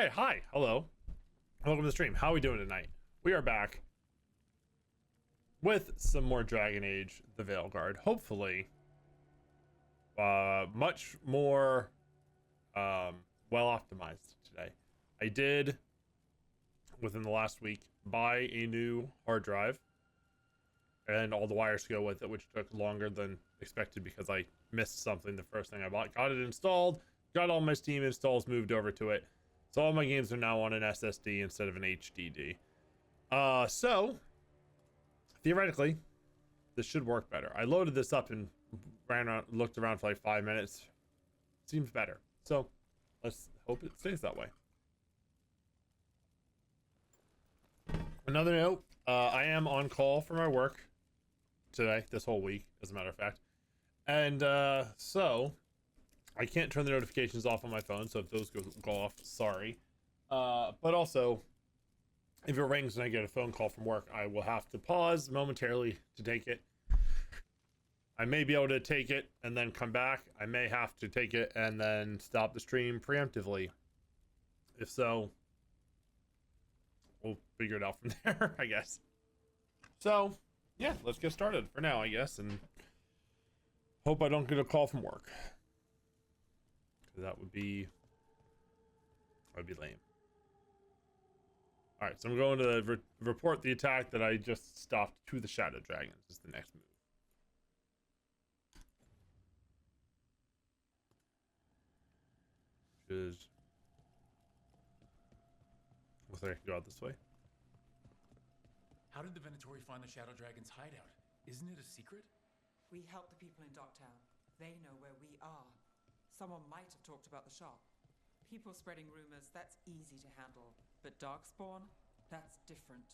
right, hi, hello, welcome to the stream. How are we doing tonight? We are back with some more Dragon Age: The Veilguard. Hopefully, much more well optimized today. I did within the last week buy a new hard drive and all the wires to go with it, which took longer than expected because I missed something the first thing I bought. Got it installed, got all my Steam installs moved over to it. So all my games are now on an SSD instead of an HDD. So theoretically, this should work better. I loaded this up and ran around, looked around for like 5 minutes. Seems better. So let's hope it stays that way. Another note, I am on call for my work today, this whole week, as a matter of fact. And so I can't turn the notifications off on my phone, so if those go off, sorry. But also, if it rings and I get a phone call from work, I will have to pause momentarily to take it. I may be able to take it and then come back. I may have to take it and then stop the stream preemptively. If so, we'll figure it out from there, I guess. So, yeah, let's get started for now, I guess, and hope I don't get a call from work. That would be lame. All right, so I'm going to report the attack that I just stopped to the Shadow Dragons. Is the next move. Which is, looks like I can go out this way. How did the Venatori find the Shadow Dragon's hideout? Isn't it a secret? We help the people in Docktown. They know where we are. Someone might have talked about the shop. People spreading rumors, that's easy to handle. But Darkspawn, that's different.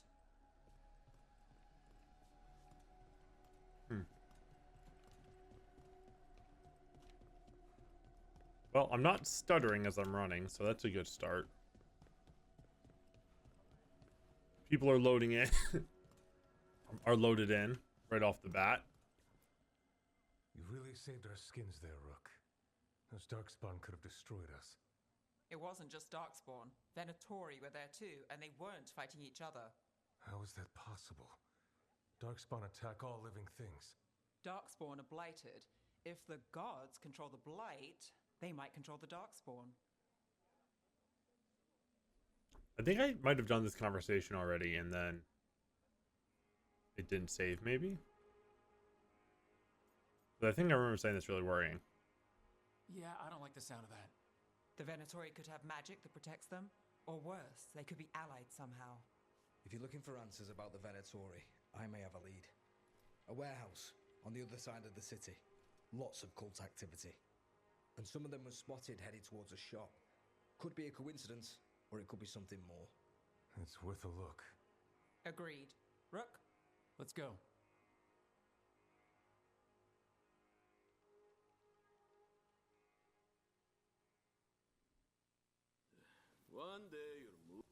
Well, I'm not stuttering as I'm running, so that's a good start. People are loading in. Are loaded in right off the bat. You really saved our skins there, Rook. Those Darkspawn could have destroyed us. It wasn't just Darkspawn. Venatori were there too, and they weren't fighting each other. How is that possible? Darkspawn attack all living things. Darkspawn are blighted. If the gods control the blight, they might control the Darkspawn. I think I might have done this conversation already, and then it didn't save, maybe? But I think I remember saying this really worrying. Yeah, I don't like the sound of that. The Venatori could have magic that protects them, or worse, they could be allied somehow. If you're looking for answers about the Venatori, I may have a lead. A warehouse on the other side of the city. Lots of cult activity. And some of them were spotted headed towards a shop. Could be a coincidence, or it could be something more. It's worth a look. Agreed. Rook? Let's go. One day you'll move.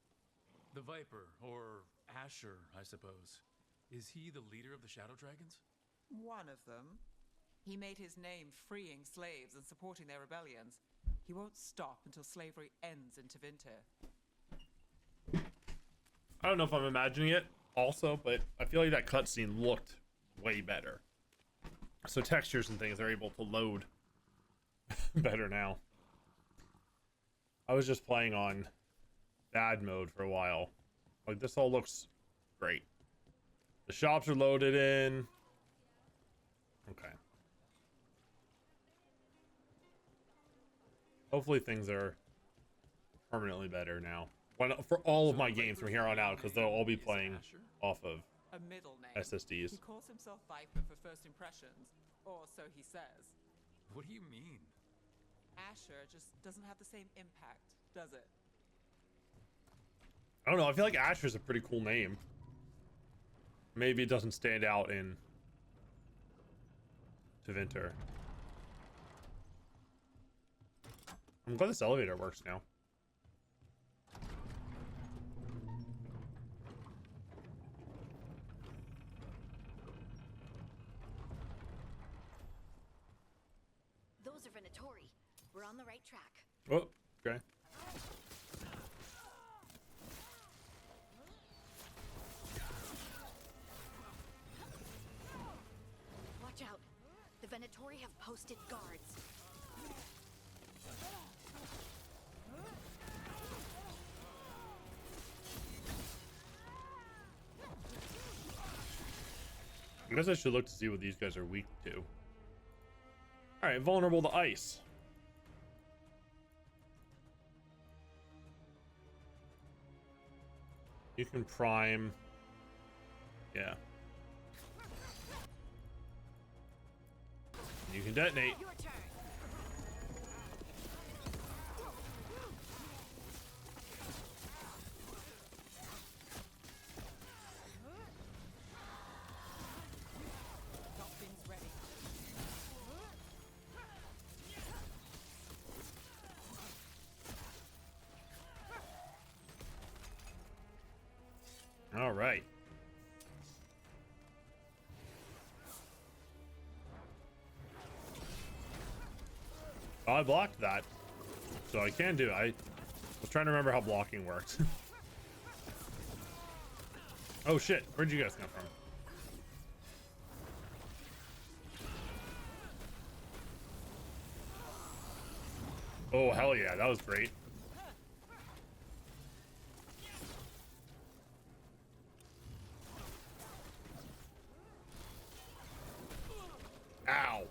The Viper, or Asher, I suppose. Is he the leader of the Shadow Dragons? One of them. He made his name freeing slaves and supporting their rebellions. He won't stop until slavery ends in Tevinter. I don't know if I'm imagining it also, but I feel like that cutscene looked way better. So textures and things are able to load better now. I was just playing on bad mode for a while. Like, this all looks great. The shops are loaded in. Okay. Hopefully things are permanently better now. For all of my games from here on out, because they'll all be playing off of A middle name. SSDs. He calls himself Viper for first impressions, or so he says. What do you mean? Asher just doesn't have the same impact, does it? I don't know. I feel like Asher's a pretty cool name. Maybe it doesn't stand out in Tevinter. I'm glad this elevator works now. Those are Venatori. We're on the right track. Oh, okay. Venatori have posted guards. I guess I should look to see what these guys are weak to. Alright, vulnerable to ice. You can prime. Yeah. You can detonate. Your turn. Got things ready. All right. Oh, I blocked that, so I can do it. I was trying to remember how blocking works. Oh shit, where'd you guys come from? Oh hell yeah, that was great. Ow.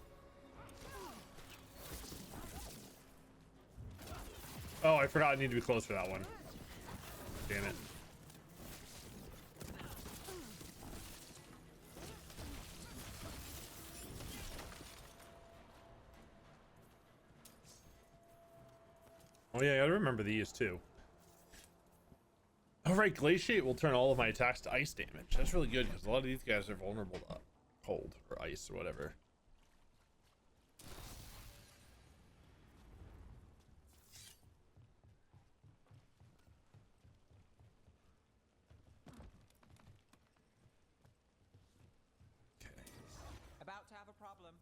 Oh, I forgot I need to be close for that one. Damn it. Oh yeah, I gotta remember these too. Alright, Glaciate will turn all of my attacks to ice damage. That's really good because a lot of these guys are vulnerable to cold or ice or whatever. About to have a problem.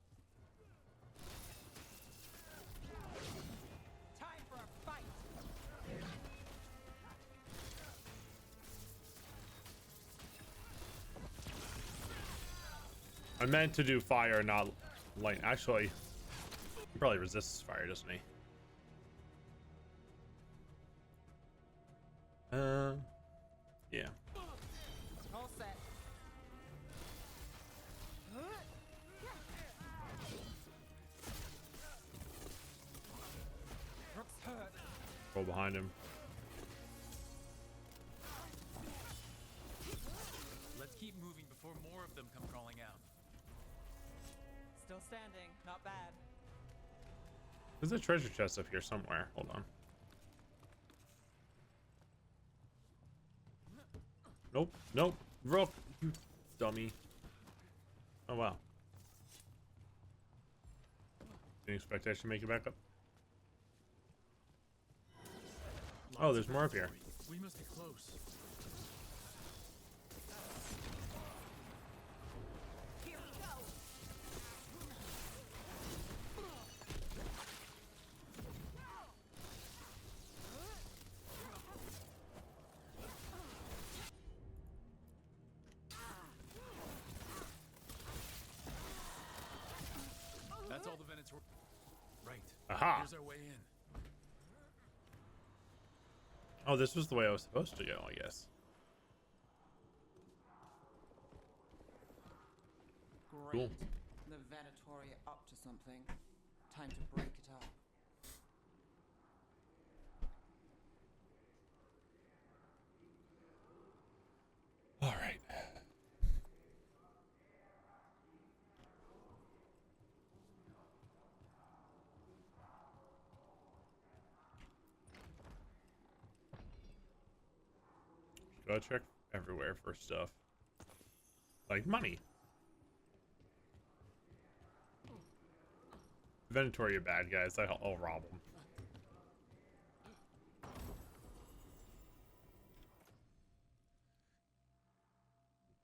Time for a fight. I meant to do fire, not light. Actually, he probably resists fire, doesn't he? Yeah. All set. Rook's hurt. Go behind him. Let's keep moving before more of them come crawling out. Still standing. Not bad. There's a treasure chest up here somewhere. Hold on. Nope. Nope. Rook, you dummy. Oh wow. Didn't expect I should make it back up. Oh, there's more up here. We must get close. Here we go. That's all the Venator. Right. Aha. Here's our way in. Oh, this was the way I was supposed to go, I guess. Great. Cool. The Venatori are up to something. Time to break it up. All right. Gotta check everywhere for stuff. Like money. Venatori are bad guys. I'll rob them.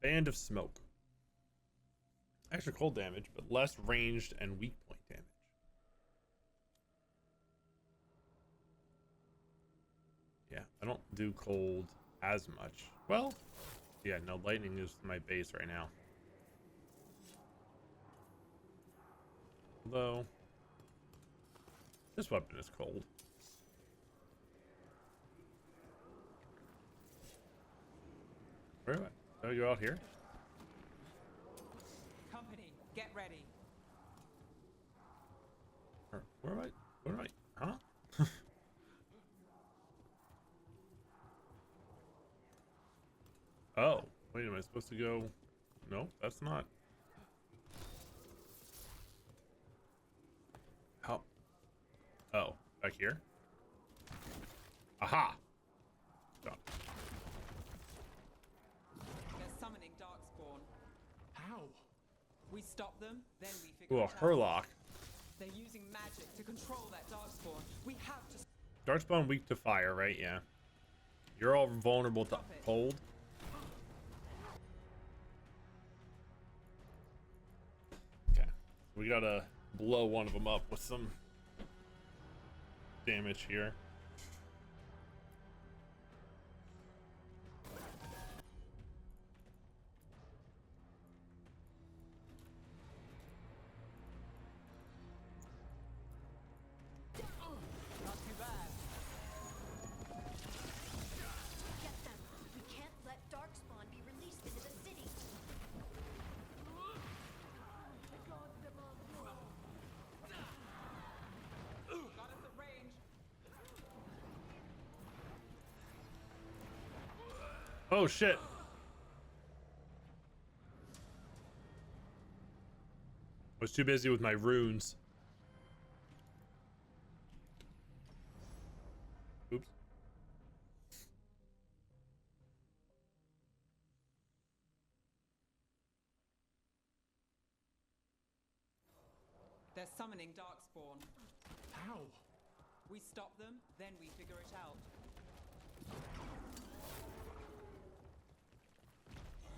Band of Smoke. Extra cold damage, but less ranged and weak point damage. Yeah, I don't do cold as much. Well, yeah, no, lightning is my base right now. Although, this weapon is cold. Where am I? Oh, you're out here? Company, get ready. Where am I? Where am I? Huh? Oh, wait, am I supposed to go? No, that's not. How? Oh, back here? Aha! Done. They're summoning Darkspawn. How? We stop them, then we figure Ooh, a it out. Herlock. They're using magic to control that Darkspawn. We have to Darkspawn weak to fire, right? Yeah. You're all vulnerable to Stop it. cold. Okay. We gotta blow one of them up with some damage here. not too bad. Get them. We can't let Darkspawn be released into the city. Got us at range. Oh shit. I was too busy with my runes. Oops. They're summoning Darkspawn. How? We stop them, then we figure it out.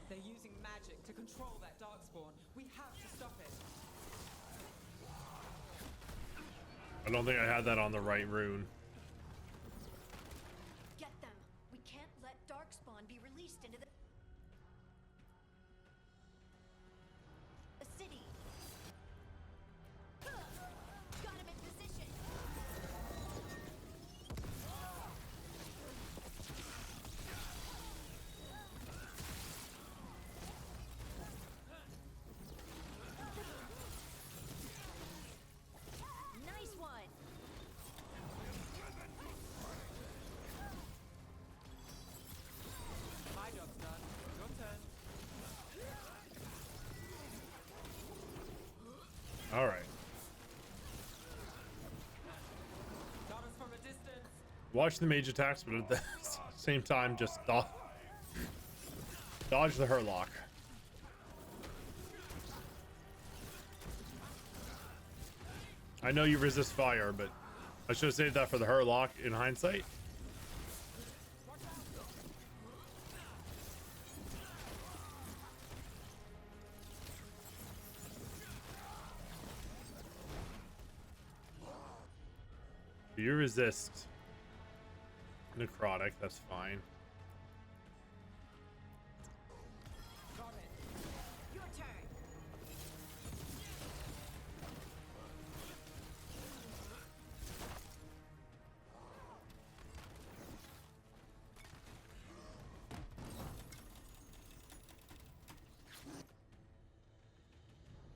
They're using magic to control that Darkspawn. We have to stop it. I don't think I had that on the right rune. Get them. We can't let Darkspawn be released into the city. Got him in position. Nice one. My job's done. Your turn. All right. Got us from a distance. Watch the mage attacks, but at the same time, just dodge the Herlock. I know you resist fire, but I should have saved that for the Herlock in hindsight. You resist necrotic, that's fine. Got it. Your turn.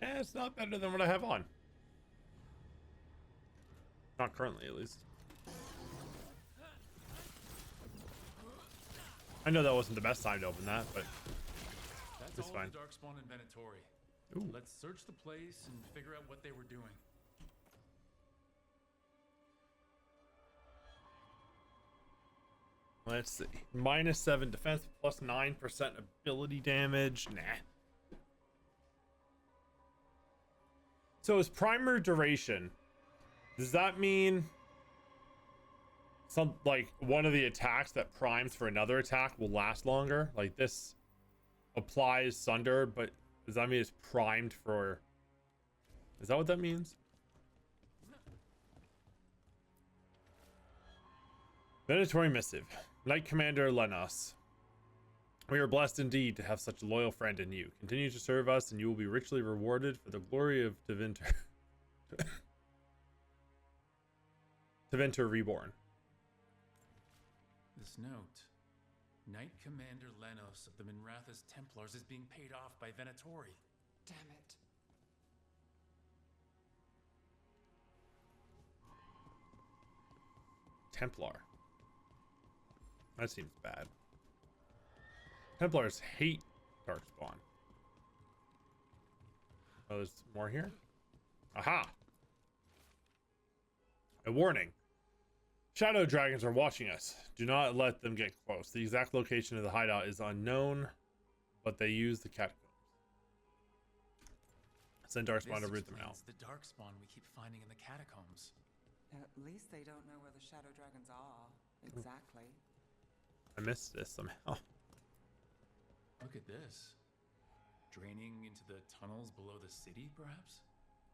Eh, it's not better than what I have on. Not currently, at least. I know that wasn't the best time to open that, but That's it's all fine. the Darkspawn inventory. Ooh. Let's search the place and figure out what they were doing. Let's see. -7 defense, plus 9% ability damage. Nah. So is primer duration? Does that mean some like one of the attacks that primes for another attack will last longer? Like this applies Sunder, but does that mean it's primed for? Is that what that means? Mandatory missive. Knight Commander Lenos. We are blessed indeed to have such a loyal friend in you. Continue to serve us and you will be richly rewarded for the glory of Tevinter. Tevinter Reborn. This note. Knight Commander Lenos of the Minrathous Templars is being paid off by Venatori. Damn it. Templar. That seems bad. Templars hate Darkspawn. Oh, there's more here? Aha! A warning. Shadow dragons are watching us. Do not let them get close. The exact location of the hideout is unknown, but they use the catacombs. Send Darkspawn to root them out. The Darkspawn we keep finding in the catacombs. At least they don't know where the shadow dragons are. Exactly. I missed this somehow. Look at this. Draining into the tunnels below the city, perhaps?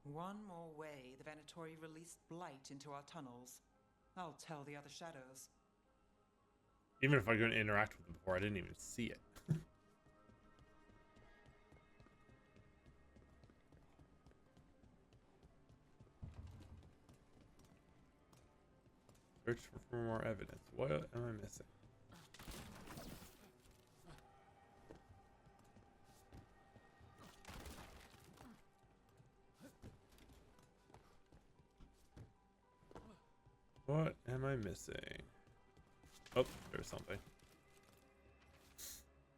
One more way the Venatori released blight into our tunnels. I'll tell the other shadows. Even if I couldn't interact with them before, I didn't even see it. Search for more evidence. What am I missing? What am I missing? Oh, there's something.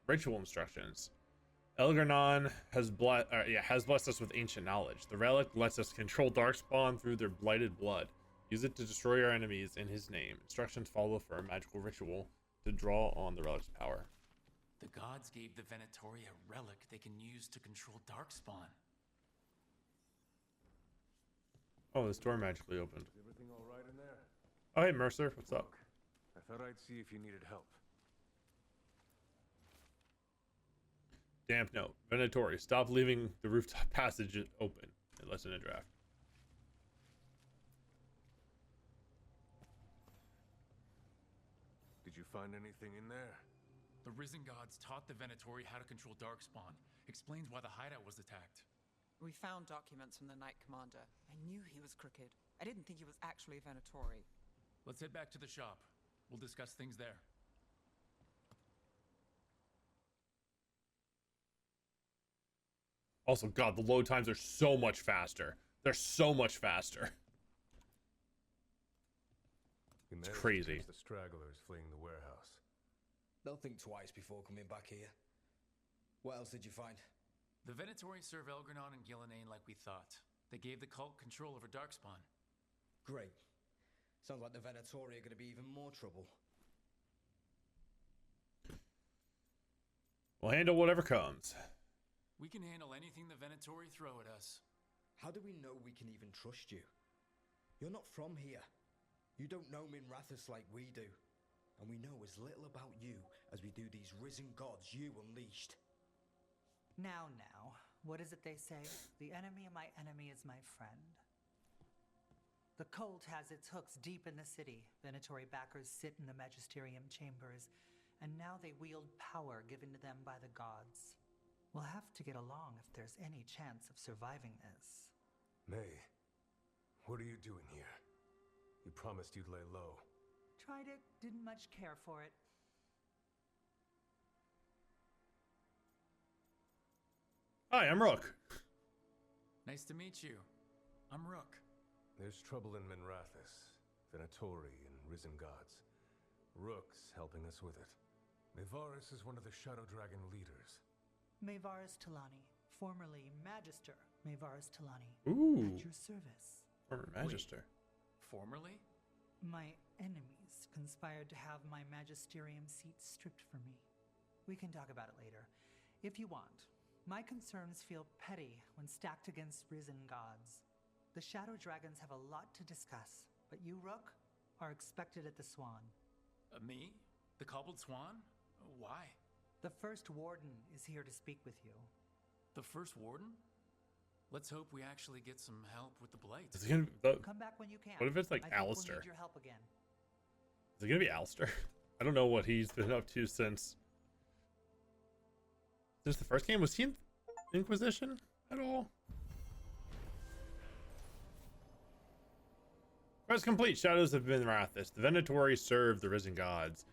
Ritual instructions. Elgarnon has blessed us with ancient knowledge. The relic lets us control Darkspawn through their blighted blood. Use it to destroy our enemies in his name. Instructions follow for a magical ritual to draw on the relic's power. The gods gave the Venatori a relic they can use to control Darkspawn. Oh, this door magically opened. Is everything all right in there? Oh, hey, Mercer. What's up? Look, I thought I'd see if you needed help. Damp note. Venatori, stop leaving the rooftop passage open unless in a draft. Did you find anything in there? The Risen Gods taught the Venatori how to control Darkspawn. Explains why the hideout was attacked. We found documents from the Knight Commander. I knew he was crooked. I didn't think he was actually a Venatori. Let's head back to the shop. We'll discuss things there. Also, God, the load times are so much faster. They're so much faster. We It's managed to crazy. catch the stragglers fleeing the warehouse. They'll think twice before coming back here. What else did you find? The Venatori serve Elgarnon and Gillenane like we thought. They gave the cult control over Darkspawn. Great. Sounds like the Venatori are going to be even more trouble. We'll handle whatever comes. We can handle anything the Venatori throw at us. How do we know we can even trust you? You're not from here. You don't know Minrathous like we do. And we know as little about you as we do these risen gods you unleashed. Now, what is it they say? The enemy of my enemy is my friend. The cult has its hooks deep in the city. Venatori backers sit in the magisterium chambers, and now they wield power given to them by the gods. We'll have to get along if there's any chance of surviving this. May, what are you doing here? You promised you'd lay low. Tried it, didn't much care for it. Hi, I'm Rook. Nice to meet you. I'm Rook. There's trouble in Minrathous, Venatori, and Risen Gods. Rook's helping us with it. Mevaris is one of the Shadow Dragon leaders. Mevaris Talani, formerly Magister Mevaris Talani. Ooh, At your service. former Magister. Formerly? My enemies conspired to have my magisterium seat stripped from me. We can talk about it later, if you want. My concerns feel petty when stacked against risen gods. The Shadow Dragons have a lot to discuss, but you, Rook, are expected at the Swan. Me? The Cobbled Swan? Why? The First Warden is here to speak with you. The First Warden? Let's hope we actually get some help with the blight. Is it gonna be, Come back when you can. what if it's like I think Alistair? We'll need your help again. Is it gonna be Alistair? I don't know what he's been up to since the first game. Was he in Inquisition at all? Quest complete. Shadows of Minrathis. The Venatori serve the risen gods,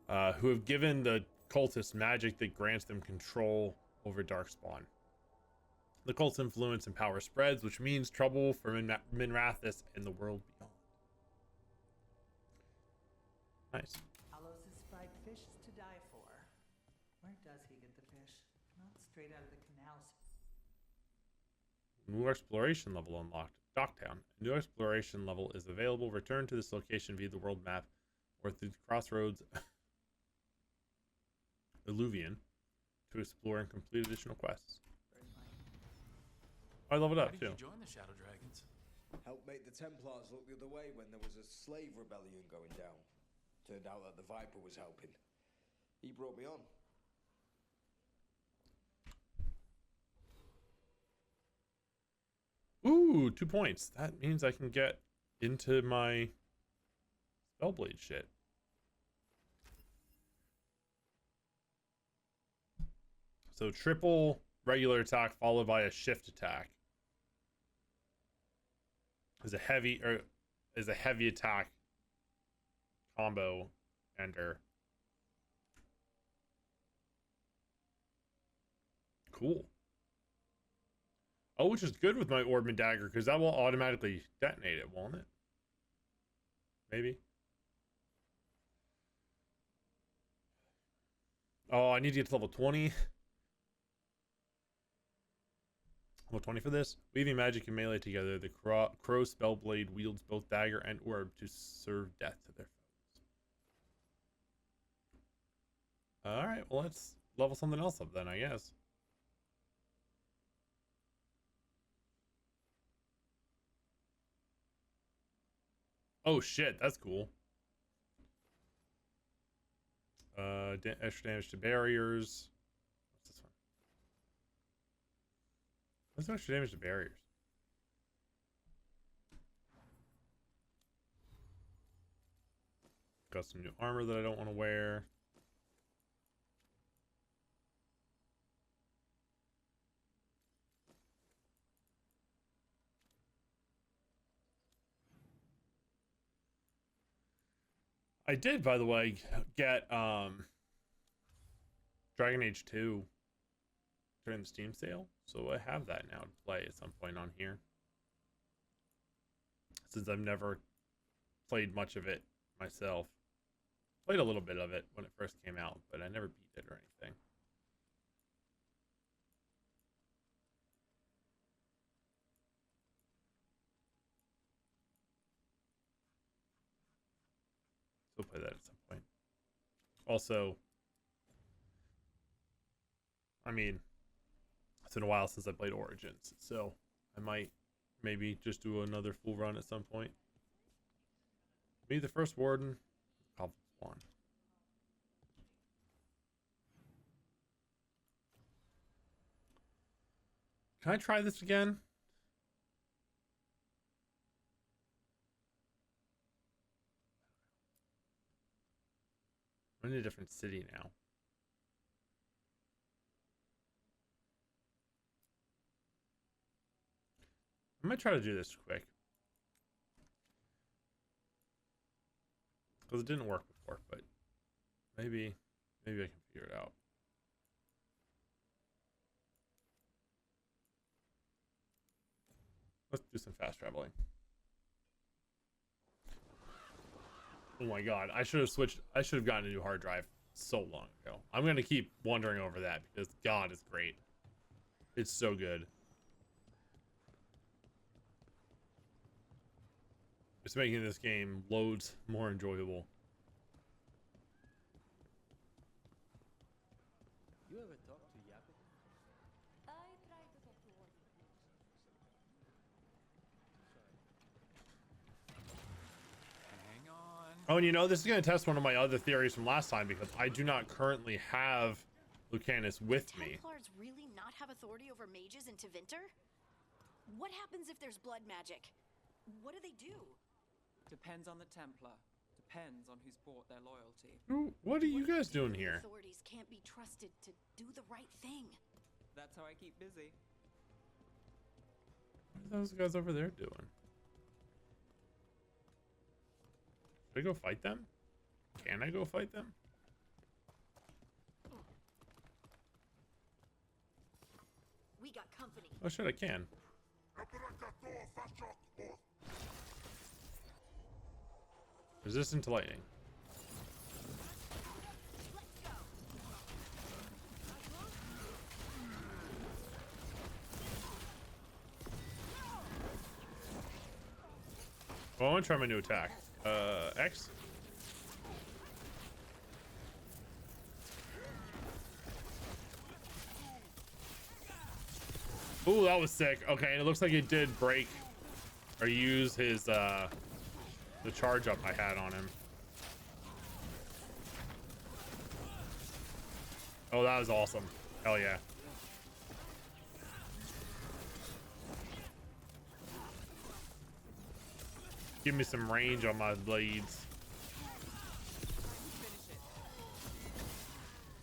who have given the cultists magic that grants them control over Darkspawn. The cult's influence and power spreads, which means trouble for Minrathis and the world beyond. Nice. Alos' fried fish is to die for. Where does he get the fish? Not straight out of the canals. New exploration level unlocked. Docktown. A new exploration level is available. Return to this location via the world map or through the crossroads Illuvian to explore and complete additional quests. I leveled Why up did too. you join the Shadow Dragons? Helped make the Templars look the other way when there was a slave rebellion going down. Turned out that the Viper was helping. He brought me on. Ooh, 2 points. That means I can get into my Spellblade shit. So triple regular attack followed by a shift attack is a heavy attack combo ender. Cool. Oh, which is good with my Orbman Dagger, because that will automatically detonate it, won't it? Maybe. Oh, I need to get to level 20. Level 20 for this. Weaving magic and melee together, the Crow Spellblade wields both dagger and orb to serve death to their foes. Alright, well let's level something else up then, I guess. Oh shit, that's cool. Extra damage to barriers. What's this one? What's extra damage to barriers? Got some new armor that I don't want to wear. I did, by the way, get Dragon Age 2 during the Steam sale, so I have that now to play at some point on here. Since I've never played much of it myself. Played a little bit of it when it first came out, but I never beat it or anything. We'll play that at some point. Also, I mean, it's been a while since I played Origins, so I might maybe just do another full run at some point. Be the first warden. I'll spawn. Can I try this again? I'm in a different city now. I might try to do this quick. Because it didn't work before, but maybe I can figure it out. Let's do some fast traveling. Oh my god, I should have gotten a new hard drive so long ago. I'm gonna keep wondering over that because God is great. It's so good. It's making this game loads more enjoyable. You ever talk to Yapik? I try to talk to one. Hang on. Oh, and you know, this is going to test one of my other theories from last time because I do not currently have Lucanus with me. Templars really not have authority over mages in Tevinter? What happens if there's blood magic? What do they do? Depends on the Templar. Depends on who's bought their loyalty. What are you What do guys do doing if here? Authorities can't be trusted to do the right thing. That's how I keep busy. What are those guys over there doing? Should I go fight them? Can I go fight them? We got company. Oh shit, I can. Resistant to lightning. Well, I want to try my new attack. X. Ooh, that was sick. Okay, and it looks like it did break or use his the charge up I had on him. Oh, that was awesome. Hell yeah. Give me some range on my blades. Finish it.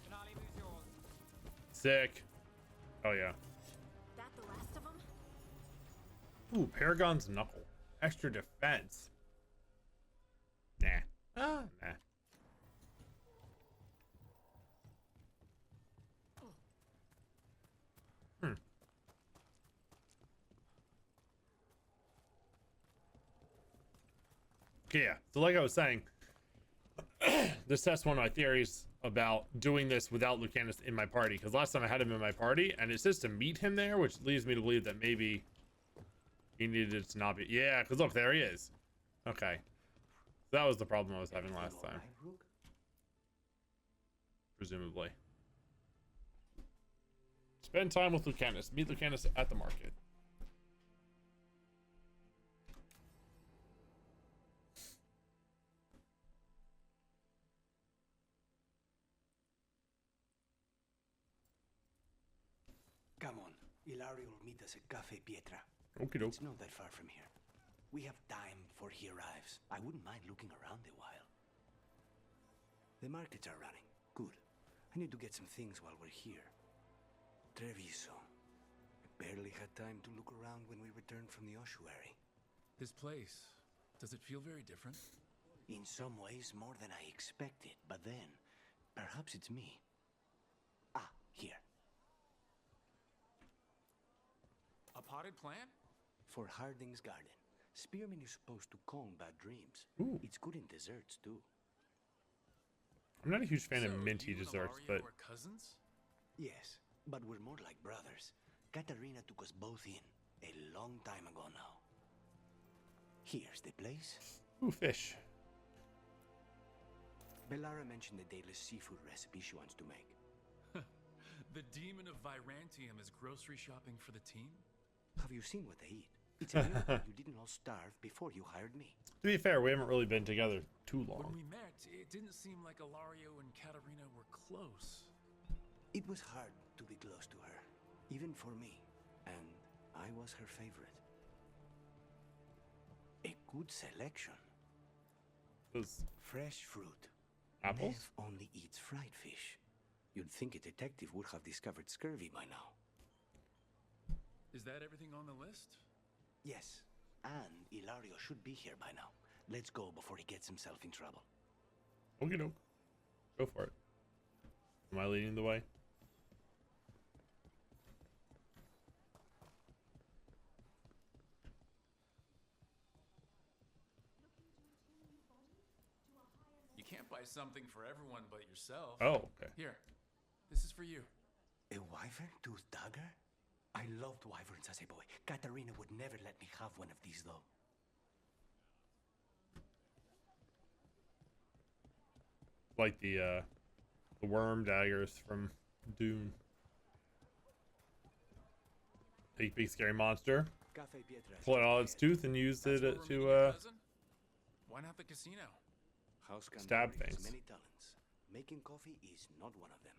Finale moves yours. Sick. Oh yeah. That the last of them? Ooh, Paragon's Knuckle. Extra defense. Nah. Nah. Okay, yeah. So like I was saying, this tests one of my theories about doing this without Lucanus in my party. Because last time I had him in my party, and it says to meet him there, which leads me to believe that maybe he needed to not be. Yeah, because look, there he is. Okay. That was the problem I was having last time. Presumably. Spend time with Lucanus. Meet Lucanus at the market. Come on. Ilario will meet us at Cafe Pietra. Okie doke. It's not that far from here. We have time before he arrives. I wouldn't mind looking around a while. The markets are running. Good. I need to get some things while we're here. Treviso. I barely had time to look around when we returned from the ossuary. This place, does it feel very different? In some ways, more than I expected. But then, perhaps it's me. Ah, here. A potted plant? For Harding's garden. Spearmint is supposed to calm bad dreams. Ooh. It's good in desserts, too. I'm not a huge fan So of minty you and desserts, Ilario but are cousins? Yes, but we're more like brothers. Katarina took us both in, a long time ago now. Here's the place. ooh, fish. Bellara mentioned the dayless seafood recipe she wants to make. The demon of Virantium is grocery shopping for the team? Have you seen what they eat? It's a miracle you didn't all starve before you hired me. To be fair, we haven't really been together too When long. we met, it didn't seem like Ilario and Katarina were close. It was hard to be close to her, even for me, and I was her favorite. A good selection. Those Fresh fruit. apples? Nev only eats fried fish. You'd think a detective would have discovered scurvy by now. Is that everything on the list? Yes, and Ilario should be here by now. Let's go before he gets himself in trouble. Okie doke. Go for it. Am I leading the way? You can't buy something for everyone but yourself. Oh, okay. Here, this is for you. A wyvern tooth dagger? I loved wyverns as a boy. Katarina would never let me have one of these, though. Like the worm daggers from Dune. Big, big scary monster. Cafe Pietra. Pull it out its tooth and used That's it where we're meeting to your cousin? Why not the casino? House can stab has things. many talents. Making coffee is not one of them.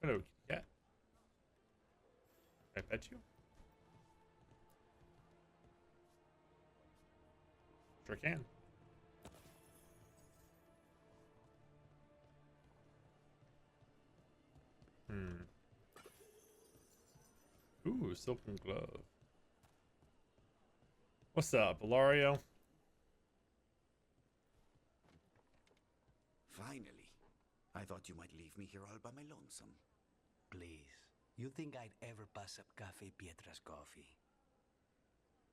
Hello, cat. I pet you? Sure can. Ooh, silken glove. What's up, Ilario? Finally. I thought you might leave me here all by my lonesome. Please. You think I'd ever pass up Cafe Pietra's coffee?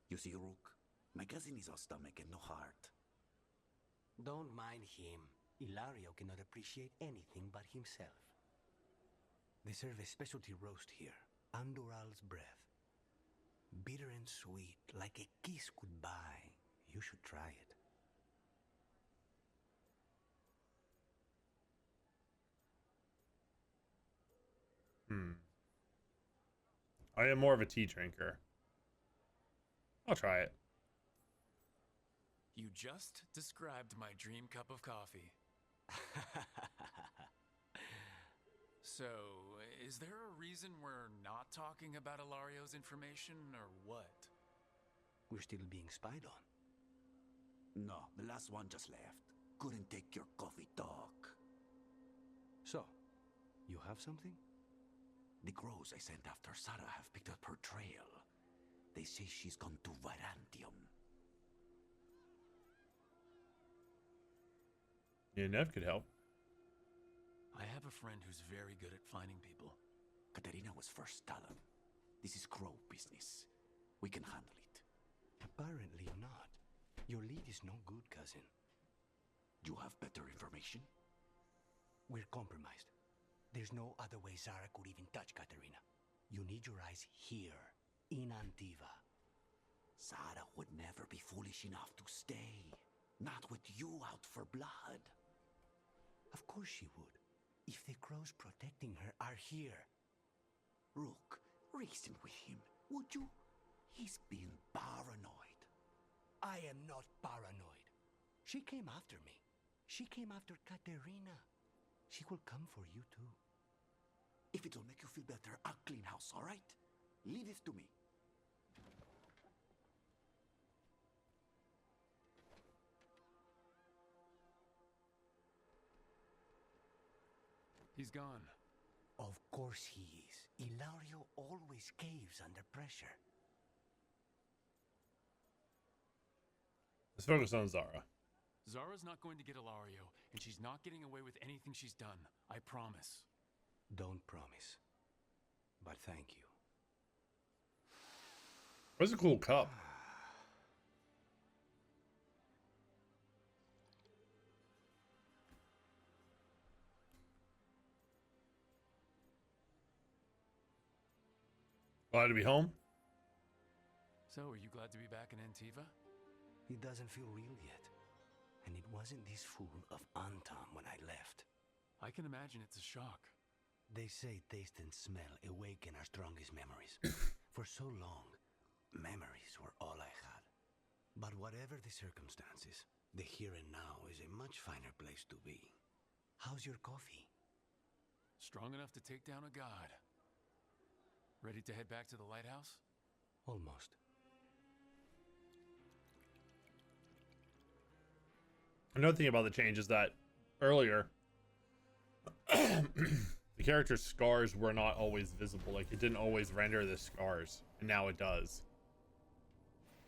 You see, Rook, my cousin is all stomach and no heart. Don't mind him. Ilario cannot appreciate anything but himself. They serve a specialty roast here, Andoral's breath. Bitter and sweet, like a kiss goodbye. You should try it. I am more of a tea drinker. I'll try it. You just described my dream cup of coffee. So, is there a reason we're not talking about Ilario's information, or what? We're still being spied on. No, the last one just left. Couldn't take your coffee talk. So, you have something? The crows I sent after Sarah have picked up her trail. They say she's gone to Virantium. Yeah, Nev could help. I have a friend who's very good at finding people. Katerina was first talon. This is crow business. We can handle it. Apparently not. Your lead is no good, cousin. You have better information? We're compromised. There's no other way Zara could even touch Katerina. You need your eyes here, in Antiva. Zara would never be foolish enough to stay. Not with you out for blood. Of course she would. If the crows protecting her are here. Rook, reason with him, would you? He's being paranoid. I am not paranoid. She came after me. She came after Katerina. She will come for you too. If it'll make you feel better, I'll clean house, all right? Leave this to me. He's gone. Of course he is. Ilario always caves under pressure. Let's focus on Zara. Zara's not going to get Ilario, and she's not getting away with anything she's done. I promise. Don't promise. But thank you. Where's a cool cup? Glad to be home. So, are you glad to be back in Antiva? It doesn't feel real yet. And it wasn't this fool of Anton when I left. I can imagine it's a shock. They say taste and smell awaken our strongest memories. For so long, memories were all I had. But whatever the circumstances, the here and now is a much finer place to be. How's your coffee? Strong enough to take down a god. Ready to head back to the lighthouse? Almost. Another thing about the change is that earlier, the character's scars were not always visible. Like, it didn't always render the scars, and now it does.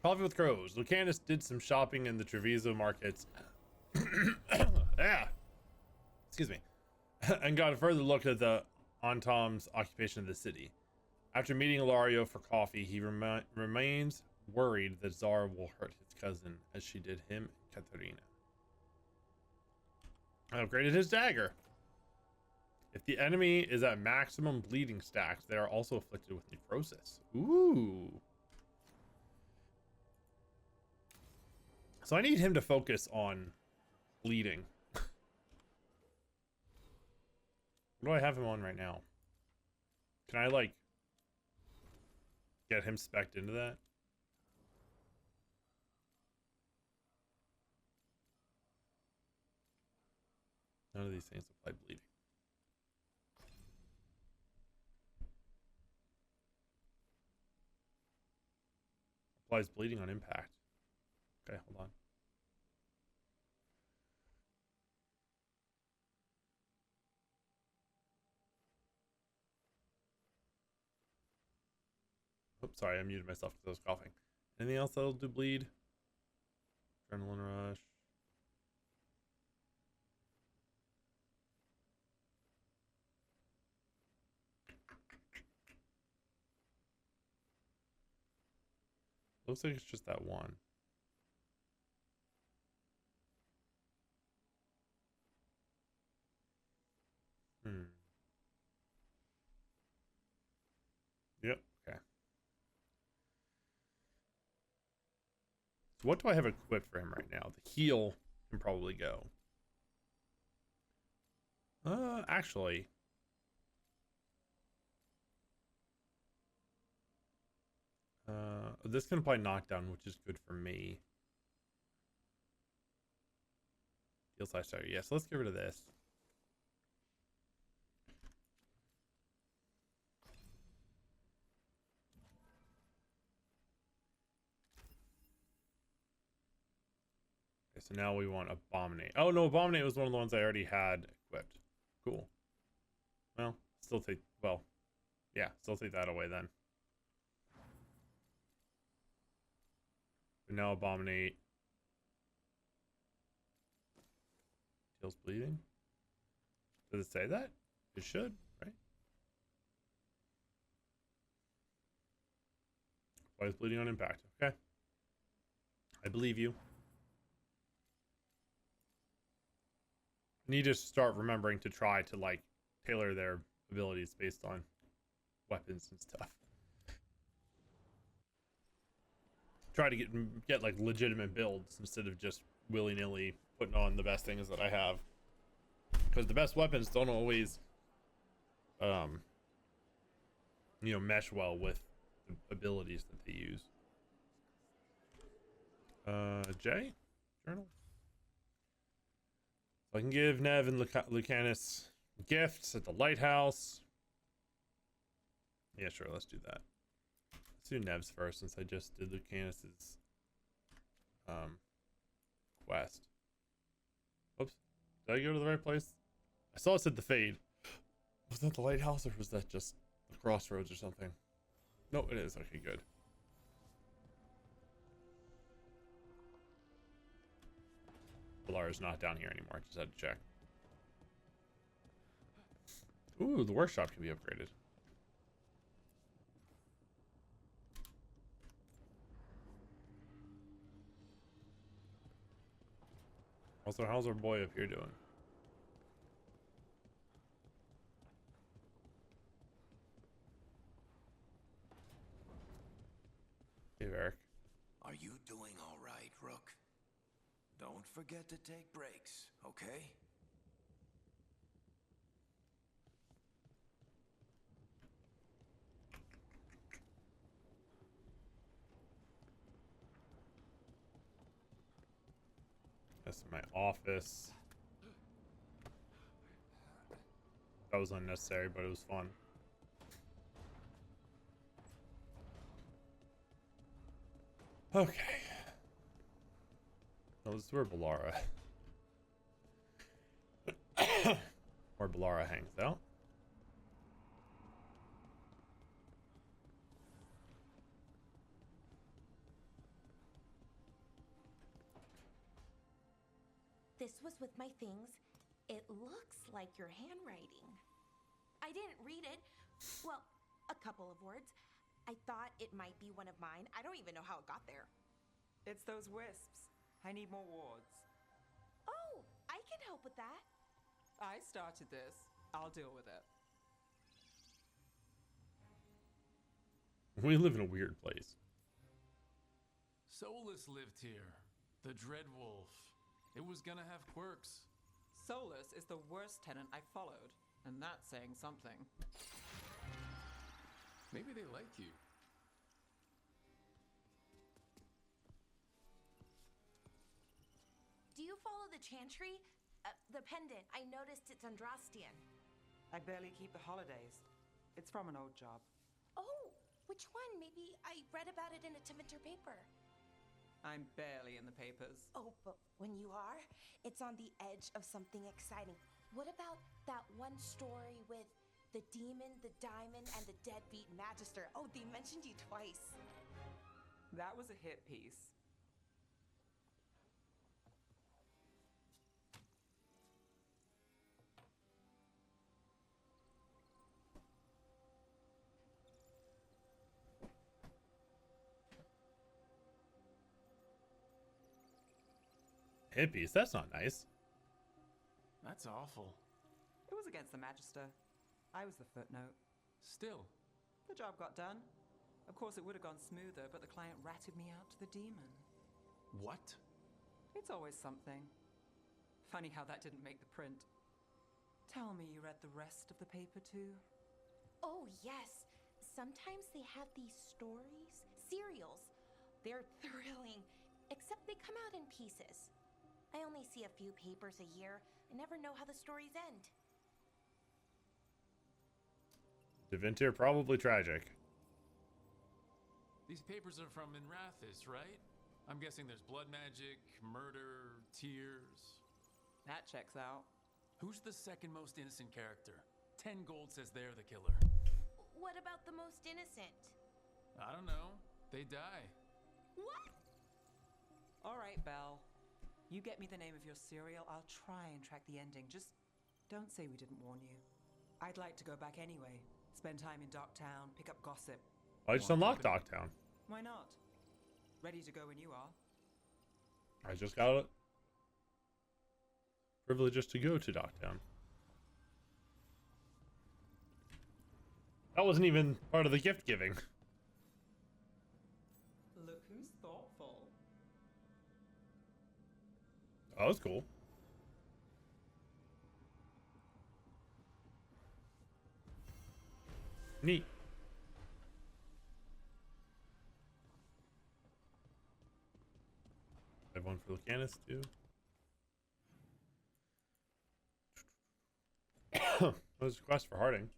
Coffee with Crows. Lucanus did some shopping in the Treviso markets. Yeah. Excuse me. And got a further look at the Antom's occupation of the city. After meeting Ilario for coffee, he remains worried that Zara will hurt his cousin as she did him and Katerina. I upgraded his dagger. If the enemy is at maximum bleeding stacks, they are also afflicted with necrosis. Ooh. So I need him to focus on bleeding. What do I have him on right now? Can I, like, get him spec'd into that? None of these things apply bleeding. Applies bleeding on impact. Okay, hold on. sorry, I muted myself because I was coughing. Anything else that'll do bleed? Adrenaline rush. Looks like it's just that one. Yep, okay. So what do I have equipped for him right now? The heal can probably go. Actually. This can apply knockdown, which is good for me. Heal slash starter. Yeah, so let's get rid of this. Okay, so now we want Abominate. Oh no, Abominate was one of the ones I already had equipped. Cool. Well, still take, well, yeah, still take that away then. But now Abominate. Heals bleeding. Does it say that? It should, right? Why is bleeding on impact? Okay. I believe you. Need to start remembering to try to like tailor their abilities based on weapons and stuff. Try to get like legitimate builds instead of just willy-nilly putting on the best things that I have, because the best weapons don't always you know, mesh well with the abilities that they use. J journal. So I can give Nev and Lucanus gifts at the lighthouse. Yeah, sure, let's do that. Let's do Nev's first, since I just did Lucanus's quest. Oops. Did I go to the right place? I saw it said the Fade. Was that the lighthouse, or was that just the crossroads or something? No, it is. Okay, good. Valara's not down here anymore. Just had to check. Ooh, the workshop can be upgraded. Also, how's our boy up here doing? Hey, Eric. Are you doing all right, Rook? Don't forget to take breaks, okay? That's my office. That was unnecessary, but it was fun. Okay. Oh, this is where Valara. Where Valara hangs out. This was with my things. It looks like your handwriting. I didn't read it. Well, a couple of words. I thought it might be one of mine. I don't even know how it got there. It's those wisps. I need more wards. Oh, I can help with that. I started this. I'll deal with it. We live in a weird place. Solus lived here. The Dread Wolf. It was gonna have quirks. Solus is the worst tenant I followed, and that's saying something. Maybe they like you. Do you follow the chantry? The pendant. I noticed it's Andrastian. I barely keep the holidays. It's from an old job. Oh, which one? Maybe I read about it in a Tevinter paper. I'm barely in the papers. Oh, but when you are, it's on the edge of something exciting. What about that one story with The demon, the diamond, and the deadbeat magister. Oh, they mentioned you twice. That was a hit piece. Hippies, that's not nice. That's awful. It was against the magister. I was the footnote. Still. The job got done. Of course, it would have gone smoother, but the client ratted me out to the demon. What? It's always something. Funny how that didn't make the print. Tell me you read the rest of the paper too? Oh, yes. Sometimes they have these stories, serials. They're thrilling, except they come out in pieces. I only see a few papers a year. I never know how the stories end. Devinter, probably tragic. These papers are from Minrathis, right? I'm guessing there's blood magic, murder, tears. That checks out. Who's the second most innocent character? 10 gold says they're the killer. What about the most innocent? I don't know. They die. What? All right, Belle. You get me the name of your serial, I'll try and track the ending. Just don't say we didn't warn you. I'd like to go back anyway. Spend time in Docktown, pick up gossip. I just unlocked Docktown. Why not? Ready to go when you are. I just got it. Privileges to go to Docktown. That wasn't even part of the gift giving. Look who's thoughtful. Oh, that was cool. Neat. I have one for Lucanus too. What was the quest for Harding?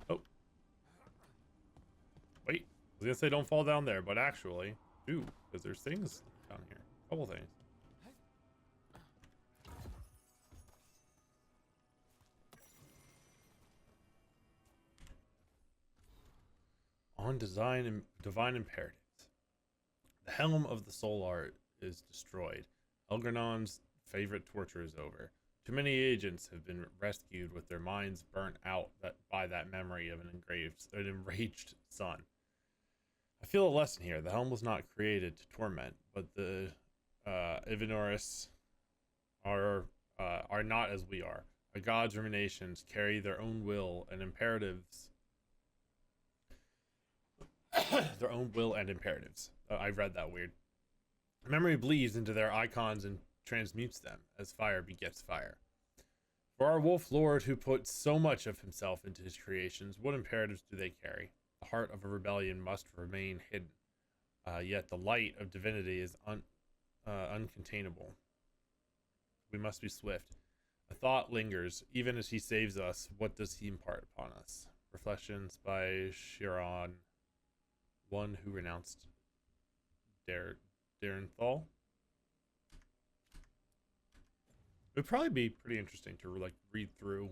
Oh. Wait. I was gonna say don't fall down there, but actually, do, because there's things down here. A couple things. On design and divine imperatives. The helm of the soul art is destroyed. Elgernon's favorite torture is over. Too many agents have been rescued with their minds burnt out by that memory of an enraged son. I feel a lesson here. The helm was not created to torment, but the Ivanoris are not as we are. A god's ruminations carry their own will and imperatives. Their own will and imperatives. I read that weird. Memory bleeds into their icons and transmutes them as fire begets fire. For our wolf lord who put so much of himself into his creations, what imperatives do they carry? The heart of a rebellion must remain hidden. Yet the light of divinity is uncontainable. We must be swift. A thought lingers, even as he saves us. What does he impart upon us? Reflections by Chiron, one who renounced Darenthal. It would probably be pretty interesting to like read through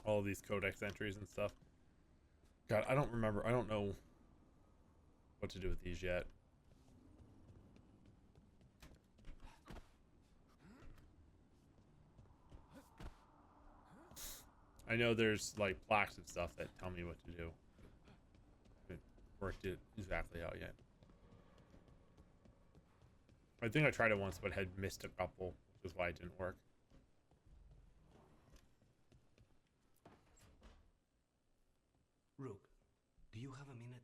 all of these codex entries and stuff. God, I don't remember. I don't know what to do with these yet. I know there's like plaques and stuff that tell me what to do. I haven't worked it exactly out yet. I think I tried it once but had missed a couple, which is why it didn't work. Rook, do you have a minute?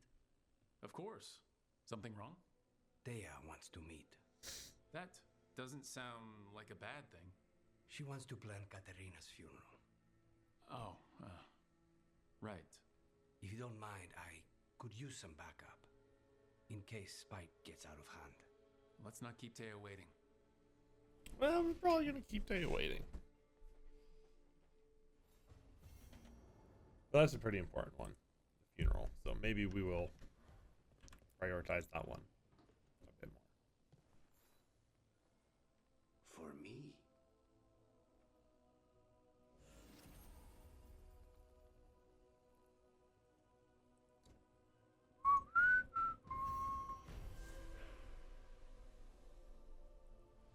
Of course. Something wrong? Dea wants to meet. That doesn't sound like a bad thing. She wants to plan Katerina's funeral. Oh, right. If you don't mind, I could use some backup. In case Spike gets out of hand. Let's not keep Taya waiting. Well, we're probably going to keep Taya waiting. But that's a pretty important one. The funeral. So maybe we will prioritize that one a bit more. For me?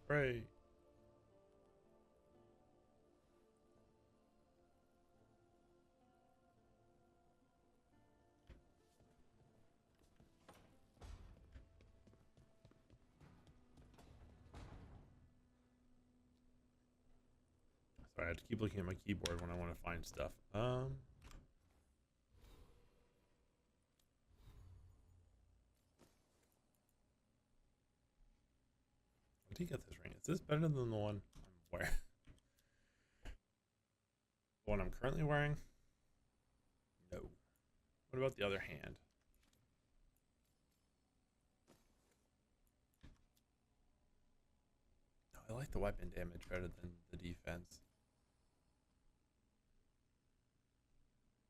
Hooray. Sorry, I have to keep looking at my keyboard when I want to find stuff. Where did you get this ring? Is this better than the one I'm wearing? The one I'm currently wearing? No. What about the other hand? I like the weapon damage better than the defense.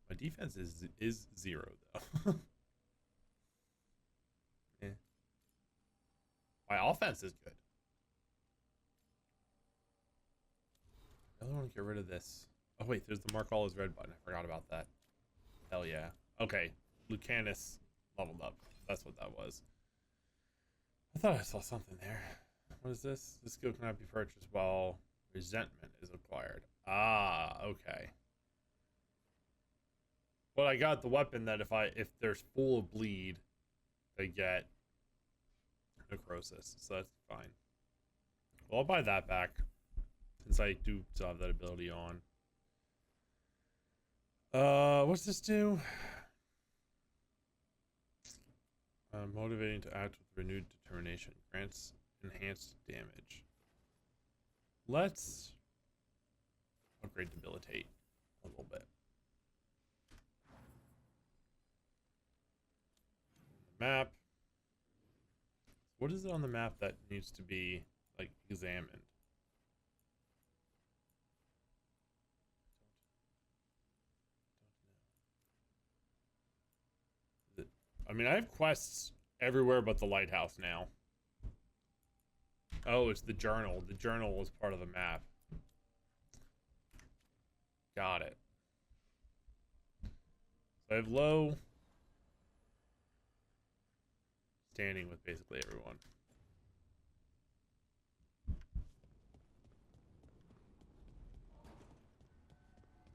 My defense is 0 though. Yeah. My offense is good. I really want to get rid of this. Oh wait, there's the mark all is red button. I forgot about that. Hell yeah. Okay, Lucanus leveled up. That's what that was. I thought I saw something there. What is this? This skill cannot be purchased while resentment is acquired. Ah, okay. But I got the weapon that if there's full of bleed, they get necrosis, so that's fine. Well, I'll buy that back since I do still have that ability on. What's this do? Motivating to act with renewed determination. Grants enhanced damage. Let's upgrade debilitate a little bit. Map. What is it on the map that needs to be like examined? I mean, I have quests everywhere but the lighthouse now. Oh, it's the journal. The journal is part of the map. Got it. So I have low standing with basically everyone.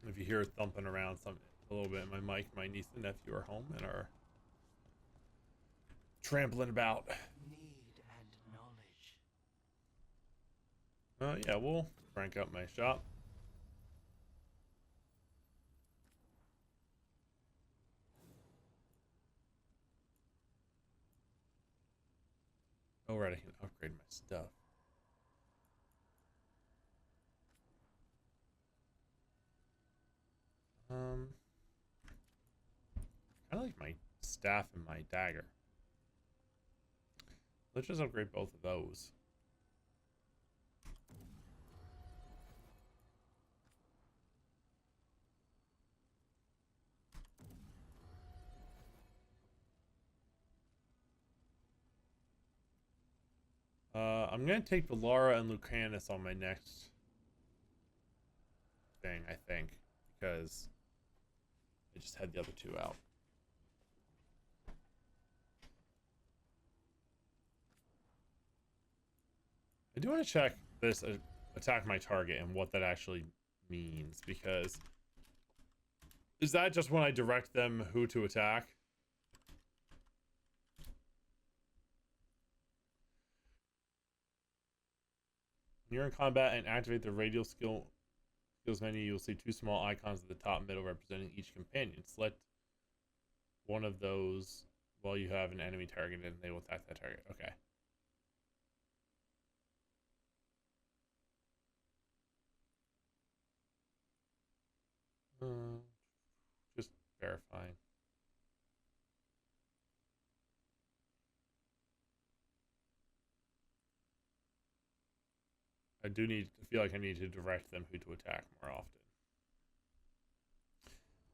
If you hear it thumping around a little bit, my mic, my niece and nephew are home and are trampling about. Need and knowledge. Yeah, we'll crank up my shop. Oh, right, I can upgrade my stuff. I like my staff and my dagger. Let's just upgrade both of those. I'm gonna take the Lara and Lucanus on my next thing, I think, because I just had the other two out. I do want to check this attack my target and what that actually means, because is that just when I direct them who to attack? When you're in combat and activate the radial skills menu, you'll see two small icons at the top middle representing each companion. Select one of those while you have an enemy targeted and they will attack that target. Okay. Just verifying. I feel like I need to direct them who to attack more often.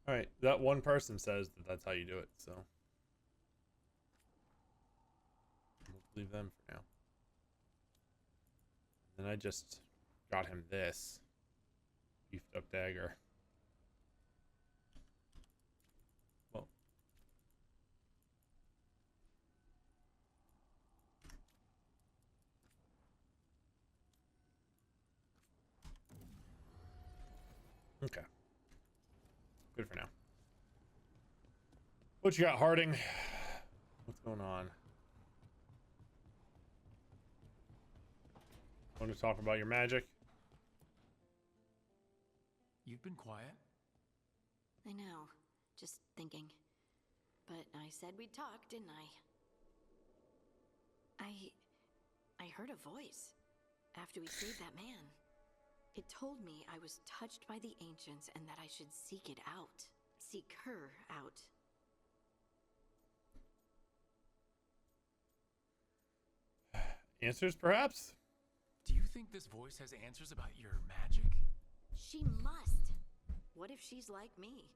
Alright, that one person says that that's how you do it, so we'll leave them for now. And then I just got him this beefed up dagger. Well, Okay. Good for now. What you got, Harding? What's going on? Want to talk about your magic? You've been quiet. I know. Just thinking. But I said we'd talk, didn't I? I heard a voice after we saved that man. It told me I was touched by the ancients and that I should seek it out. Seek her out. Answers, perhaps? Do you think this voice has answers about your magic? She must. What if she's like me?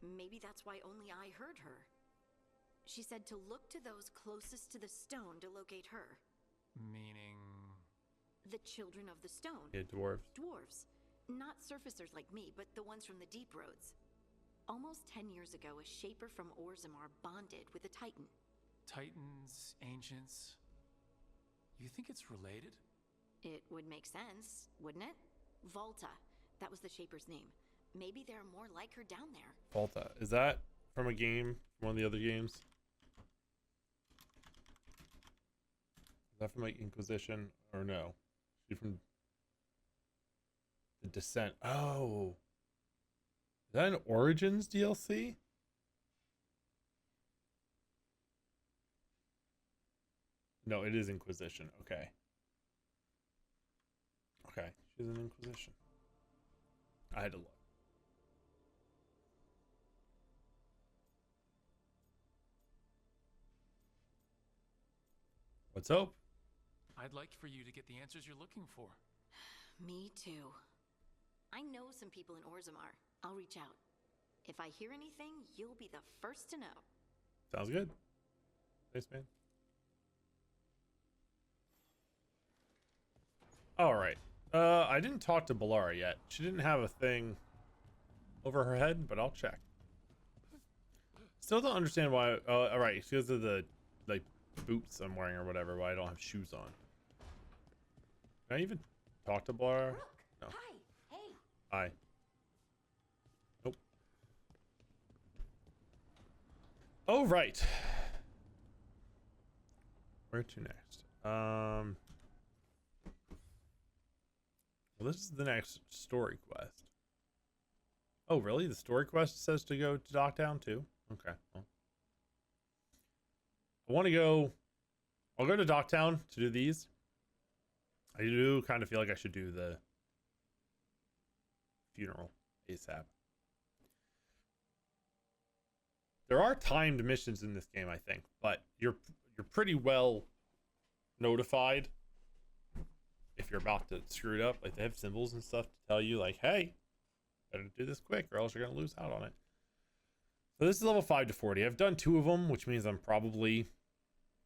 Maybe that's why only I heard her. She said to look to those closest to the stone to locate her. Meaning... The children of the stone. Yeah, dwarves. Dwarves. Not surfacers like me, but the ones from the deep roads. Almost 10 years ago, a shaper from Orzammar bonded with a titan. Titans, ancients... You think it's related? It would make sense, wouldn't it? Volta. That was the shaper's name. Maybe there are more like her down there. Volta. Is that from a game? One of the other games? Is that from like Inquisition? Or no? She from the Descent. Oh. Is that an Origins DLC? No, it is Inquisition. Okay. Okay. She's an Inquisition. I had to look. What's up? I'd like for you to get the answers you're looking for. Me too. I know some people in Orzammar. I'll reach out. If I hear anything, you'll be the first to know. Sounds good. Thanks, man. All right. I didn't talk to Balara yet. She didn't have a thing over her head, but I'll check. Still don't understand why. All right, because of the like boots I'm wearing or whatever. Why I don't have shoes on. Can I even talk to Balara? Brooke, No. hi. Hey. Hi. Nope. Oh right. Where to next? Well, this is the next story quest. Oh, really? The story quest says to go to Docktown too? Okay. Well. I want to go... I'll go to Docktown to do these. I do kind of feel like I should do the funeral ASAP. There are timed missions in this game, I think, but you're pretty well notified if you're about to screw it up. Like, they have symbols and stuff to tell you, like, hey, better do this quick or else you're gonna lose out on it. So this is level 5 to 40. I've done 2 of them, which means I'm probably,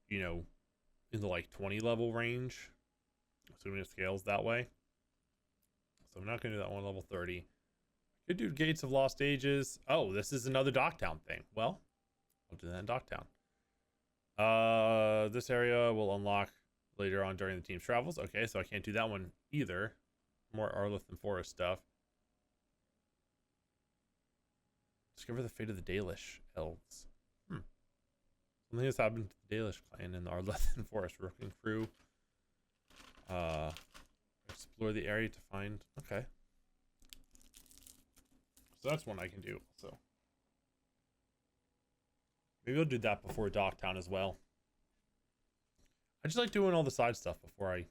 you know, in the like 20 level range, assuming it scales that way. So I'm not gonna do that one level 30. Could do Gates of Lost Ages. Oh, this is another Docktown thing. Well, I'll do that in Docktown. This area will unlock later on during the team's travels. Okay, so I can't do that one either. More Arlith and Forest stuff. Discover the fate of the Dalish elves. Something has happened to the Dalish clan in the Arlith and Forest. Working through. Explore the area to find. Okay. So that's one I can do. So maybe I'll do that before Docktown as well. I just like doing all the side stuff before I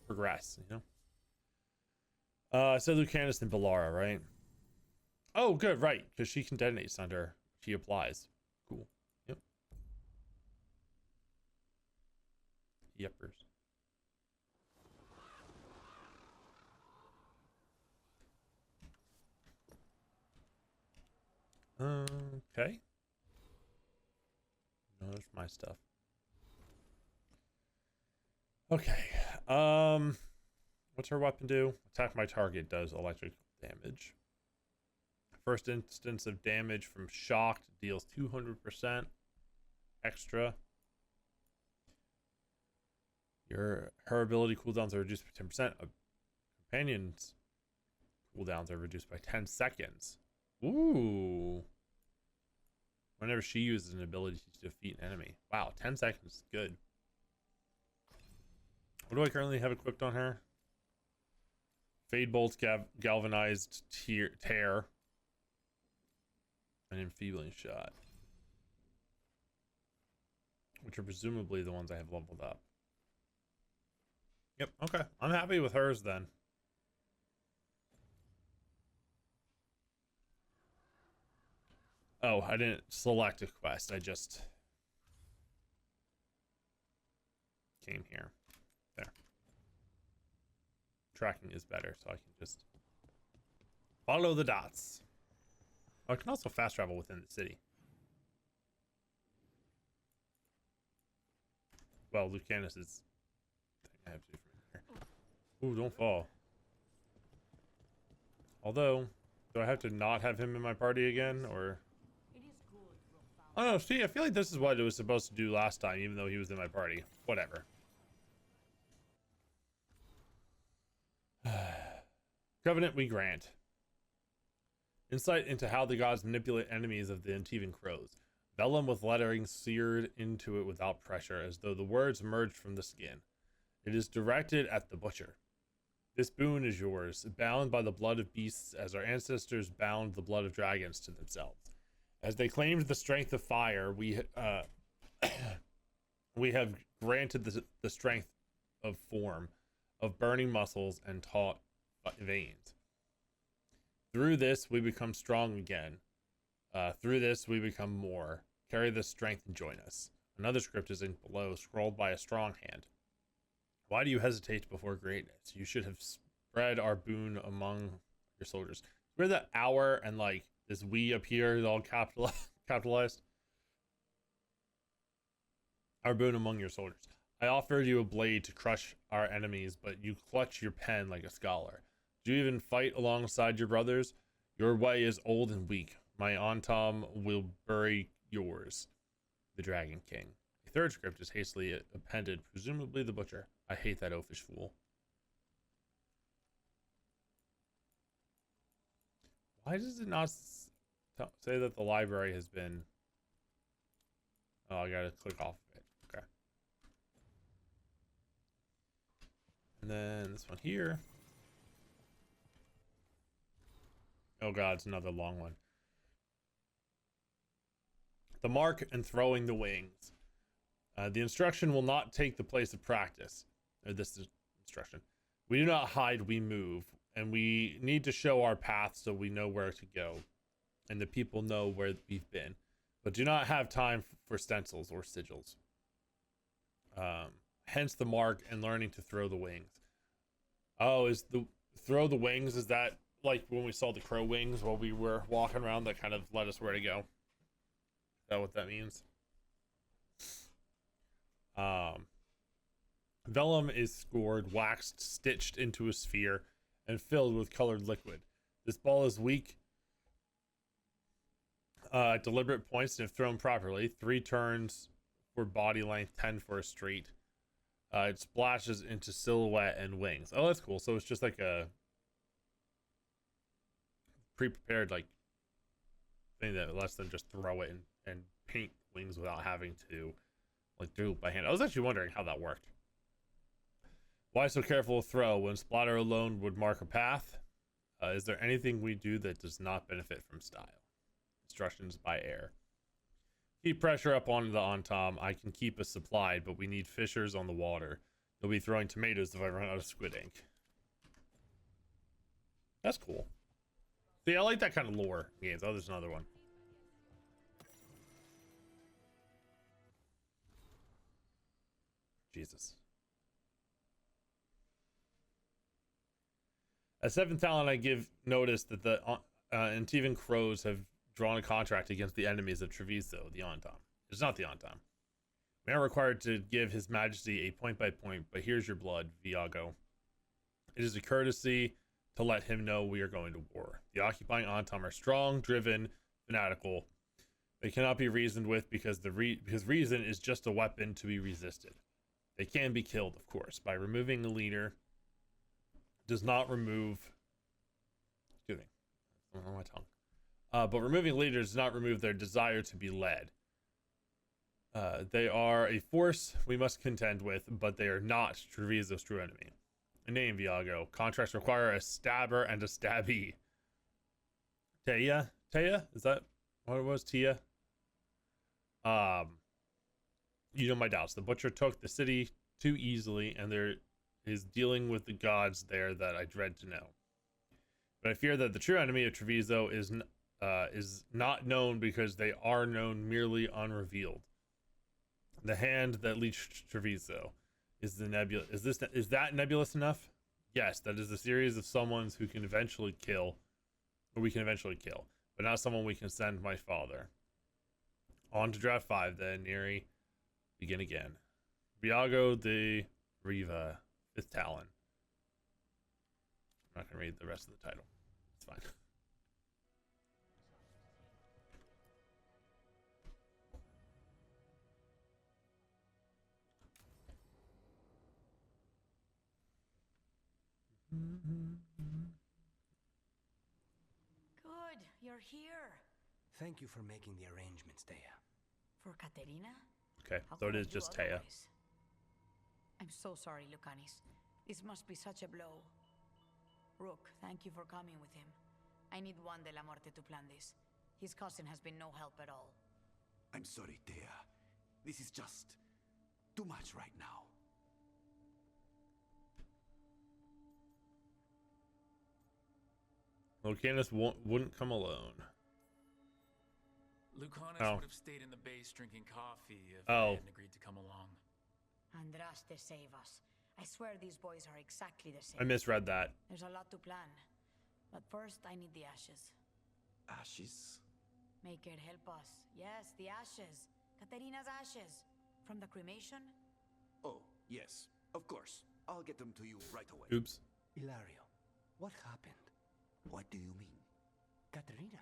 progress, you know? So Lucanus and Balara, right? Oh, good, right. Because she can detonate under. She applies. Cool. Yep. Yepers. Okay. No, there's my stuff. Okay. What's her weapon do? Attack my target does electric damage. First instance of damage from shocked deals 200% extra. Her ability cooldowns are reduced by 10%. Companions. cooldowns are reduced by 10 seconds. Ooh. Whenever she uses an ability to defeat an enemy. Wow, 10 seconds is good. What do I currently have equipped on her? Fade Bolt's galvanized tear. An enfeebling shot. Which are presumably the ones I have leveled up. Yep, okay. I'm happy with hers then. Oh, I didn't select a quest. I just came here. There. Tracking is better, so I can just follow the dots. Oh, I can also fast travel within the city. Well, Lucanus is thing I have to do from here. Ooh, don't fall. Although, do I have to not have him in my party again, or? Oh no, see, I feel like this is what it was supposed to do last time, even though he was in my party. Whatever. Covenant we grant. Insight into how the gods manipulate enemies of the Antivan crows. Vellum with lettering seared into it without pressure, as though the words emerged from the skin. It is directed at the butcher. This boon is yours, bound by the blood of beasts as our ancestors bound the blood of dragons to themselves. As they claimed the strength of fire, we have granted the strength of form, of burning muscles and taut veins. Through this, we become strong again. Through this, we become more. Carry this strength and join us. Another script is in below, scrolled by a strong hand. Why do you hesitate before greatness? You should have spread our boon among your soldiers. Where the hour and like this we up here is all capitalized. Our boon among your soldiers. I offered you a blade to crush our enemies, but you clutch your pen like a scholar. Do you even fight alongside your brothers? Your way is old and weak. My Antam will bury yours. The Dragon King. A third script is hastily appended, presumably the butcher. I hate that oafish fool. Why does it not say that the library has been... Oh, I gotta click off of it. Okay. And then this one here. Oh god, it's another long one. The mark and throwing the wings. The instruction will not take the place of practice. Or this is instruction. We do not hide, we move. And we need to show our path so we know where to go. And the people know where we've been. But do not have time for stencils or sigils. Hence the mark and learning to throw the wings. Oh, is the throw the wings, is that like when we saw the crow wings while we were walking around that kind of led us where to go? Is that what that means? Vellum is scored, waxed, stitched into a sphere, and filled with colored liquid. This ball is weak at deliberate points, and if thrown properly, 3 turns for body length, 10 for a street. It splashes into silhouette and wings. Oh, that's cool. So it's just like a pre-prepared like thing that lets them just throw it and paint wings without having to like do it by hand. I was actually wondering how that worked. Why so careful to throw when splatter alone would mark a path? Is there anything we do that does not benefit from style? Instructions by air. Keep pressure up on the Antam. I can keep us supplied, but we need fishers on the water. They'll be throwing tomatoes if I run out of squid ink. That's cool. See, I like that kind of lore in games. Oh, there's another one. Jesus. At 7th talent, I give notice that the Antivan crows have drawn a contract against the enemies of Treviso, the Antam. It's not the Antam. We are required to give His Majesty a point-by-point, but here's your blood, Viago. It is a courtesy to let him know we are going to war. The occupying Antam are strong, driven, fanatical. They cannot be reasoned with because reason is just a weapon to be resisted. They can be killed, of course, by removing a leader. Does not remove On my tongue. But removing leaders does not remove their desire to be led. They are a force we must contend with, but they are not Treviso's true enemy. Name Viago. Contracts require a stabber and a stabbee. Tia? Is that what it was? Tia? You know my doubts. The butcher took the city too easily, and there is dealing with the gods there that I dread to know. But I fear that the true enemy of Treviso is not known because they are known merely unrevealed. The hand that leached Treviso is the nebula. Is that nebulous enough? Yes, that is a series of someones who can eventually kill, or we can eventually kill, but not someone we can send my father. On to draft 5 then, Neri. Begin again. Viago de Riva, 5th Talon. I'm not going to read the rest of the title. It's fine. Good, you're here. Thank you for making the arrangements, Thea. For Katerina? Okay, How so it could I is do just Taya. otherwise? I'm so sorry, Lucanis. This must be such a blow. Rook, thank you for coming with him. I need Juan de la Muerte to plan this. His cousin has been no help at all. I'm sorry, Thea. This is just too much right now. Lucanus wouldn't come alone. Lucanus Oh. would have stayed in the base drinking coffee if Oh. I hadn't agreed to come along. Andraste, save us. I swear these boys are exactly the same. I misread that. There's a lot to plan. But first, I need the ashes. Ashes? Make it help us. Yes, the ashes. Katerina's ashes. From the cremation? Oh, yes, of course. I'll get them to you right away. Oops. Hilario, what happened? What do you mean? Katerina,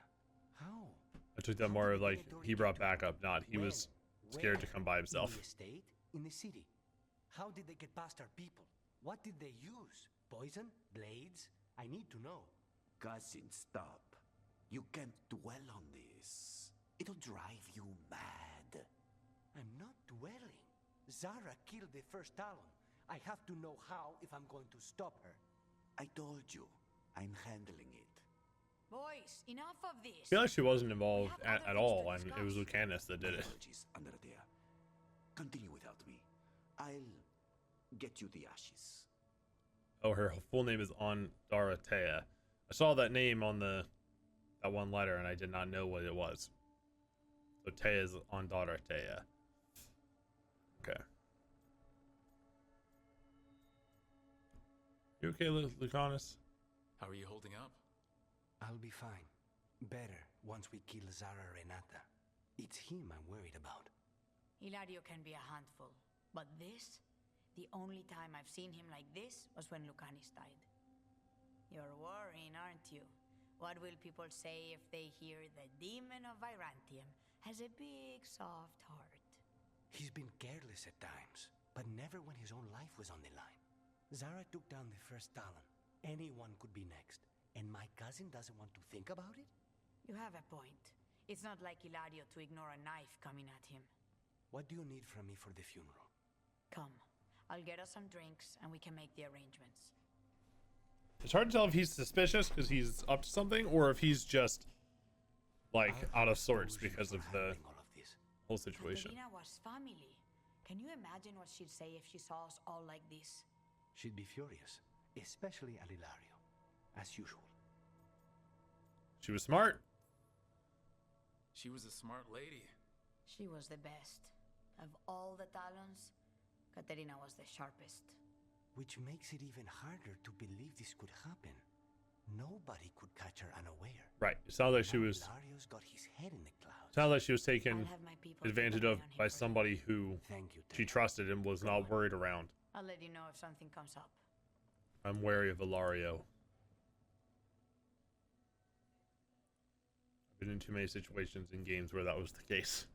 how? I took that more of like he brought backup, not he was scared to come by himself. In the estate? In the city? How did they get past our people? What did they use? Poison? Blades? I need to know. Cousin, stop. You can't dwell on this. It'll drive you mad. I'm not dwelling. Zara killed the first Talon. I have to know how if I'm going to stop her. I told you. I'm handling it. Boys, enough of this. I feel like she wasn't involved We have other at things all, to and it was discuss. Lucanus that did My it. apologies, Andrea. Continue without me. I'll get you the ashes. Oh, her full name is Dorothea. I saw that name on that one letter, and I did not know what it was. So Taya is Dorothea. Okay. You okay, Lucanus? How are you holding up? I'll be fine. Better once we kill Zara Renata. It's him I'm worried about. Hilario can be a handful. But this? The only time I've seen him like this was when Lucanis died. You're worrying, aren't you? What will people say if they hear the demon of Virantium has a big, soft heart? He's been careless at times, but never when his own life was on the line. Zara took down the first Talon. Anyone could be next, and my cousin doesn't want to think about it? You have a point. It's not like Hilario to ignore a knife coming at him. What do you need from me for the funeral? Come, I'll get us some drinks and we can make the arrangements. It's hard to tell if he's suspicious because he's up to something, or if he's just like out of sorts because of the All of this. whole situation. Katerina was family. Can you imagine what she'd say if she saw us all like this? She'd be furious, especially at Hilario, as usual. She was smart. She was a smart lady. She was the best. Of all the Talons, Katerina was the sharpest. Which makes it even harder to believe this could happen. Nobody could catch her unaware. Right. It sounds like she Now was. Hilario's got his head in the clouds. Sounds like she was I'll taken have my people keep advantage an eye of on him by for you. somebody who Thank you, she Taya. trusted and was not worried around. I'll let you know if something comes up. I'm wary of Ilario. I've been in too many situations in games where that was the case.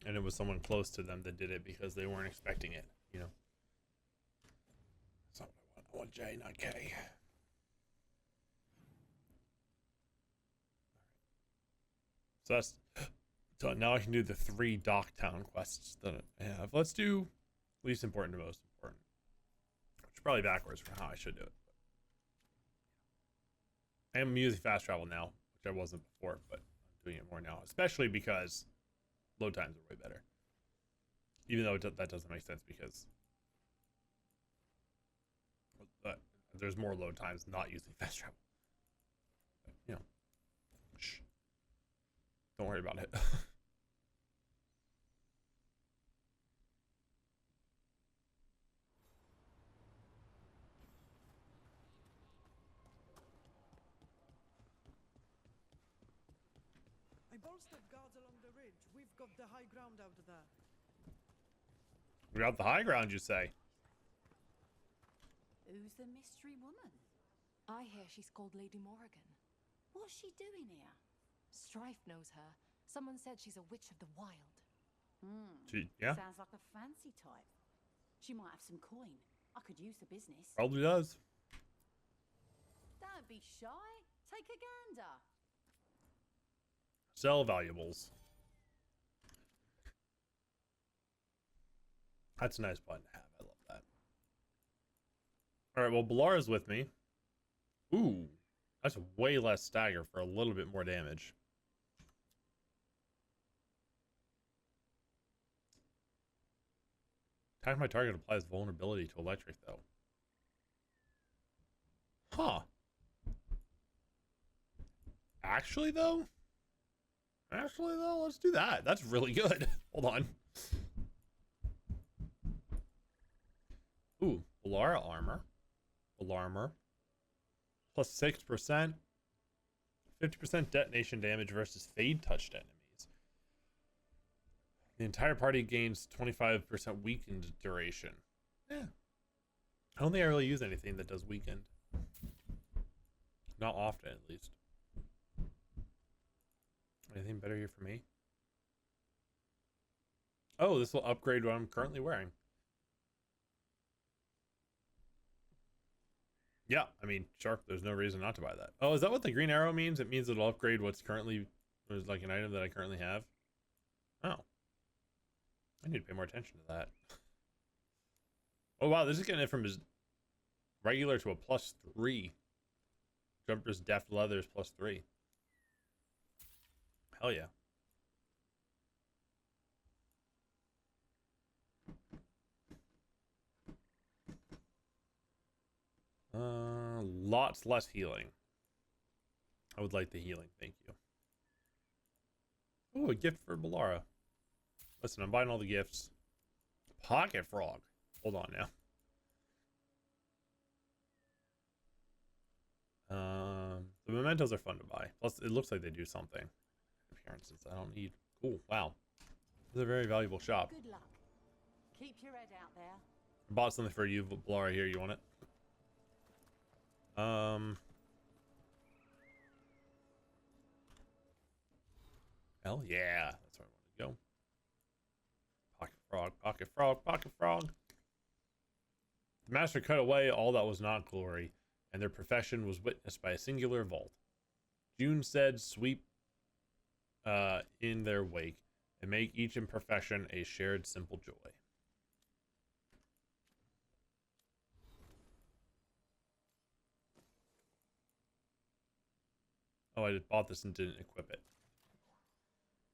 And it was someone close to them that did it because they weren't expecting it, you know? That's not what I want. I want J, not K. So that's so now I can do the 3 Docktown quests that I have. Let's do least important to most important. Which is probably backwards for how I should do it. I am using fast travel now, which I wasn't before, but I'm doing it more now, especially because load times are way better. Even though that doesn't make sense because there's more load times not using fast travel. But, you know, shh. Don't worry about it. I bolstered guards along the ridge. We've got the high ground out there. We got the high ground, you say? Who's the mystery woman? I hear she's called Lady Morrigan. What's she doing here? Strife knows her. Someone said she's a witch of the wild. Yeah, Sounds like a fancy type. She might have some coin. I could use the business. probably does. Don't be shy. Take a gander. Sell valuables. That's a nice button to have. I love that. All right, well, Balara's with me. Ooh, that's way less stagger for a little bit more damage. Attack my target applies vulnerability to electric, though. Huh. Actually, though, let's do that. That's really good. Hold on. Ooh, Balara armor. Alarmor. Plus 6%. 50% detonation damage versus fade touched enemies. The entire party gains 25% weakened duration. Yeah. I don't think I really use anything that does weakened. Not often, at least. Anything better here for me? Oh, this will upgrade what I'm currently wearing. Yeah, I mean, sure, there's no reason not to buy that. Oh, is that what the green arrow means? It means it'll upgrade what's currently, there's like an item that I currently have. Oh. I need to pay more attention to that. Oh, wow, this is getting it from his regular to a +3. Jumper's deft leather is +3. Hell yeah. Lots less healing. I would like the healing, thank you. Oh, a gift for Balara. Listen, I'm buying all the gifts. Pocket frog. Hold on now. The mementos are fun to buy. Plus, it looks like they do something. Appearances I don't need. Cool. Wow. This is a very valuable shop. Good luck. Keep your head out there. I bought something for you, Balara. Here, you want it? Hell yeah. That's where I want to go. Pocket frog, pocket frog, pocket frog. The master cut away all that was not glory, and their profession was witnessed by a singular vault. June said, sweep in their wake, and make each imperfection a shared simple joy. Oh, I just bought this and didn't equip it.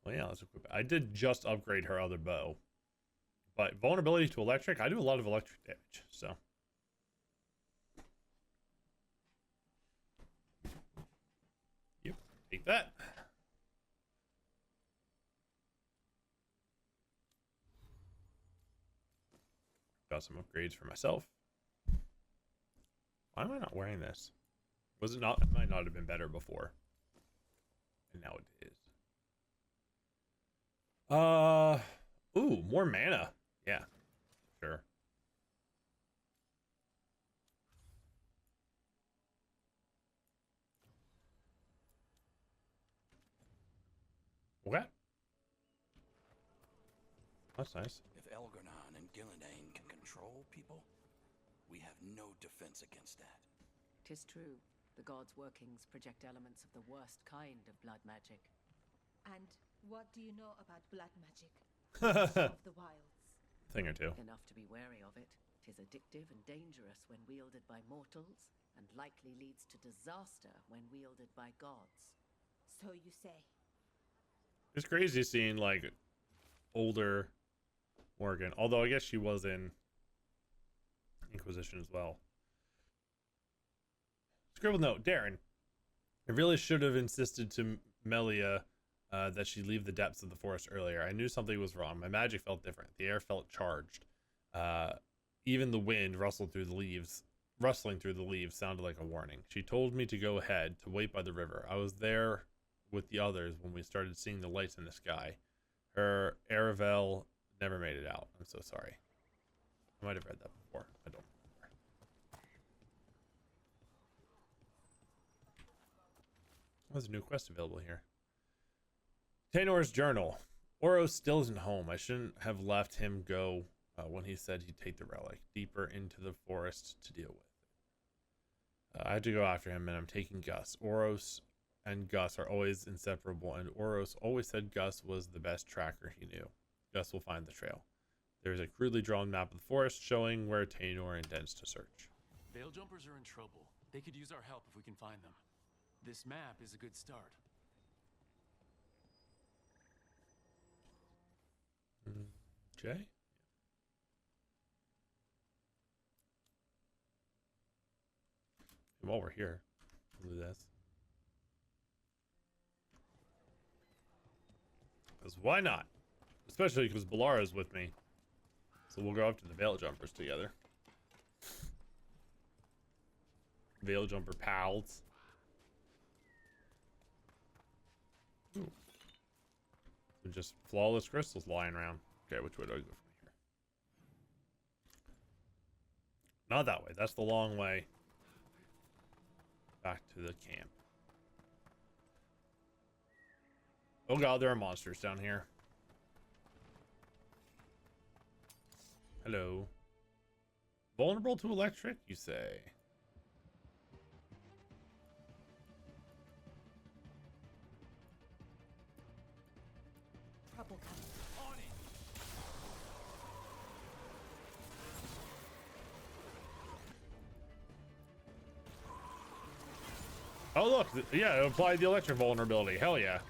Well, yeah, let's equip it. I did just upgrade her other bow. But vulnerability to electric, I do a lot of electric damage, so. Yep, take that. Got some upgrades for myself. Why am I not wearing this? Was it not? It might not have been better before. And now it is. Ooh, more mana. Yeah, sure. What? That's nice. If Elgar'nan and Gillenane can control people, we have no defense against that. 'Tis true. The gods' workings project elements of the worst kind of blood magic. And what do you know about black magic? Of the wilds. Thing or two. Enough to be wary of it. 'Tis addictive and dangerous when wielded by mortals, and likely leads to disaster when wielded by gods. So you say. It's crazy seeing like older Morgan, although I guess she was in Inquisition as well. Scribbled note, Darren. I really should have insisted to Melia that she leave the depths of the forest earlier. I knew something was wrong. My magic felt different. The air felt charged. Even the wind rustling through the leaves sounded like a warning. She told me to go ahead, to wait by the river. I was there with the others when we started seeing the lights in the sky. Her Aravel never made it out. I'm so sorry. I might have read that before. I don't remember. There's a new quest available here. Tanor's journal. Oros still isn't home. I shouldn't have left him go when he said he'd take the relic deeper into the forest to deal with it. I had to go after him, and I'm taking Gus. Oros and Gus are always inseparable, and Oros always said Gus was the best tracker he knew. Gus will find the trail. There's a crudely drawn map of the forest showing where Tanor intends to search. Veil jumpers are in trouble. They could use our help if we can find them. This map is a good start. Okay. While we're here, we'll do this. Because why not? Especially because Balara's with me. So we'll go up to the Veil Jumpers together. Veil Jumper pals. Ooh. So just flawless crystals lying around. Okay, which way do I go from here? Not that way. That's the long way. Back to the camp. Oh god, there are monsters down here. Hello. Vulnerable to electric, you say? Trouble coming. On it. Oh look, yeah, it applied the electric vulnerability. Hell yeah.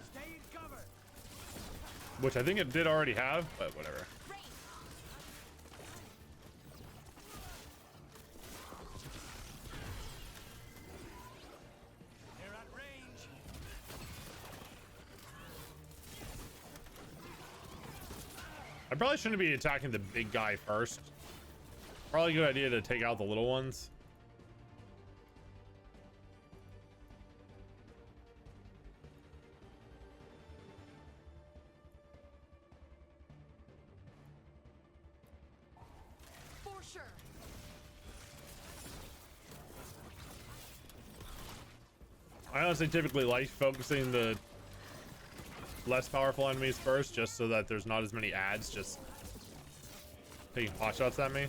Which I think it did already have, but whatever. They're at range. I probably shouldn't be attacking the big guy first. Probably a good idea to take out the little ones. I honestly typically like focusing the less powerful enemies first, just so that there's not as many ads just taking pot shots at me.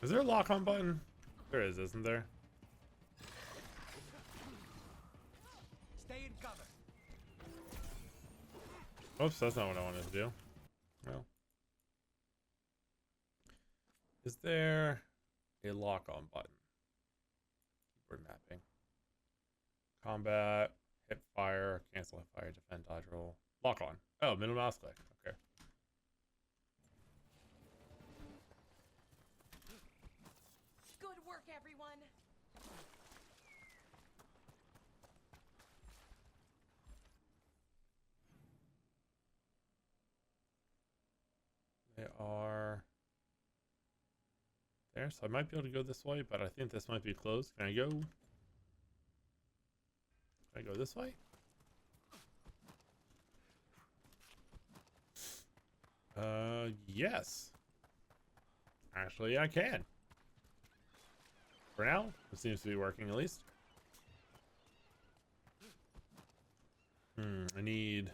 Is there a lock-on button? There is, isn't there? Stay in cover. Oops, that's not what I wanted to do. Well. Is there a lock-on button? Keyboard mapping. Combat, hip fire, cancel hip fire, defend, dodge, roll. Lock-on. Oh, middle mouse click. Okay. Good work, everyone. They are there, so I might be able to go this way, but I think this might be closed. Can I go? Can I go this way? Yes. Actually, I can. For now, it seems to be working at least. I need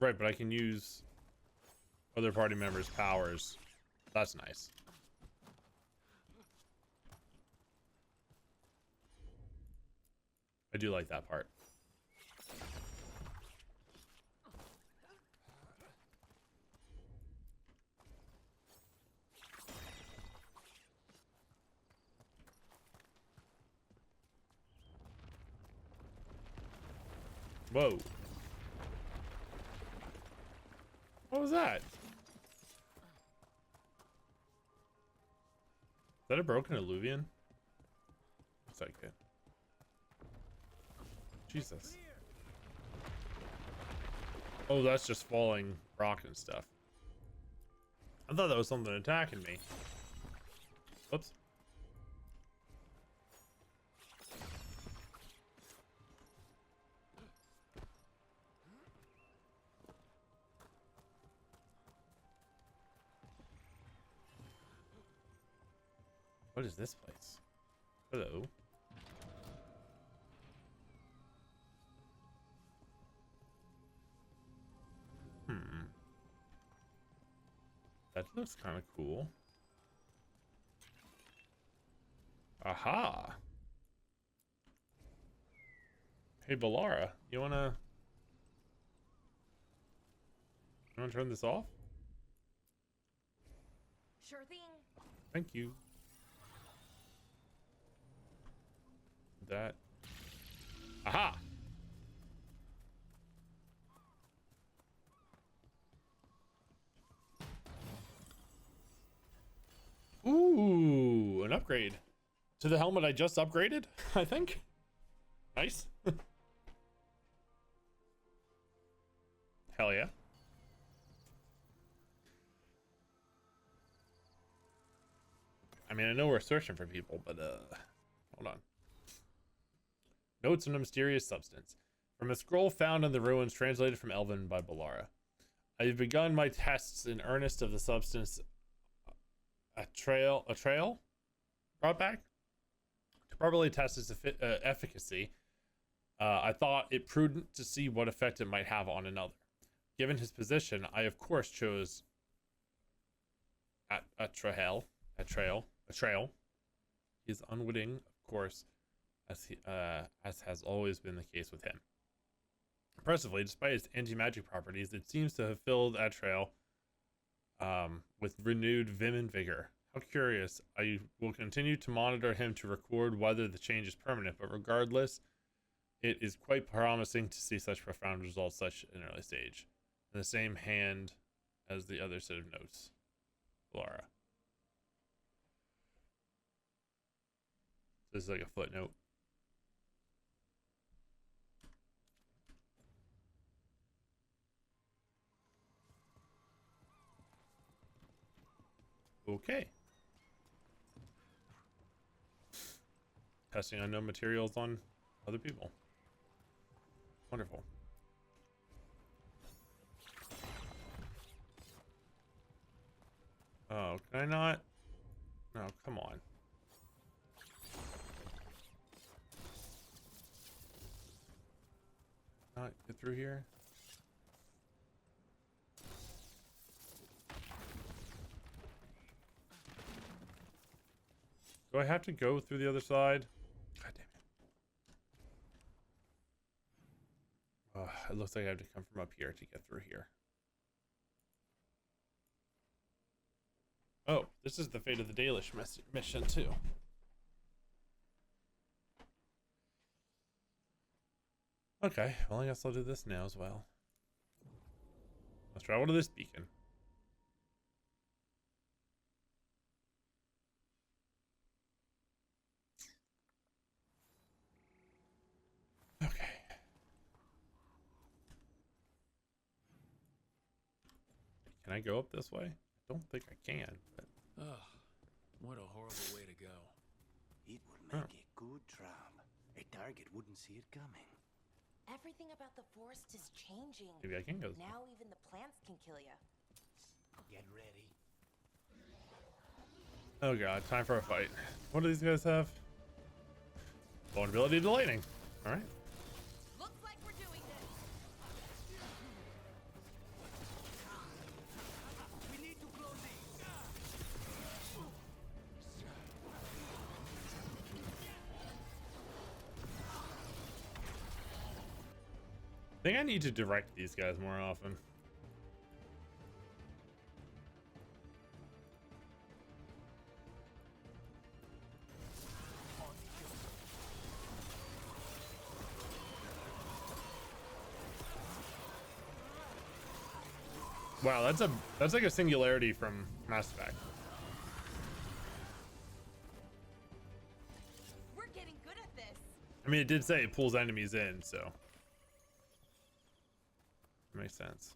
Right, but I can use other party members' powers. That's nice. I do like that part. Whoa. What was that? Is that a broken alluvian? Looks like it. Jesus. Oh, that's just falling rock and stuff. I thought that was something attacking me. Whoops. What is this place? Hello. That looks kind of cool. Aha. Hey, Balara, you wanna turn this off? Sure thing. Thank you. That. Aha. Ooh, an upgrade to the helmet I just upgraded, I think. Nice. Hell yeah. I mean, I know we're searching for people, but hold on. Notes on a mysterious substance. From a scroll found in the ruins, translated from Elven by Balara. I have begun my tests in earnest of the substance a trail brought back to properly test its efficacy. I thought it prudent to see what effect it might have on another. Given his position, I of course chose a trail. He is unwitting, of course, as has always been the case with him. Impressively, despite its anti-magic properties, it seems to have filled Atrail with renewed vim and vigor. How curious. I will continue to monitor him to record whether the change is permanent, but regardless, it is quite promising to see such profound results such an early stage. In the same hand as the other set of notes. Laura. This is like a footnote. Okay. Testing unknown materials on other people. Wonderful. Oh, can I not? No, come on. Not get through here? Do I have to go through the other side? God damn it. Oh, it looks like I have to come from up here to get through here. Oh, this is the Fate of the Dalish mission too. Okay, well I guess I'll do this now as well. Let's travel to this beacon. Okay. Can I go up this way? I don't think I can, but... Ugh, what a horrible way to go. It would make a good trap. A target wouldn't see it coming. Everything about the forest is changing. Maybe I can go. Now even the plants can kill you. Get ready. Oh god, time for a fight. What do these guys have? Vulnerability to lightning. Alright. Looks like we're doing this. think I need to direct these guys more often. Wow, that's like a singularity from Mass Effect. We're getting good at this. I mean, it did say it pulls enemies in, so it makes sense.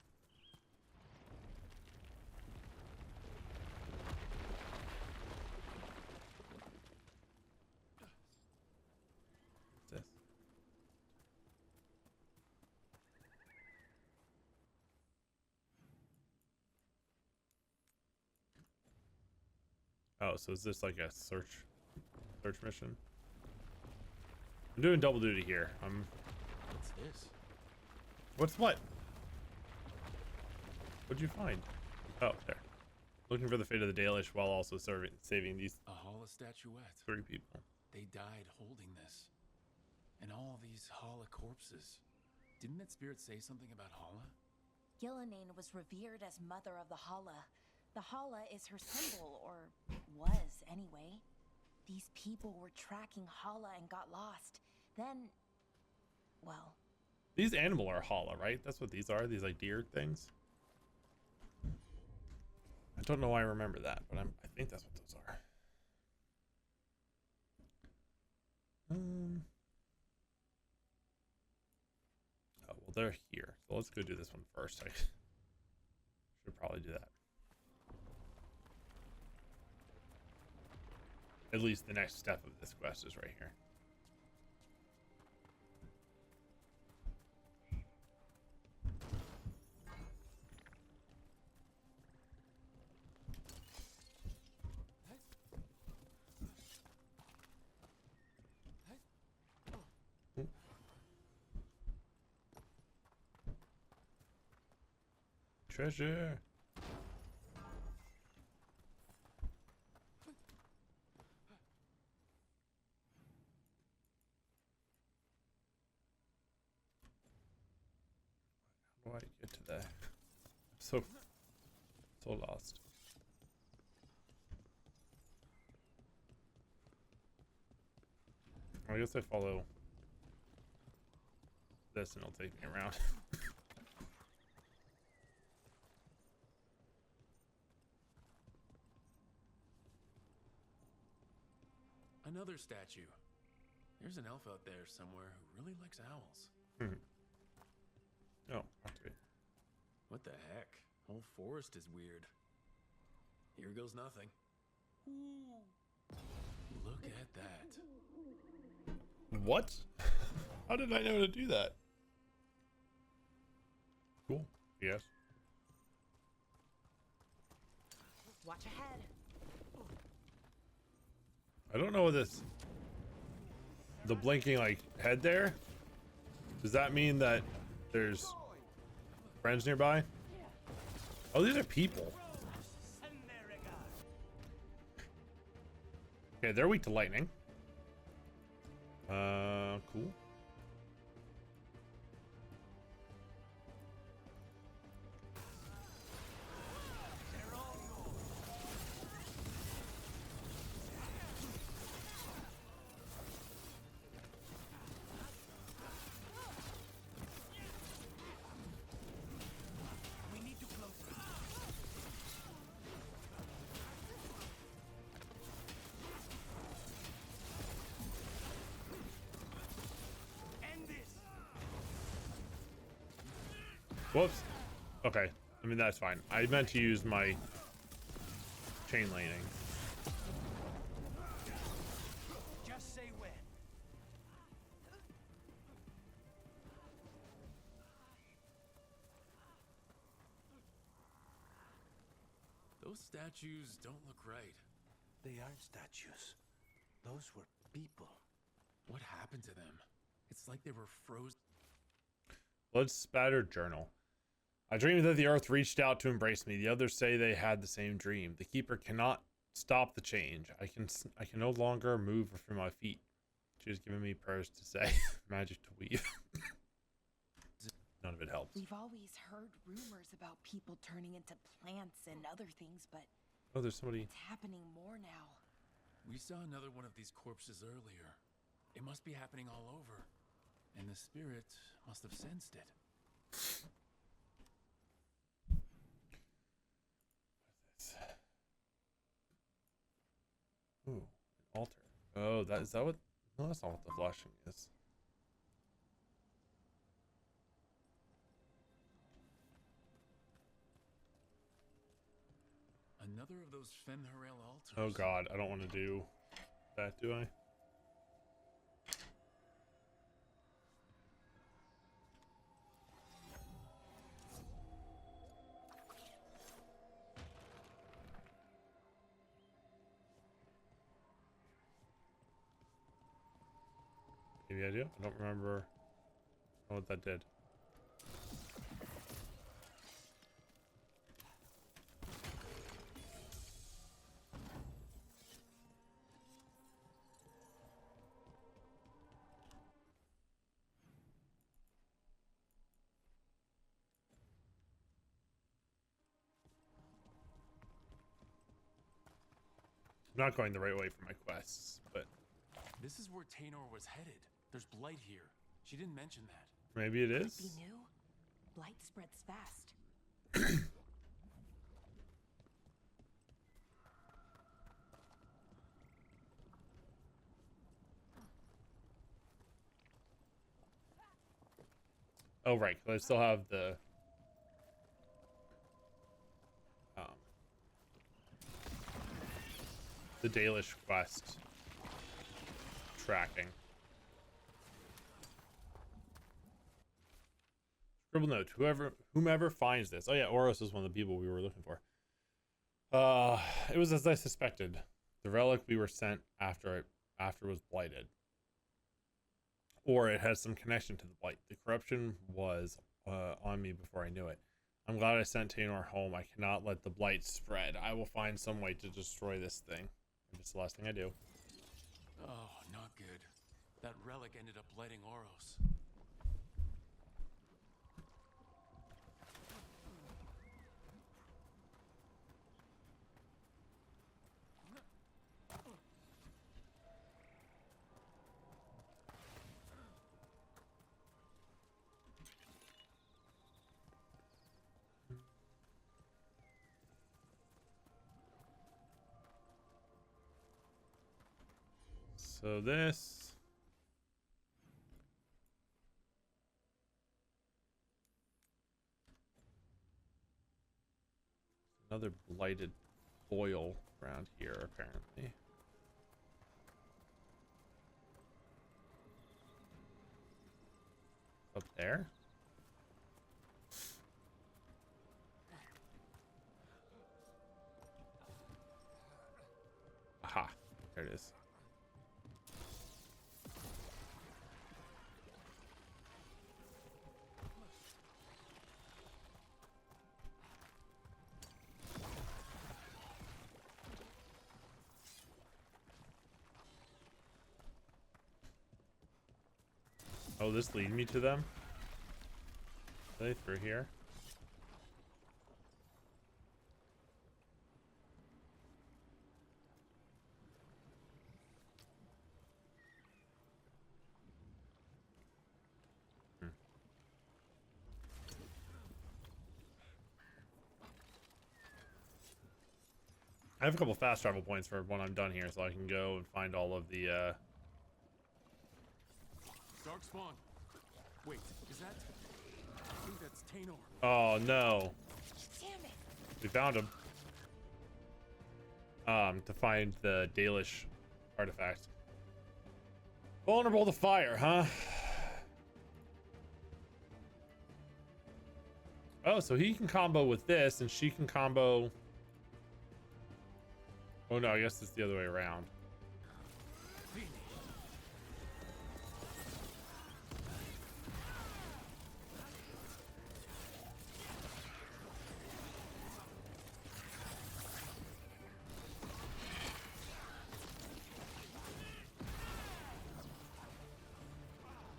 What's this? Oh, so is this like a search mission? I'm doing double duty here. What's this? What's what? What'd you find? Oh, there. Looking for the fate of the Dalish while also saving these A Hala statuette. 3 people. They died holding this. And all these Hala corpses. Didn't that spirit say something about Hala? Gillenane was revered as mother of the Hala. The Hala is her symbol, or was anyway. These people were tracking Hala and got lost. Then, well... These animal are Hala, right? That's what these are? These like deer things? I don't know why I remember that, but I think that's what those are. Oh, well, they're here. So let's go do this one first. I should probably do that. At least the next step of this quest is right here. Treasure. How do I get to there? I'm so lost. I guess I follow this and it'll take me around. Another statue. There's an elf out there somewhere who really likes owls. Oh, activate. What the heck? Whole forest is weird. Here goes nothing. Look at that. What? How did I know to do that? Cool. Yes. Watch ahead. I don't know what this... The blinking, like, head there? Does that mean that there's friends nearby? Oh, these are people. Okay, they're weak to lightning. Cool. Whoops. Okay. I mean, that's fine. I meant to use my chain lightning. Just say when. Those statues don't look right. They aren't statues. Those were people. What happened to them? It's like they were frozen. Blood spattered journal. I dreamed that the earth reached out to embrace me. The others say they had the same dream. The keeper cannot stop the change. I can no longer move from my feet. She has given me prayers to say. Magic to weave. None of it helps. We've always heard rumors about people turning into plants and other things, but Oh, there's somebody. it's happening more now. We saw another one of these corpses earlier. It must be happening all over. And the spirit must have sensed it. Ooh, an altar. Oh, is that what? No, that's not what the flashing is. Another of those Fen'Harel altars. Oh god, I don't want to do that, do I? Maybe I do? I don't remember what that did. I'm not going the right way for my quests, but This is where Tainor was headed. There's blight here. She didn't mention that. maybe it Could is. be new. Blight spreads fast. Oh right, 'cause I still have the Dalish quest tracking. Scribble note: whomever finds this. Oh yeah, Oros is one of the people we were looking for. It was as I suspected. The relic we were sent after it was blighted, or it has some connection to the blight. The corruption was on me before I knew it. I'm glad I sent Tainor home. I cannot let the blight spread. I will find some way to destroy this thing. And it's the last thing I do. Oh, not good. That relic ended up blighting Oros. So this. Another blighted foil around here, apparently. Up there? Aha, there it is. Oh, this lead me to them? Are they through here? I have a couple fast travel points for when I'm done here, so I can go and find all of the Dark spawn. Wait, is that? I think that's Tainor. Oh no. Damn it. We found him. To find the Dalish artifact. Vulnerable to fire, huh? Oh, so he can combo with this, and she can combo. Oh no, I guess it's the other way around.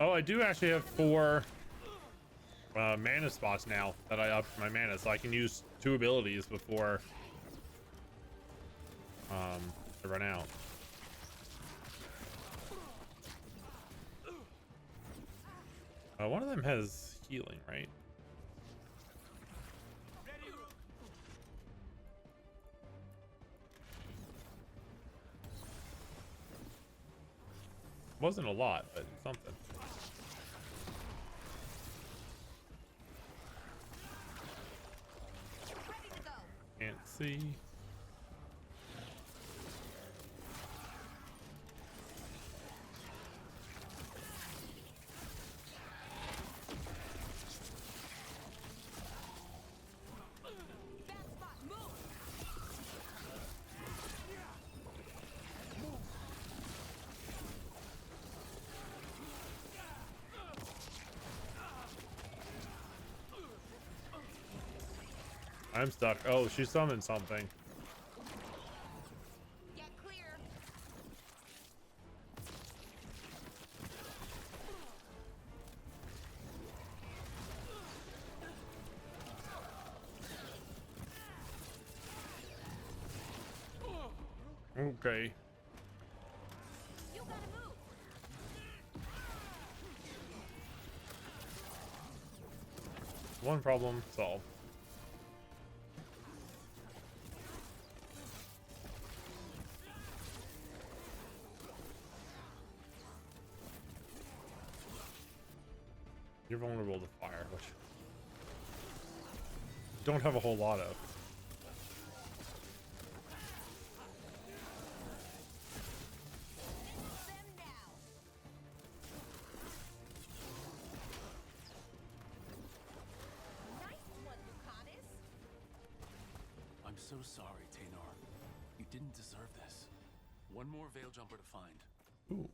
Oh, I do actually have 4 mana spots now that I upped my mana, so I can use 2 abilities before I run out. One of them has healing, right? Wasn't a lot, but something. Can't see. I'm stuck. Oh, she summoned something. Get clear. Okay. You gotta move. One problem solved. You're vulnerable to fire, which you don't have a whole lot of. I'm so sorry, Taynor. You didn't deserve this. One more Veil Jumper to find. Ooh.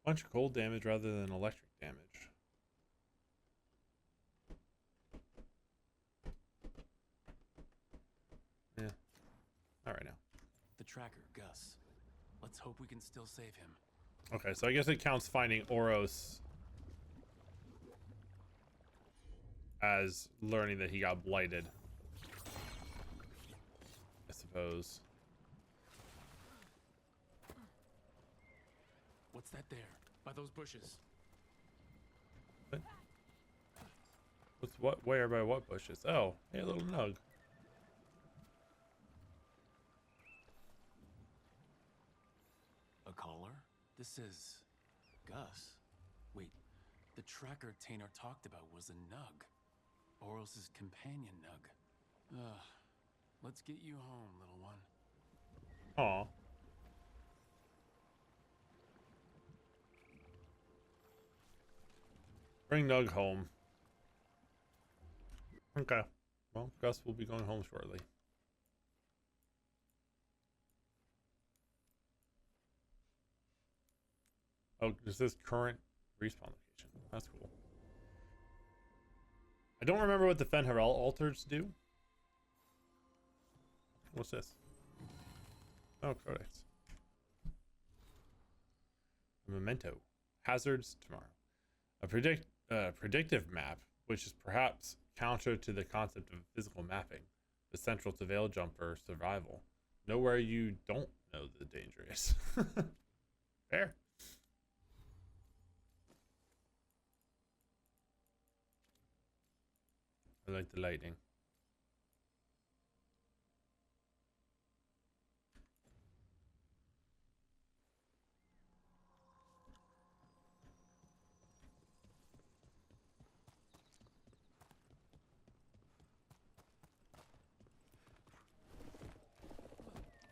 Bunch of cold damage rather than electric damage. Yeah. All right now. The tracker, Gus. Let's hope we can still save him. Okay, so I guess it counts finding Oros as learning that he got blighted, I suppose. What's that there? By those bushes. What? What's what? Where by what bushes? Oh, hey, a little nug. A caller? This is Gus. Wait, the tracker Taynor talked about was a nug. Oros' companion nug. Let's get you home, little one. Aw. Bring Nug home. Okay. Well, Gus will be going home shortly. Oh, this is current respawn location. That's cool. I don't remember what the Fenharel altars do. What's this? Oh, codex. A memento. Hazards tomorrow. A predictive map, which is perhaps counter to the concept of physical mapping, is central to Veil Jumper survival. Know where you don't know the danger is. Fair. I like the lighting.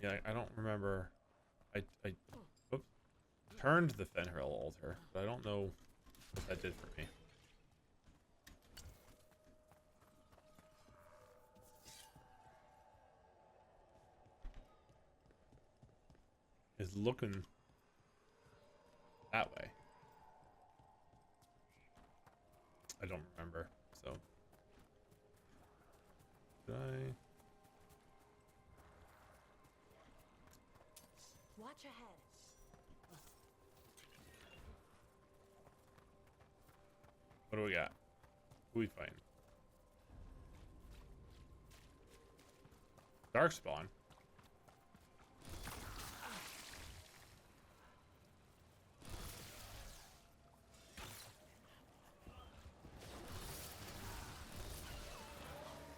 Yeah, I don't remember. I oops, turned the Fenrir altar, but I don't know what that did for me. Is looking that way. I don't remember, so did I? Watch ahead. What do we got? Who we fighting? Darkspawn.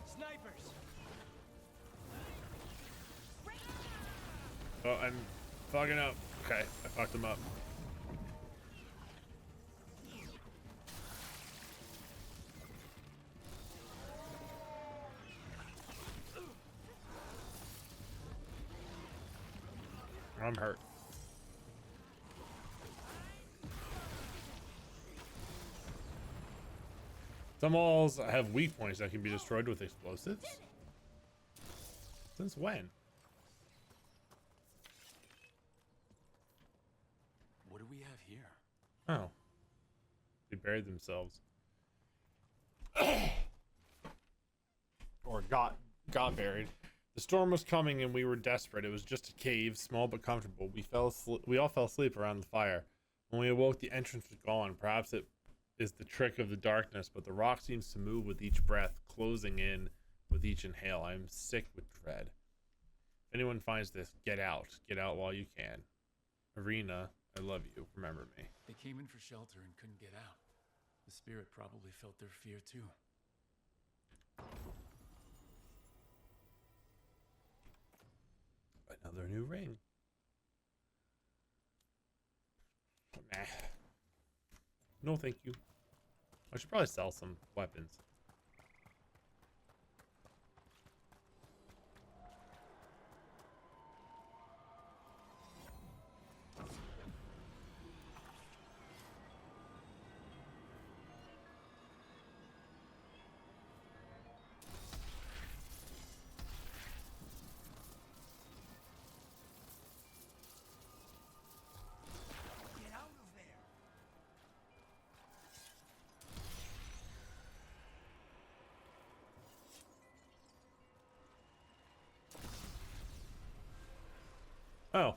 Snipers. Oh, I'm fucking up. Okay, I fucked him up. I'm hurt. Some walls have weak points that can be destroyed with explosives. Since when? What do we have here? Oh. They buried themselves. Or got buried. The storm was coming and we were desperate. It was just a cave, small but comfortable. We all fell asleep around the fire. When we awoke, the entrance was gone. Perhaps it is the trick of the darkness, but the rock seems to move with each breath, closing in with each inhale. I am sick with dread. If anyone finds this, get out. Get out while you can. Arena, I love you. Remember me. They came in for shelter and couldn't get out. The spirit probably felt their fear too. Another new ring. Nah. No, thank you. I should probably sell some weapons. Oh.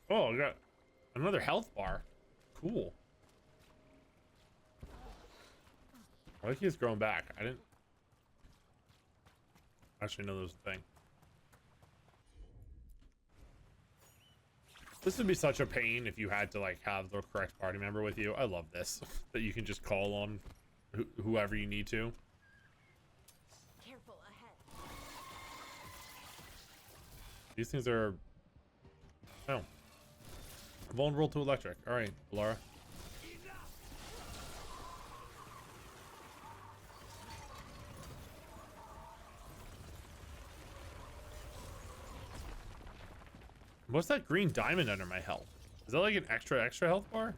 Oh, I got another health bar. Cool. I think he's growing back. I didn't actually know there was a thing. This would be such a pain if you had to like have the correct party member with you. I love this. That you can just call on whoever you need to. Careful ahead. These things are vulnerable to electric. All right, Laura. What's that green diamond under my health? Is that like an extra health bar?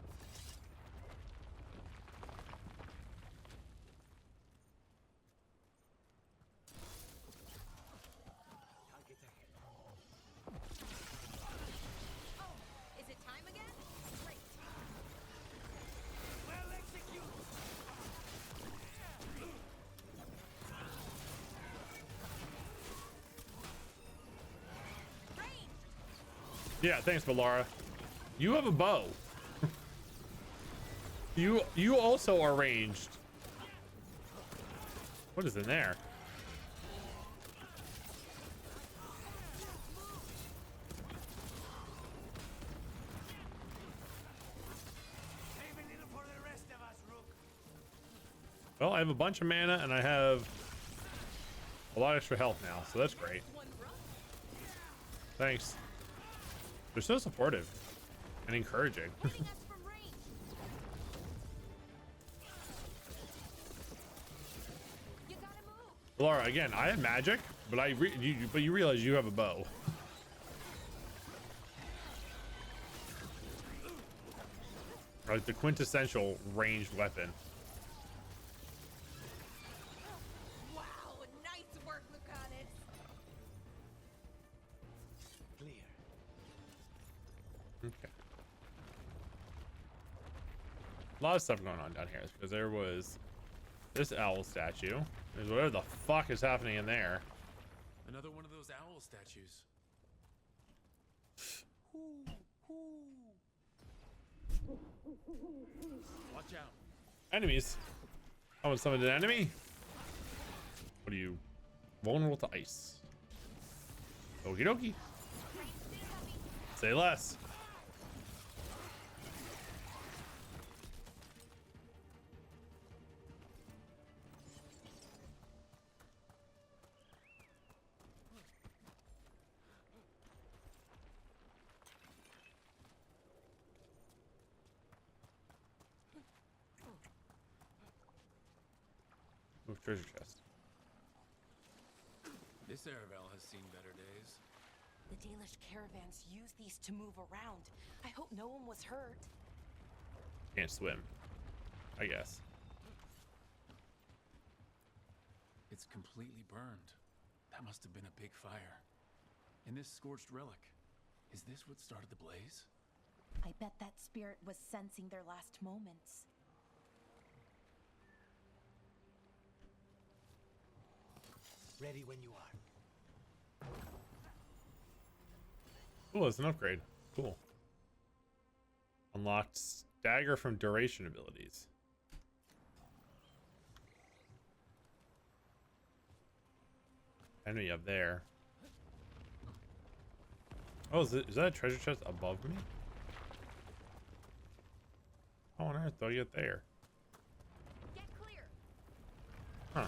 Is it time again? Great. Well executed. Yeah, thanks, Valara. You have a bow. You also are ranged. What is in there? Save a little for the rest of us, Rook. Well, I have a bunch of mana and I have a lot of extra health now, so that's great. Thanks. They're so supportive and encouraging. Laura, again, I have magic, but you realize you have a bow. Like the quintessential ranged weapon. Wow, nice work, Lucanus. Clear. Okay. A lot of stuff going on down here because there was this owl statue. There's whatever the fuck is happening in there. Another one of those owl statues. Watch out. Enemies. Oh, summoned an enemy? What are you? Vulnerable to ice. Okie dokie. Say less. Move treasure chest. This Aravel has seen better days. The Dalish caravans use these to move around. I hope no one was hurt. Can't swim, I guess. It's completely burned. That must have been a big fire. And this scorched relic, is this what started the blaze? I bet that spirit was sensing their last moments. Ready when you are. Oh, it's an upgrade. Cool. Unlocked stagger from duration abilities. Enemy up there. Oh, is that a treasure chest above me? How on earth do I get there? Get clear. Huh.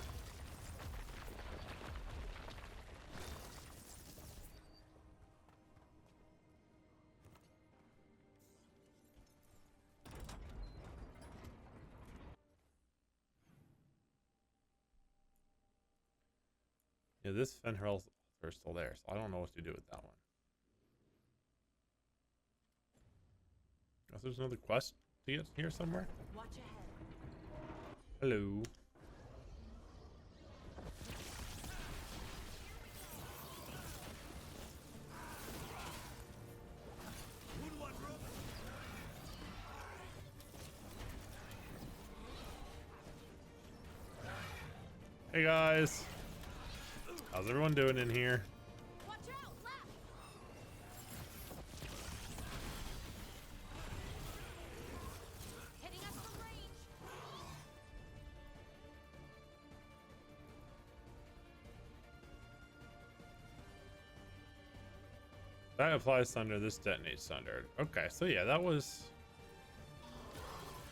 Yeah, this Fenrir's altar is still there, so I don't know what to do with that one. Guess there's another quest to get here somewhere. Watch ahead. Hello. Hey guys. How's everyone doing in here? Watch out, left. Hitting us from range. That applies thunder, this detonates thunder. Okay, so yeah, that was...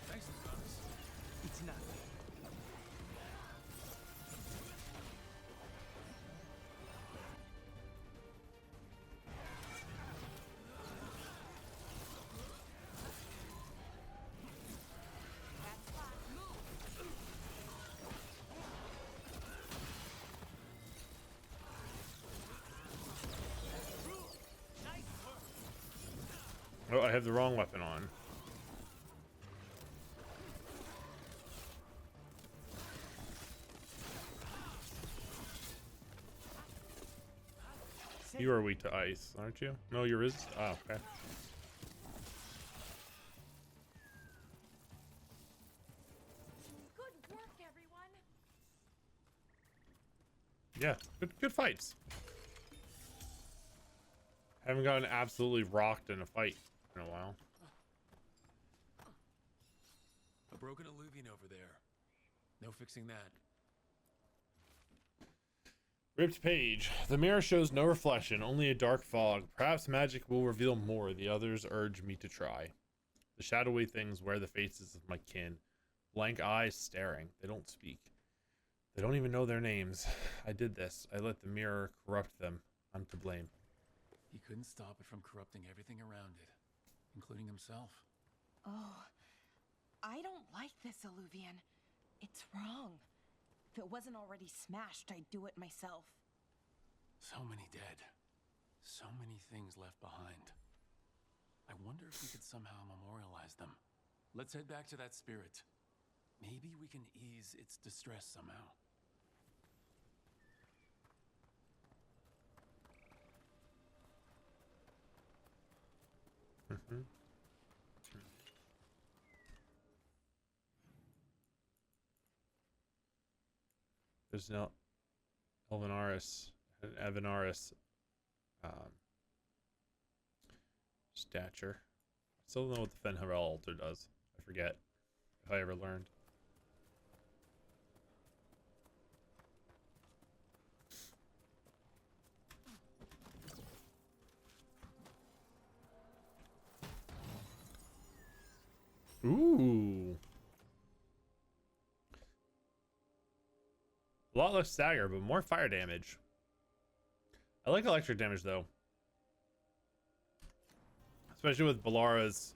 Thanks, Lucanus. It's not. Oh, I have the wrong weapon on. You are weak to ice, aren't you? No, you're resist. Oh, okay. Good work, everyone. Yeah, good fights. Haven't gotten absolutely rocked in a fight in a while. A broken alluvian over there. No fixing that. Ripped page. The mirror shows no reflection, only a dark fog. Perhaps magic will reveal more. The others urge me to try. The shadowy things wear the faces of my kin. Blank eyes staring. They don't speak. They don't even know their names. I did this. I let the mirror corrupt them. I'm to blame. He couldn't stop it from corrupting everything around it, including himself. Oh, I don't like this alluvian. It's wrong. If it wasn't already smashed, I'd do it myself. So many dead. So many things left behind. I wonder if we could somehow memorialize them. Let's head back to that spirit. Maybe we can ease its distress somehow. Mm-hmm. There's no Elvenaris and Evanaris stature. Still don't know what the Fenharel altar does. I forget if I ever learned. Ooh. A lot less stagger, but more fire damage. I like electric damage though. Especially with Balara's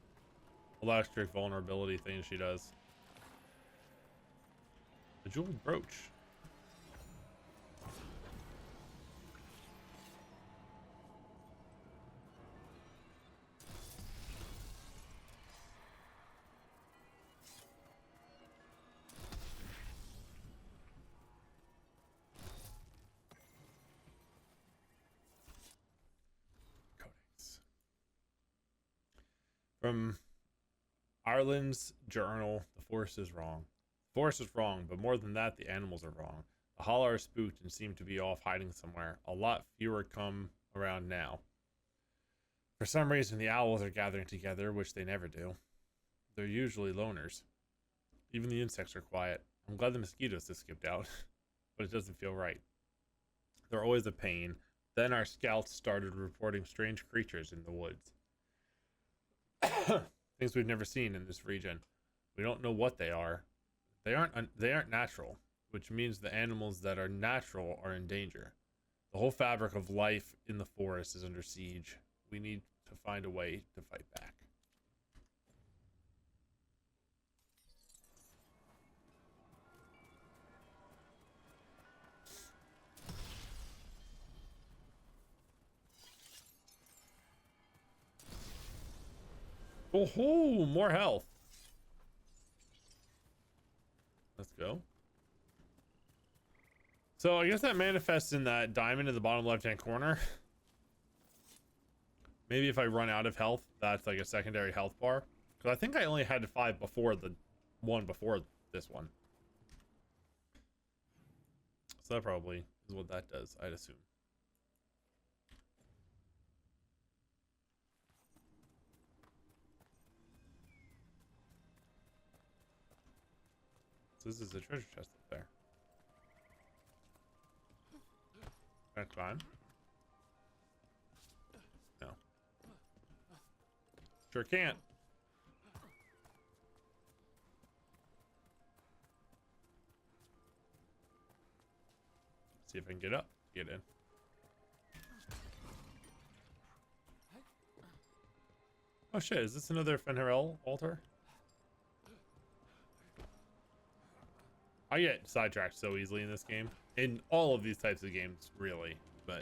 electric vulnerability thing she does. The jeweled brooch. From Ireland's journal, the forest is wrong. The forest is wrong, but more than that, the animals are wrong. The Hala are spooked and seem to be off hiding somewhere. A lot fewer come around now. For some reason, the owls are gathering together, which they never do. They're usually loners. Even the insects are quiet. I'm glad the mosquitoes have skipped out, but it doesn't feel right. They're always a pain. Then our scouts started reporting strange creatures in the woods. Things we've never seen in this region. We don't know what they are. They aren't natural, which means the animals that are natural are in danger. The whole fabric of life in the forest is under siege. We need to find a way to fight back. Oh, more health. Let's go. So I guess that manifests in that diamond in the bottom left-hand corner. Maybe if I run out of health, that's like a secondary health bar. Because I think I only had 5 before the one before this one. So that probably is what that does, I'd assume. So this is a treasure chest up there. Can I climb? No. Sure can't. See if I can get up. Get in. Oh shit, is this another Fenharel altar? I get sidetracked so easily in this game. In all of these types of games, really. But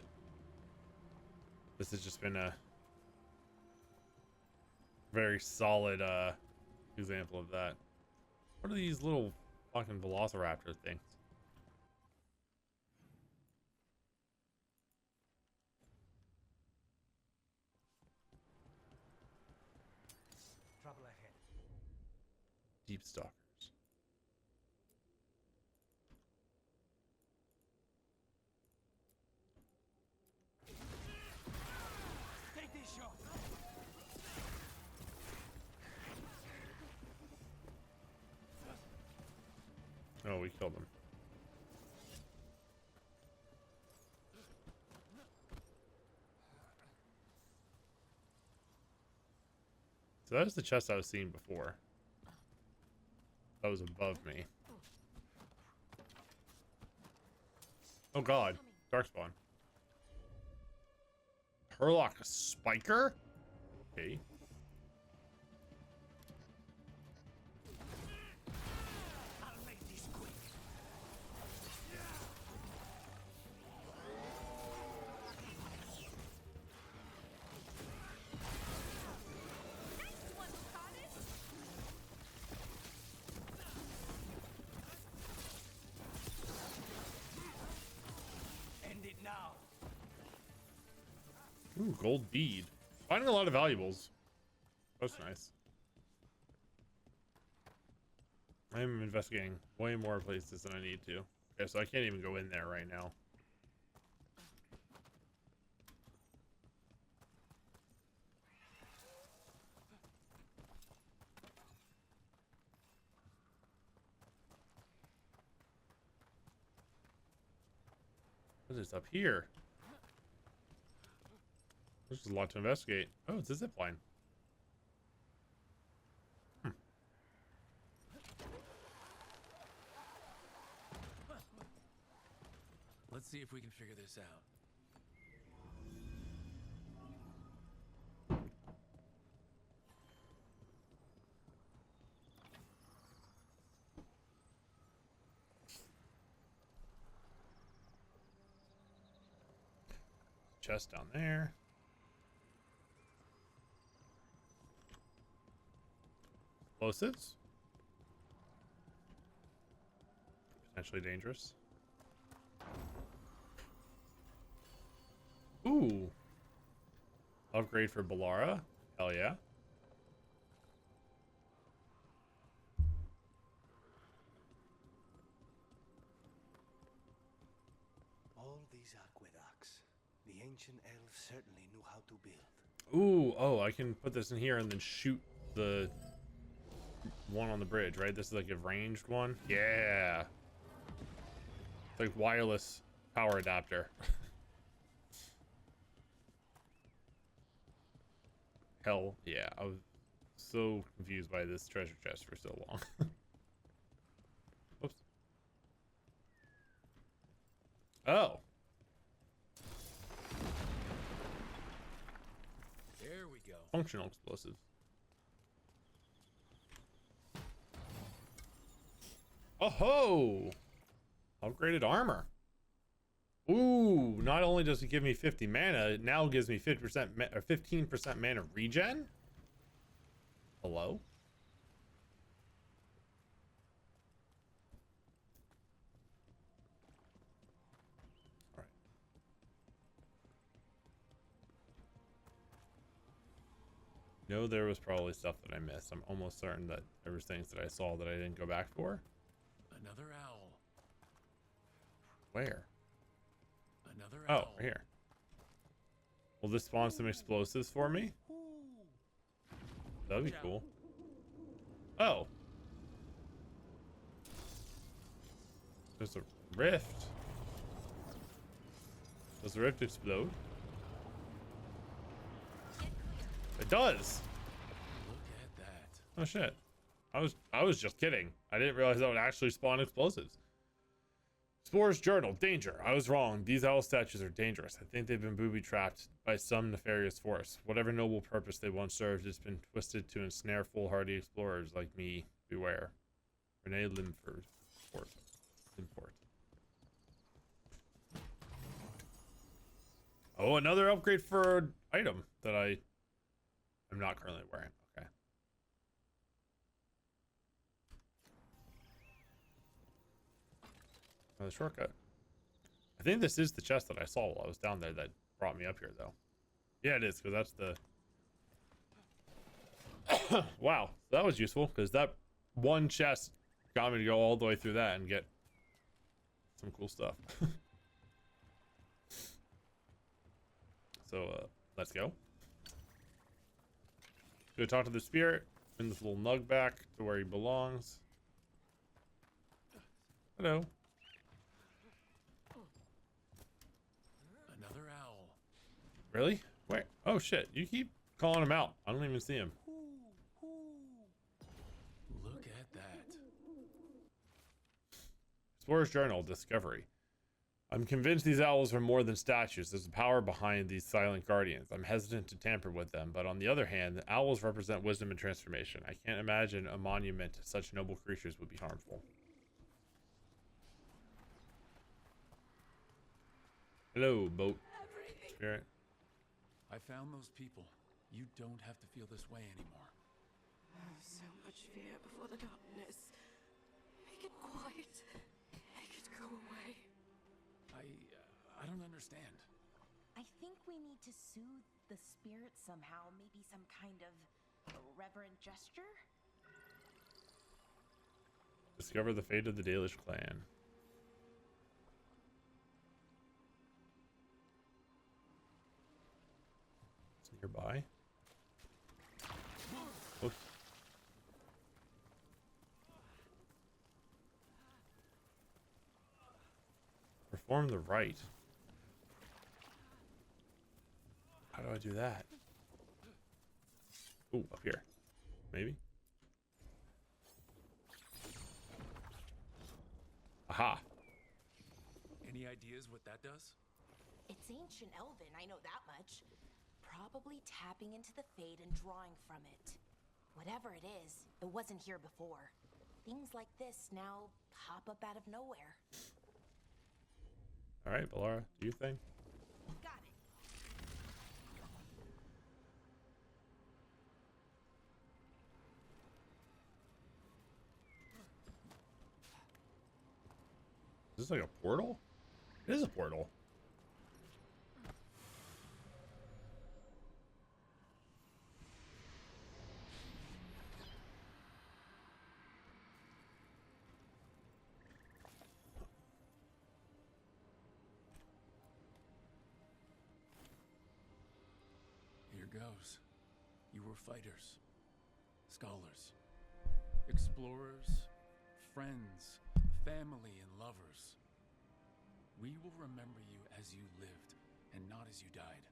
this has just been a very solid example of that. What are these little fucking velociraptor things? Trouble ahead. Deep stalkers. Oh, we killed him. So that was the chest I was seeing before. That was above me. Oh god, Darkspawn. Herlock Spiker? Okay. Ooh, gold bead. Finding a lot of valuables. That's nice. I'm investigating way more places than I need to. Okay, so I can't even go in there right now. What is up here? There's a lot to investigate. Oh, it's a zip line. Let's see if we can figure this out. Chest down there. Explosives. Potentially dangerous. Ooh. Upgrade for Balara. Hell yeah. All these aqueducts. The ancient elves certainly knew how to build. Ooh, oh, I can put this in here and then shoot the one on the bridge, right? This is like a ranged one. Yeah. It's like wireless power adapter. Hell yeah. I was so confused by this treasure chest for so long. Whoops. Oh. There we go. Functional explosives. Oh ho! Upgraded armor. Ooh, not only does it give me 50 mana, it now gives me 50% or 15% mana regen. Hello? All right. No, there was probably stuff that I missed. I'm almost certain that there was things that I saw that I didn't go back for. Another owl. Where? Another Oh, owl. right here. Will this spawn some explosives for me? That'd be cool. Oh. There's a rift. Does the rift explode? It does. Look at that. Oh shit. I was just kidding. I didn't realize that would actually spawn explosives. Spores Journal. Danger. I was wrong. These owl statues are dangerous. I think they've been booby-trapped by some nefarious force. Whatever noble purpose they once served has been twisted to ensnare foolhardy explorers like me. Beware. Renee Limford. Limford. Oh, another upgrade for an item that I'm not currently wearing. Okay. Another shortcut. I think this is the chest that I saw while I was down there that brought me up here, though. Yeah, it is, because that's the... Wow, that was useful, because that one chest got me to go all the way through that and get some cool stuff. So, let's go. Go talk to the spirit. Bring this little nug back to where he belongs. Hello. Another owl. Really? Wait. Oh shit! You keep calling him out. I don't even see him. Look at that. Explorer's Journal Discovery. I'm convinced these owls are more than statues. There's a power behind these silent guardians. I'm hesitant to tamper with them, but on the other hand, the owls represent wisdom and transformation. I can't imagine a monument to such noble creatures would be harmful. Hello, boat spirit. I found those people. You don't have to feel this way anymore. So much fear before the darkness. Make it quiet. Make it go away. I don't understand. I think we need to soothe the spirit somehow. Maybe some kind of reverent gesture? Discover the fate of the Dalish clan. It's nearby. Oops. Perform the rite. How do I do that? Ooh, up here. Maybe? Aha. Any ideas what that does? It's ancient Elven, I know that much. Probably tapping into the Fade and drawing from it. Whatever it is, it wasn't here before. Things like this now pop up out of nowhere. All right, Balara, do you think? Got it. Is this like a portal? It is a portal. Here goes. You were fighters, scholars, explorers, friends, family, and lovers. We will remember you as you lived and not as you died.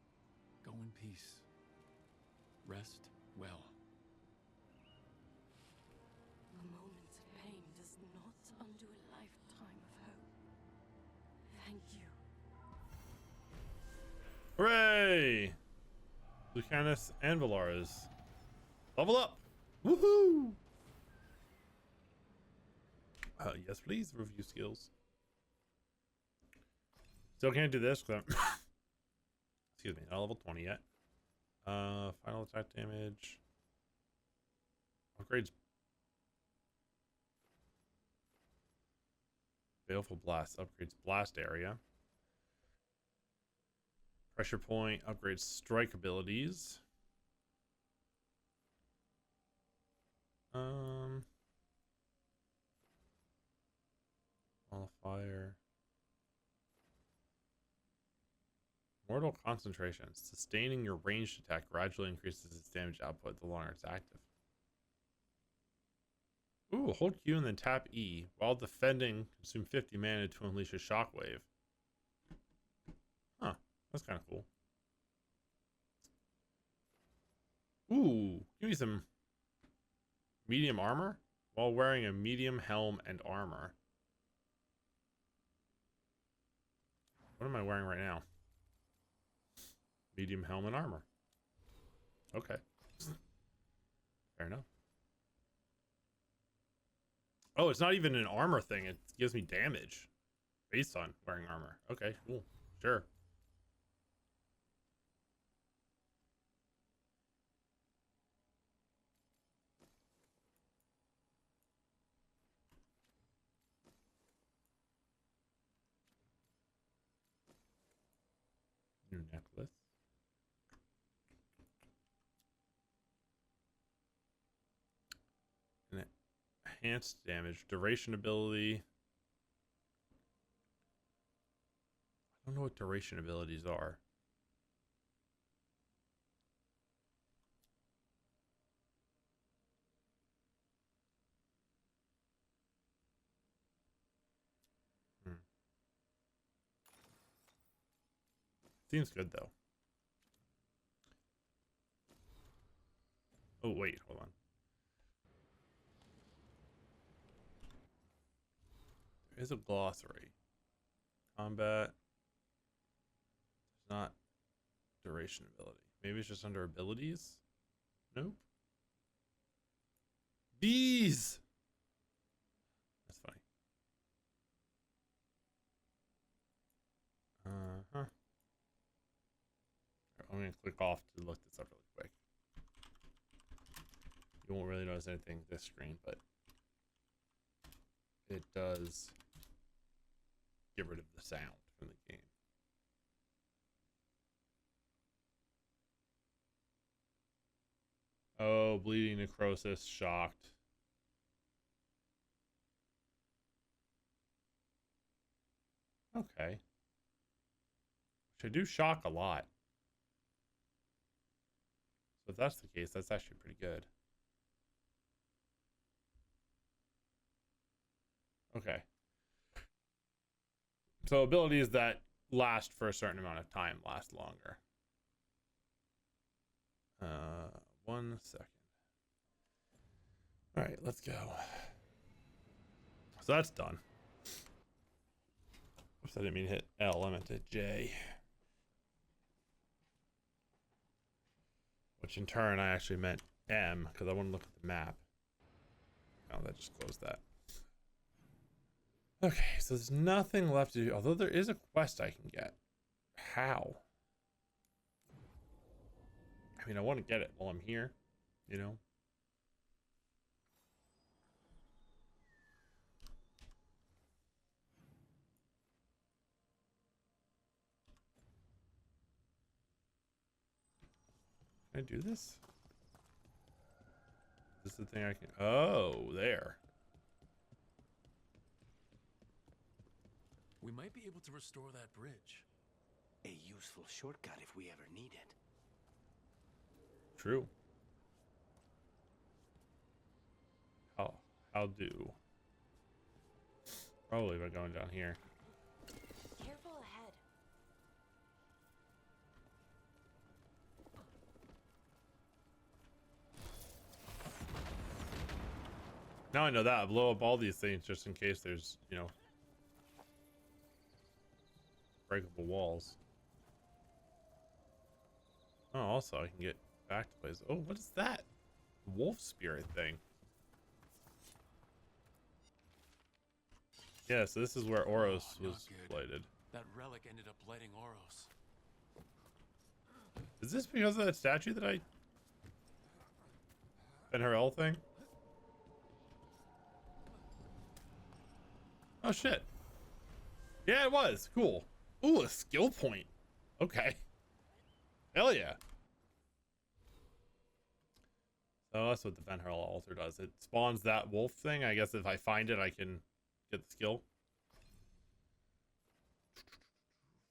Go in peace. Rest well. A moment of pain does not undo a lifetime of hope. Thank you. Hooray! Lucanus and Valaris. Level up! Woohoo! Yes, please. Review skills. Still can't do this because I'm excuse me, not level 20 yet. Final attack damage. Upgrades. Baleful Blast upgrades blast area. Pressure point upgrades strike abilities. Modifier. Mortal concentration. Sustaining your ranged attack gradually increases its damage output the longer it's active. Ooh, hold Q and then tap E. While defending, consume 50 mana to unleash a shockwave. Huh, that's kind of cool. Ooh, give me some medium armor while wearing a medium helm and armor. What am I wearing right now? Medium helm and armor. Okay. Fair enough. Oh, it's not even an armor thing. It gives me damage based on wearing armor. Okay, cool. Sure. New necklace. And enhanced damage. Duration ability. I don't know what duration abilities are. Seems good though. Oh wait, hold on. There is a glossary. Combat. There's not duration ability. Maybe it's just under abilities? Nope. Bees! That's funny. Uh-huh. I'm going to click off to look this up really quick. You won't really notice anything this screen, but it does get rid of the sound from the game. Oh, bleeding necrosis, shocked. Okay. Which I do shock a lot. So if that's the case, that's actually pretty good. Okay. So abilities that last for a certain amount of time last longer. 1 second. All right, let's go. So that's done. Oops, I didn't mean to hit L. I meant to hit J. Which in turn, I actually meant M because I want to look at the map. Oh, that just closed that. Okay, so there's nothing left to do. Although there is a quest I can get. How? I mean, I want to get it while I'm here, you know? Can I do this? Is this the thing I can... Oh, there. We might be able to restore that bridge. A useful shortcut if we ever need it. True. How do? Probably by going down here. Careful ahead. Now I know that. I blow up all these things just in case there's, you know, breakable walls. Oh, also I can get back to places. Oh, what is that? Wolf spirit thing. Yeah, so this is where Oros was lighted. That relic ended up lighting Oros. Is this because of that statue that I... Ben-Harel thing? Oh, shit. Yeah, it was. Cool. Ooh, a skill point. Okay. Hell yeah. So that's what the Ben-Harel altar does. It spawns that wolf thing. I guess if I find it, I can get the skill.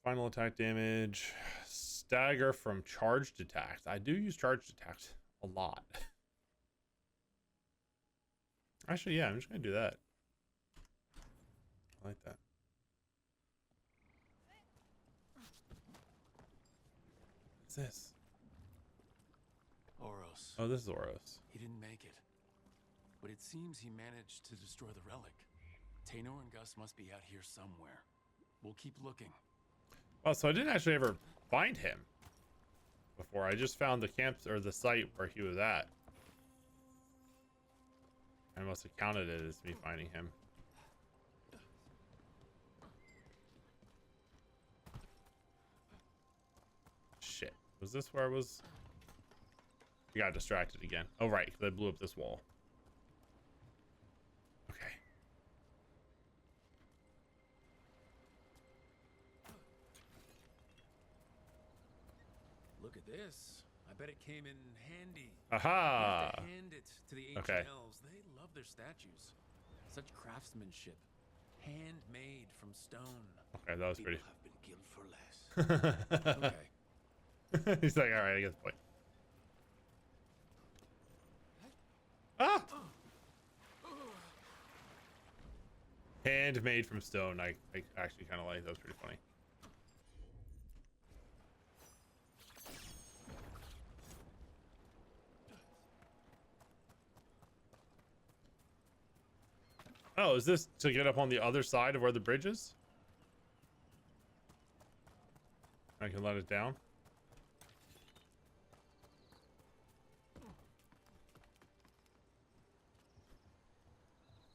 Final attack damage. Stagger from charged attacks. I do use charged attacks a lot. Actually, yeah, I'm just going to do that. I like that. What's this? Oros. Oh, this is Oros. He didn't make it. But it seems he managed to destroy the relic. Taynor and Gus must be out here somewhere. We'll keep looking. Oh, so I didn't actually ever find him before. I just found the camp or the site where he was at. I must have counted it as me finding him. Shit. Was this where I was? I got distracted again. Oh, right. Because I blew up this wall. Okay. Look at this. I bet it came in handy. Aha! You have to hand it to the ancient Okay. elves. They love their statues. Such craftsmanship. Handmade from stone. Okay, that was pretty. People have been killed for less. Okay. He's like, all right, I get the point. Ah! Handmade from stone. I actually kind of like that. Was pretty funny. Oh, is this to get up on the other side of where the bridge is? I can let it down.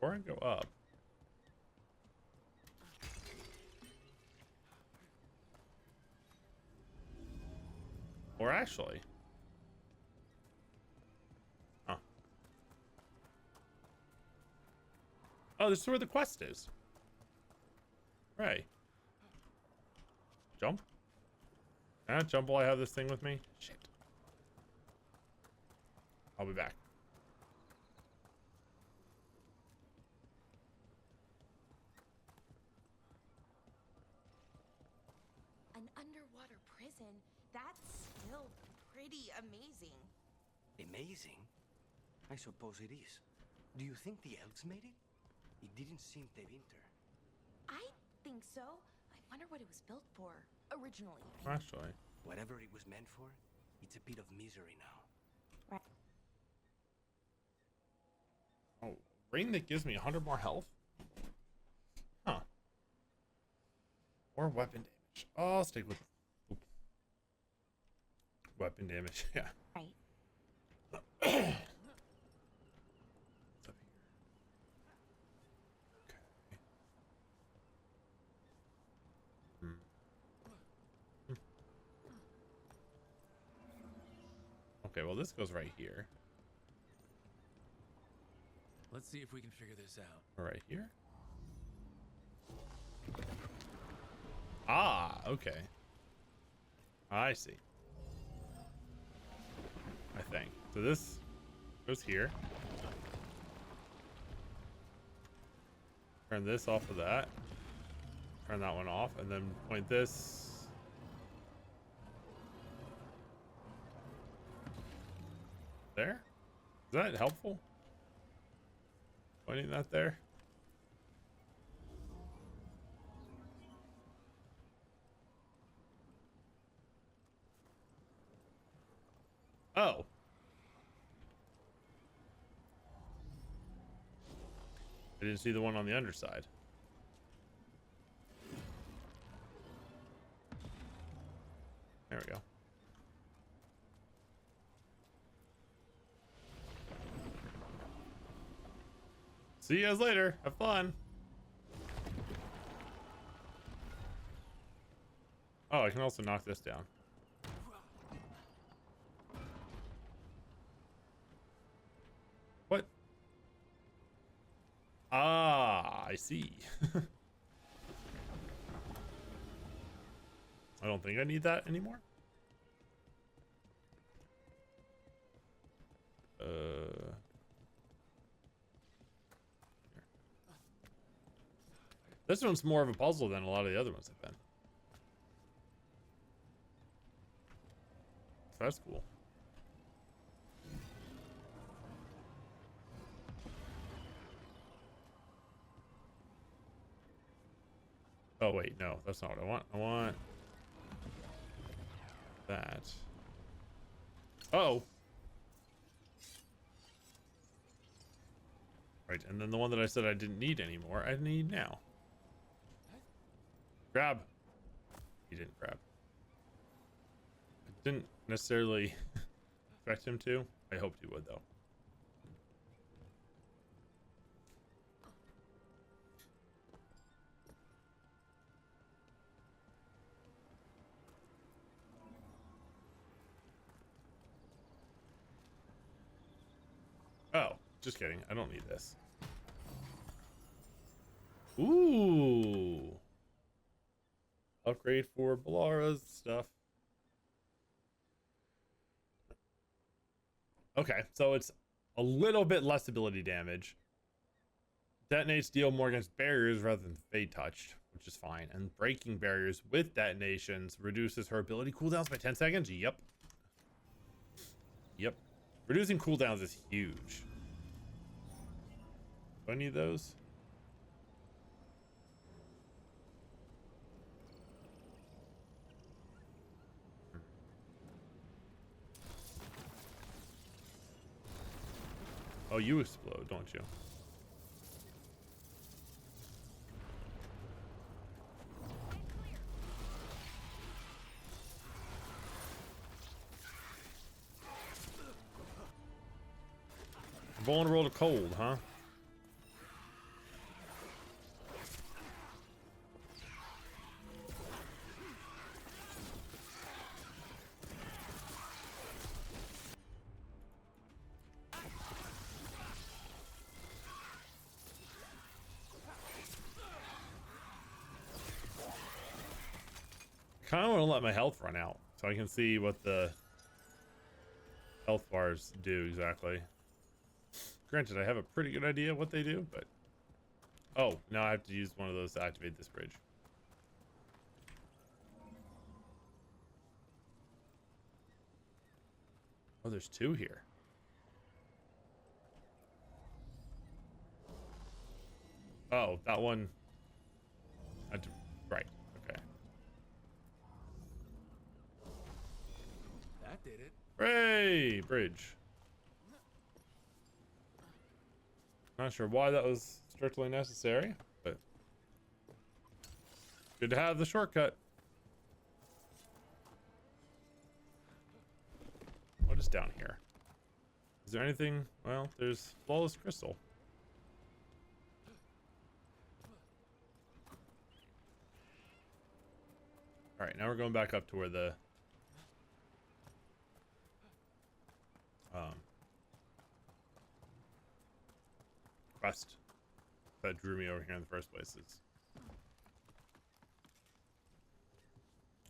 Or I go up. Or actually. Huh. Oh, this is where the quest is. Right. Jump? Can I jump while I have this thing with me? Shit. I'll be back. An underwater prison? That's still pretty amazing. Amazing? I suppose it is. Do you think the elves made it? It didn't seem they winter. I think so. I wonder what it was built for originally. Actually. Whatever it was meant for, it's a pit of misery now. Right. Oh, ring that gives me 100 more health? Huh. Or weapon damage. Oh, I'll stick with weapon damage. Yeah. Right. What's up here? Okay. Okay, well this goes right here. Let's see if we can figure this out. Right here? Ah, okay. I see. I think. So this goes here. Turn this off of that. Turn that one off, and then point this. There? Is that helpful? Pointing that there? Oh. I didn't see the one on the underside. There we go. See you guys later. Have fun. Oh, I can also knock this down. What? Ah, I see. I don't think I need that anymore. This one's more of a puzzle than a lot of the other ones have been. So that's cool. Oh wait, no, that's not what I want. I want that. Oh. Right, and then the one that I said I didn't need anymore, I need now. Grab. He didn't grab. I didn't necessarily expect him to. I hoped he would, though. Oh, just kidding. I don't need this. Ooh. Upgrade for Balara's stuff. Okay, so it's a little bit less ability damage. Detonates deal more against barriers rather than fade touched, which is fine. And breaking barriers with detonations reduces her ability cooldowns by 10 seconds. Yep. Yep. Reducing cooldowns is huge. Do I need those? Oh, you explode, don't you? Vulnerable to cold, huh? I kind of want to let my health run out so I can see what the health bars do exactly. Granted, I have a pretty good idea what they do, but... Oh, now I have to use one of those to activate this bridge. Oh, there's two here. Oh, that one... Right, okay. That did it. Hooray! Bridge. Not sure why that was strictly necessary, but good to have the shortcut. What is down here? Is there anything? Well, there's flawless crystal. All right, now we're going back up to where the quest that drew me over here in the first place is.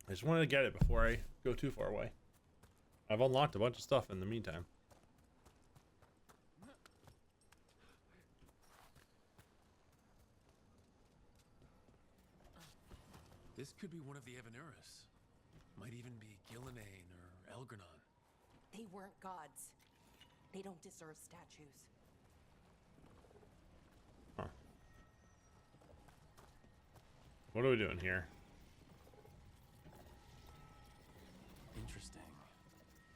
I just wanted to get it before I go too far away. I've unlocked a bunch of stuff in the meantime. This could be one of the Evanuris. Might even be Gillenane or Elgranon. They weren't gods. They don't deserve statues. Huh. What are we doing here? Interesting.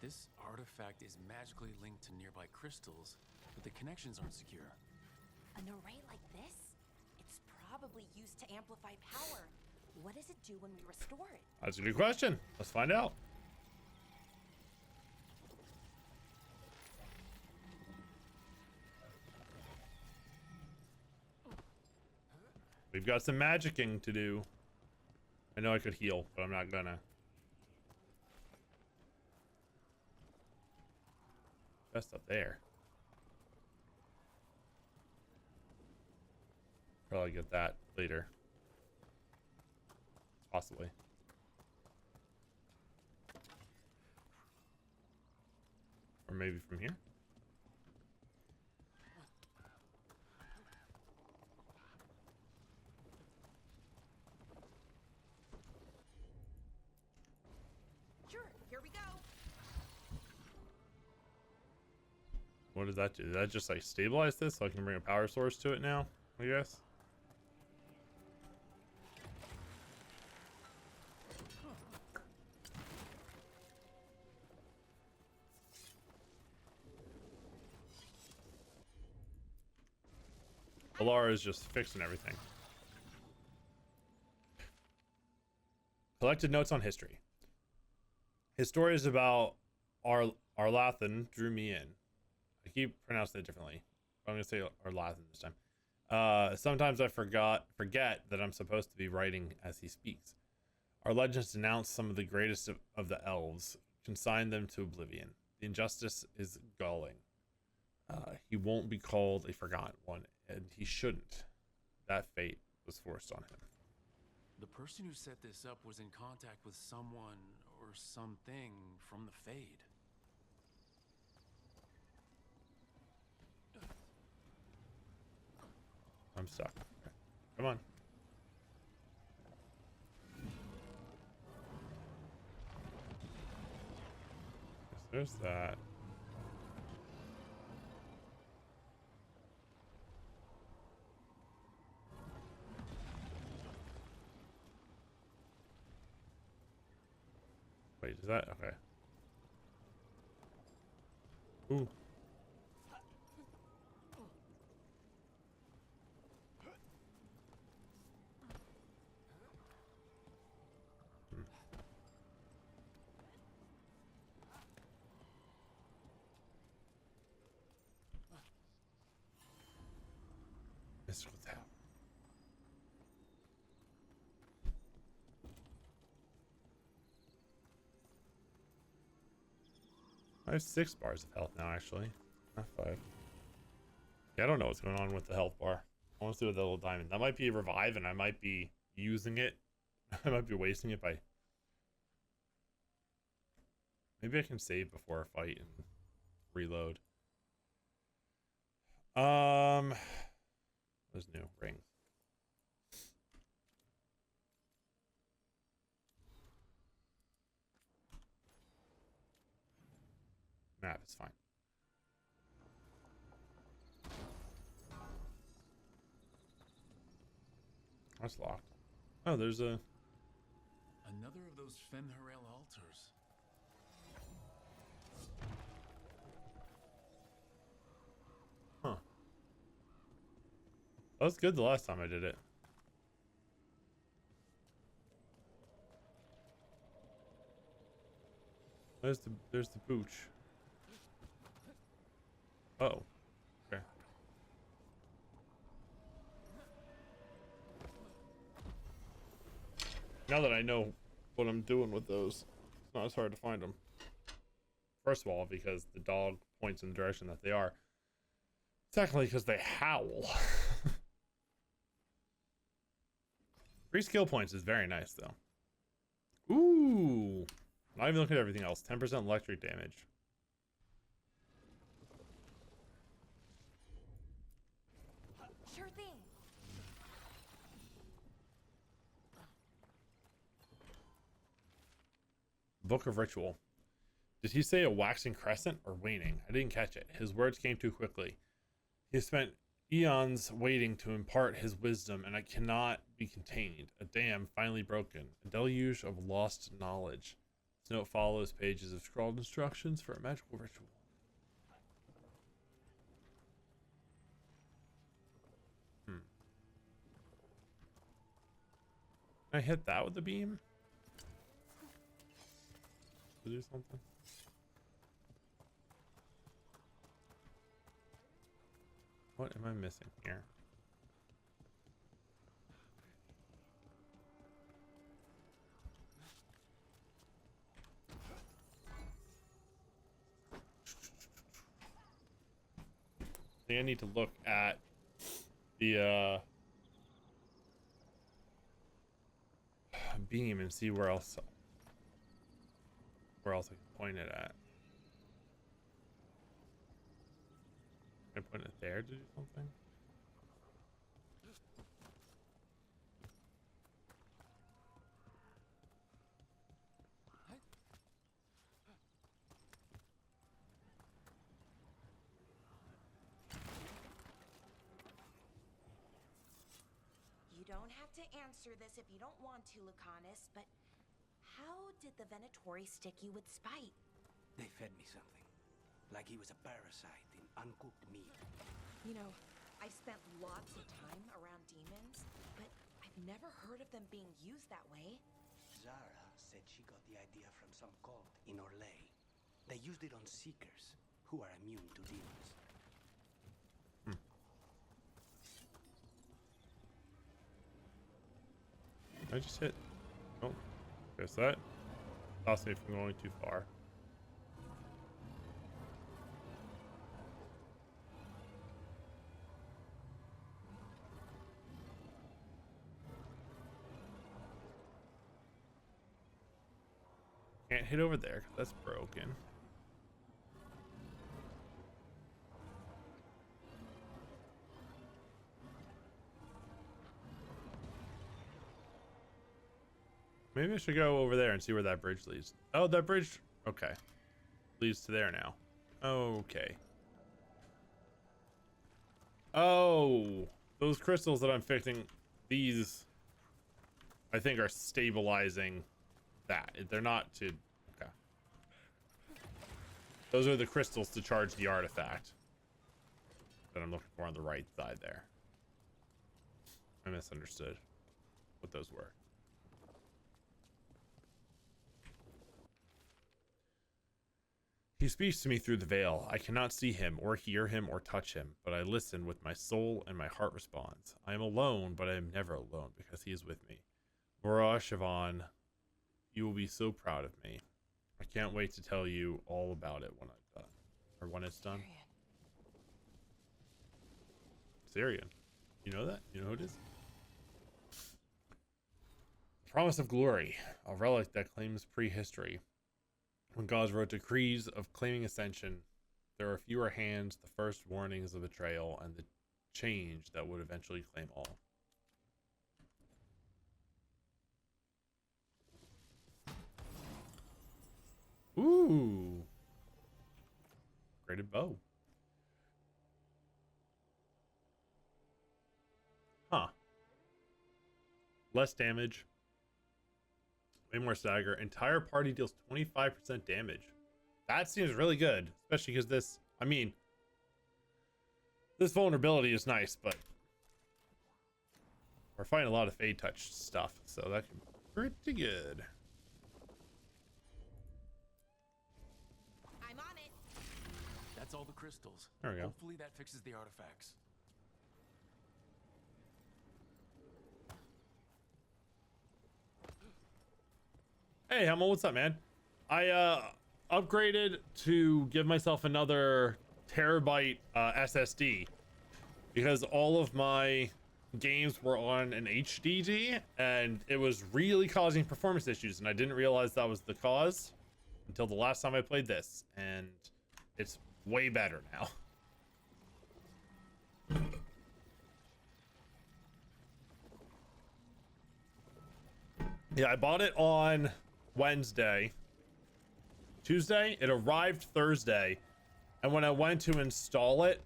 This artifact is magically linked to nearby crystals, but the connections aren't secure. An array like this? It's probably used to amplify power. What does it do when we restore it? That's a good question. Let's find out. We've got some magicking to do. I know I could heal, but I'm not gonna. Just up there. Probably get that later. Possibly. Or maybe from here. Sure, here we go. What does that do? Did that just like stabilize this so I can bring a power source to it now? I guess. Alara is just fixing everything. Collected notes on history. His stories about Arlathan drew me in. I keep pronouncing it differently. I'm gonna say Arlathan this time. Sometimes I forget that I'm supposed to be writing as he speaks. Our legends denounce some of the greatest of the elves, consign them to oblivion. The injustice is galling. He won't be called a forgotten one, and he shouldn't. That fate was forced on him. The person who set this up was in contact with someone or something from the Fade. I'm stuck. Okay. Come on. Yes, there's that. Wait, is that okay? Ooh. Mystical Tower. I have 6 bars of health now, actually. Not 5. Yeah, I don't know what's going on with the health bar. I want to see what the little diamond. That might be a revive, and I might be using it. I might be wasting it by. Maybe I can save before a fight and reload. There's new rings. Map is fine. That's locked. Oh, there's a. Another of those Fen'Harel altars. Huh. That was good the last time I did it. There's the pooch. Oh. Okay. Now that I know what I'm doing with those, it's not as hard to find them. First of all, because the dog points in the direction that they are. Secondly, because they howl. 3 skill points is very nice, though. Ooh. Not even looking at everything else. 10% electric damage. Sure thing. Book of Ritual. Did he say a waxing crescent or waning? I didn't catch it. His words came too quickly. He spent eons waiting to impart his wisdom, and it cannot be contained. A dam finally broken. A deluge of lost knowledge. This note follows pages of scrawled instructions for a magical ritual. Can I hit that with the beam? To do something? What am I missing here? I think I need to look at the beam and see where else I can point it at. Can I point it there to do something? You don't have to answer this if you don't want to, Lucanus, but how did the Venatori stick you with spite? They fed me something. Like he was a parasite in uncooked meat. You know, I've spent lots of time around demons, but I've never heard of them being used that way. Zara said she got the idea from some cult in Orlais. They used it on seekers, who are immune to demons. I just hit. Oh, guess that stops me from going too far. Can't hit over there because that's broken. Maybe I should go over there and see where that bridge leads. Oh, that bridge. Okay. Leads to there now. Okay. Oh, those crystals that I'm fixing, these, I think, are stabilizing that. They're not to. Okay. Those are the crystals to charge the artifact that I'm looking for on the right side there. I misunderstood what those were. He speaks to me through the veil. I cannot see him or hear him or touch him, but I listen with my soul and my heart responds. I am alone, but I am never alone because he is with me. Vora Siobhan, you will be so proud of me. I can't wait to tell you all about it when I'm done. Or when it's done. Syrian. You know that? You know who it is? Promise of Glory, a relic that claims prehistory. When gods wrote decrees of claiming ascension, there are fewer hands, the first warnings of betrayal, and the change that would eventually claim all. Ooh. Graded bow. Huh. Less damage. Way more stagger. Entire party deals 25% damage. That seems really good. Especially because this, I mean, this vulnerability is nice, but We're fighting a lot of Fade Touch stuff, so that can be pretty good. I'm on it. That's all the crystals. There we go. Hopefully that fixes the artifacts. Hey, Hemel, what's up, man? I upgraded to give myself another terabyte SSD because all of my games were on an HDD and it was really causing performance issues, and I didn't realize that was the cause until the last time I played this, and it's way better now. Yeah, I bought it on Wednesday. Tuesday, it arrived Thursday, and when I went to install it,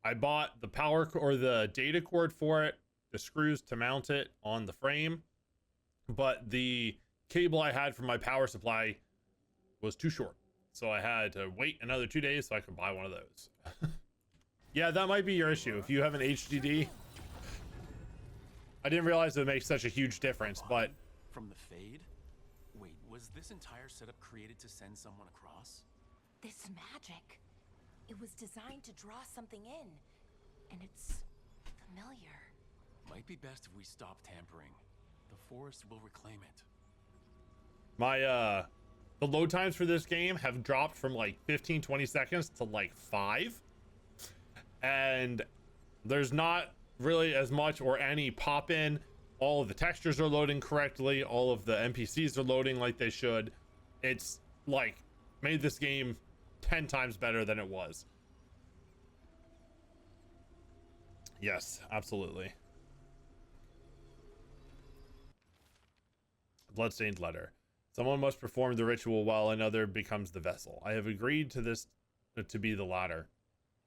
I bought the power or the data cord for it, the screws to mount it on the frame, but the cable I had for my power supply was too short, so I had to wait another 2 days so I could buy one of those. Yeah, that might be your issue if you have an HDD. I didn't realize it would make such a huge difference, but From the Fade? Wait, was this entire setup created to send someone across? This magic. It was designed to draw something in, and it's familiar. Might be best if we stop tampering. The forest will reclaim it. my the load times for this game have dropped from like 15-20 seconds to like 5, and there's not really as much or any pop in. All of the textures are loading correctly, all of the NPCs are loading like they should. It's like made this game 10 times better than it was. Yes, absolutely. Bloodstained letter. Someone must perform the ritual while another becomes the vessel. I have agreed to this to be the latter.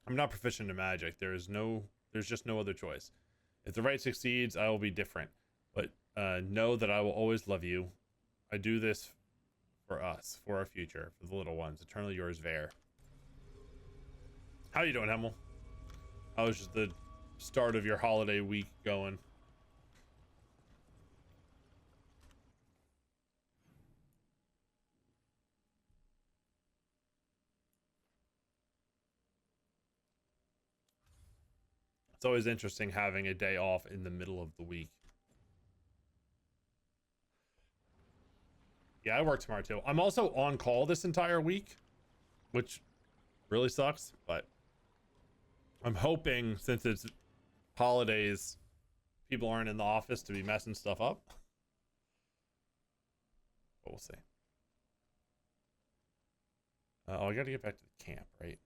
I'm not proficient in magic. There's just no other choice. If the rite succeeds, I will be different. But know that I will always love you. I do this for us, for our future, for the little ones. Eternally yours, Vare. How you doing, Hemel? How was the start of your holiday week going? It's always interesting having a day off in the middle of the week. Yeah, I work tomorrow too. I'm also on call this entire week, which really sucks, but I'm hoping since it's holidays, people aren't in the office to be messing stuff up. But we'll see. Oh, I gotta get back to the camp, right?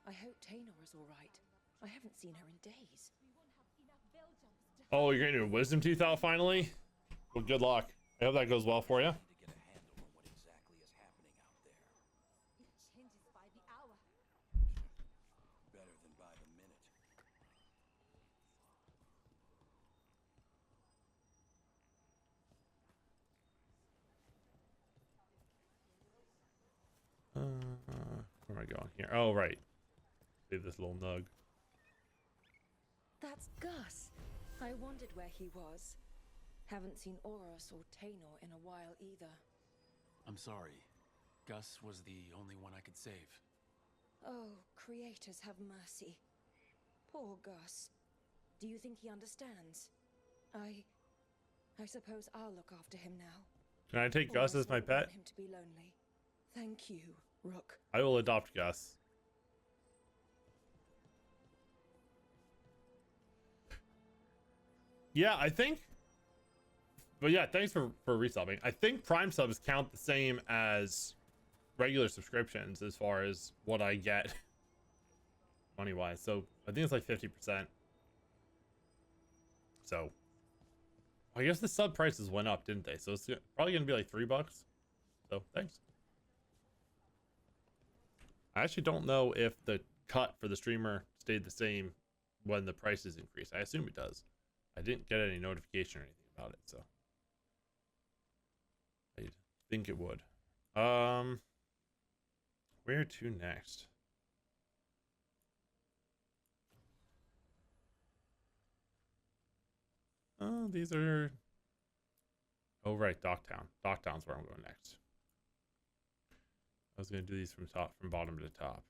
I hope Taynor is all right. I haven't seen her in days. Oh, you're gonna do a wisdom tooth out finally? Well, good luck. I hope that goes well for you. Better than by the minute. Where am I going here? Oh, right. Save this little nug. That's Gus. I wondered where he was. Haven't seen Oros or Taynor in a while either. I'm sorry. Gus was the only one I could save. Oh, creators have mercy. Poor Gus. Do you think he understands? I suppose I'll look after him now. Can I take Gus as my pet? Want him to be lonely. Thank you, Rook. I will adopt Gus. Yeah, I think. But yeah, thanks for resubbing. I think Prime subs count the same as regular subscriptions as far as what I get money wise. So I think it's like 50%. So I guess the sub prices went up, didn't they? So it's probably gonna be like $3. So thanks. I actually don't know if the cut for the streamer stayed the same when the prices increase. I assume it does. I didn't get any notification or anything about it, so I think it would. Where to next? Oh, these are... Oh, right, Docktown. Docktown's where I'm going next. I was going to do these from bottom to top.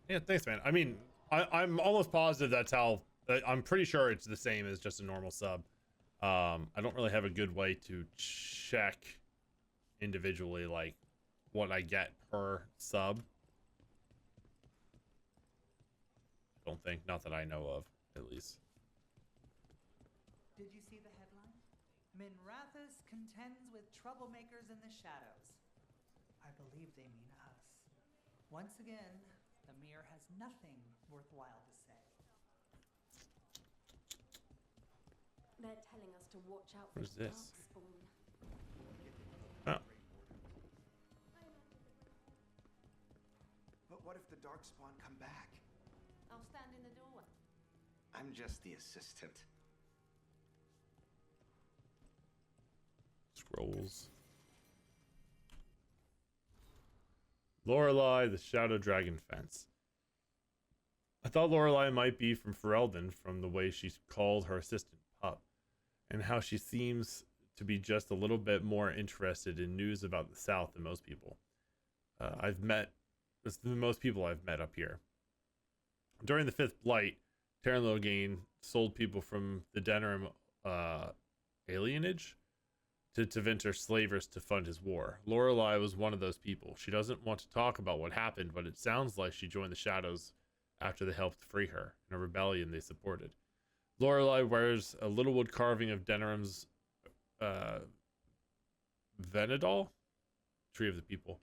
Yeah, thanks, man. I mean, I'm almost positive that's how... I'm pretty sure it's the same as just a normal sub. I don't really have a good way to check individually, like, what I get per sub. Don't think. Not that I know of, at least. Did you see the headline? Minrathous contends with troublemakers in the shadows. I believe they mean us. Once again, the mirror has nothing worthwhile to say. They're telling us to watch out for What is this? Darkspawn. Oh. But what if the Darkspawn come back? I'll stand in the doorway. I'm just the assistant. Scrolls. Lorelei, the Shadow Dragon Fence. I thought Lorelei might be from Ferelden from the way she called her assistant pup, and how she seems to be just a little bit more interested in news about the South than most people. Most people I've met up here. During the Fifth Blight, Terran Logain sold people from the Denerim alienage to Tevinter slavers to fund his war. Lorelei was one of those people. She doesn't want to talk about what happened, but it sounds like she joined the Shadows after they helped free her in a rebellion they supported. Lorelei wears a little wood carving of Denerim's Venedal, Tree of the People.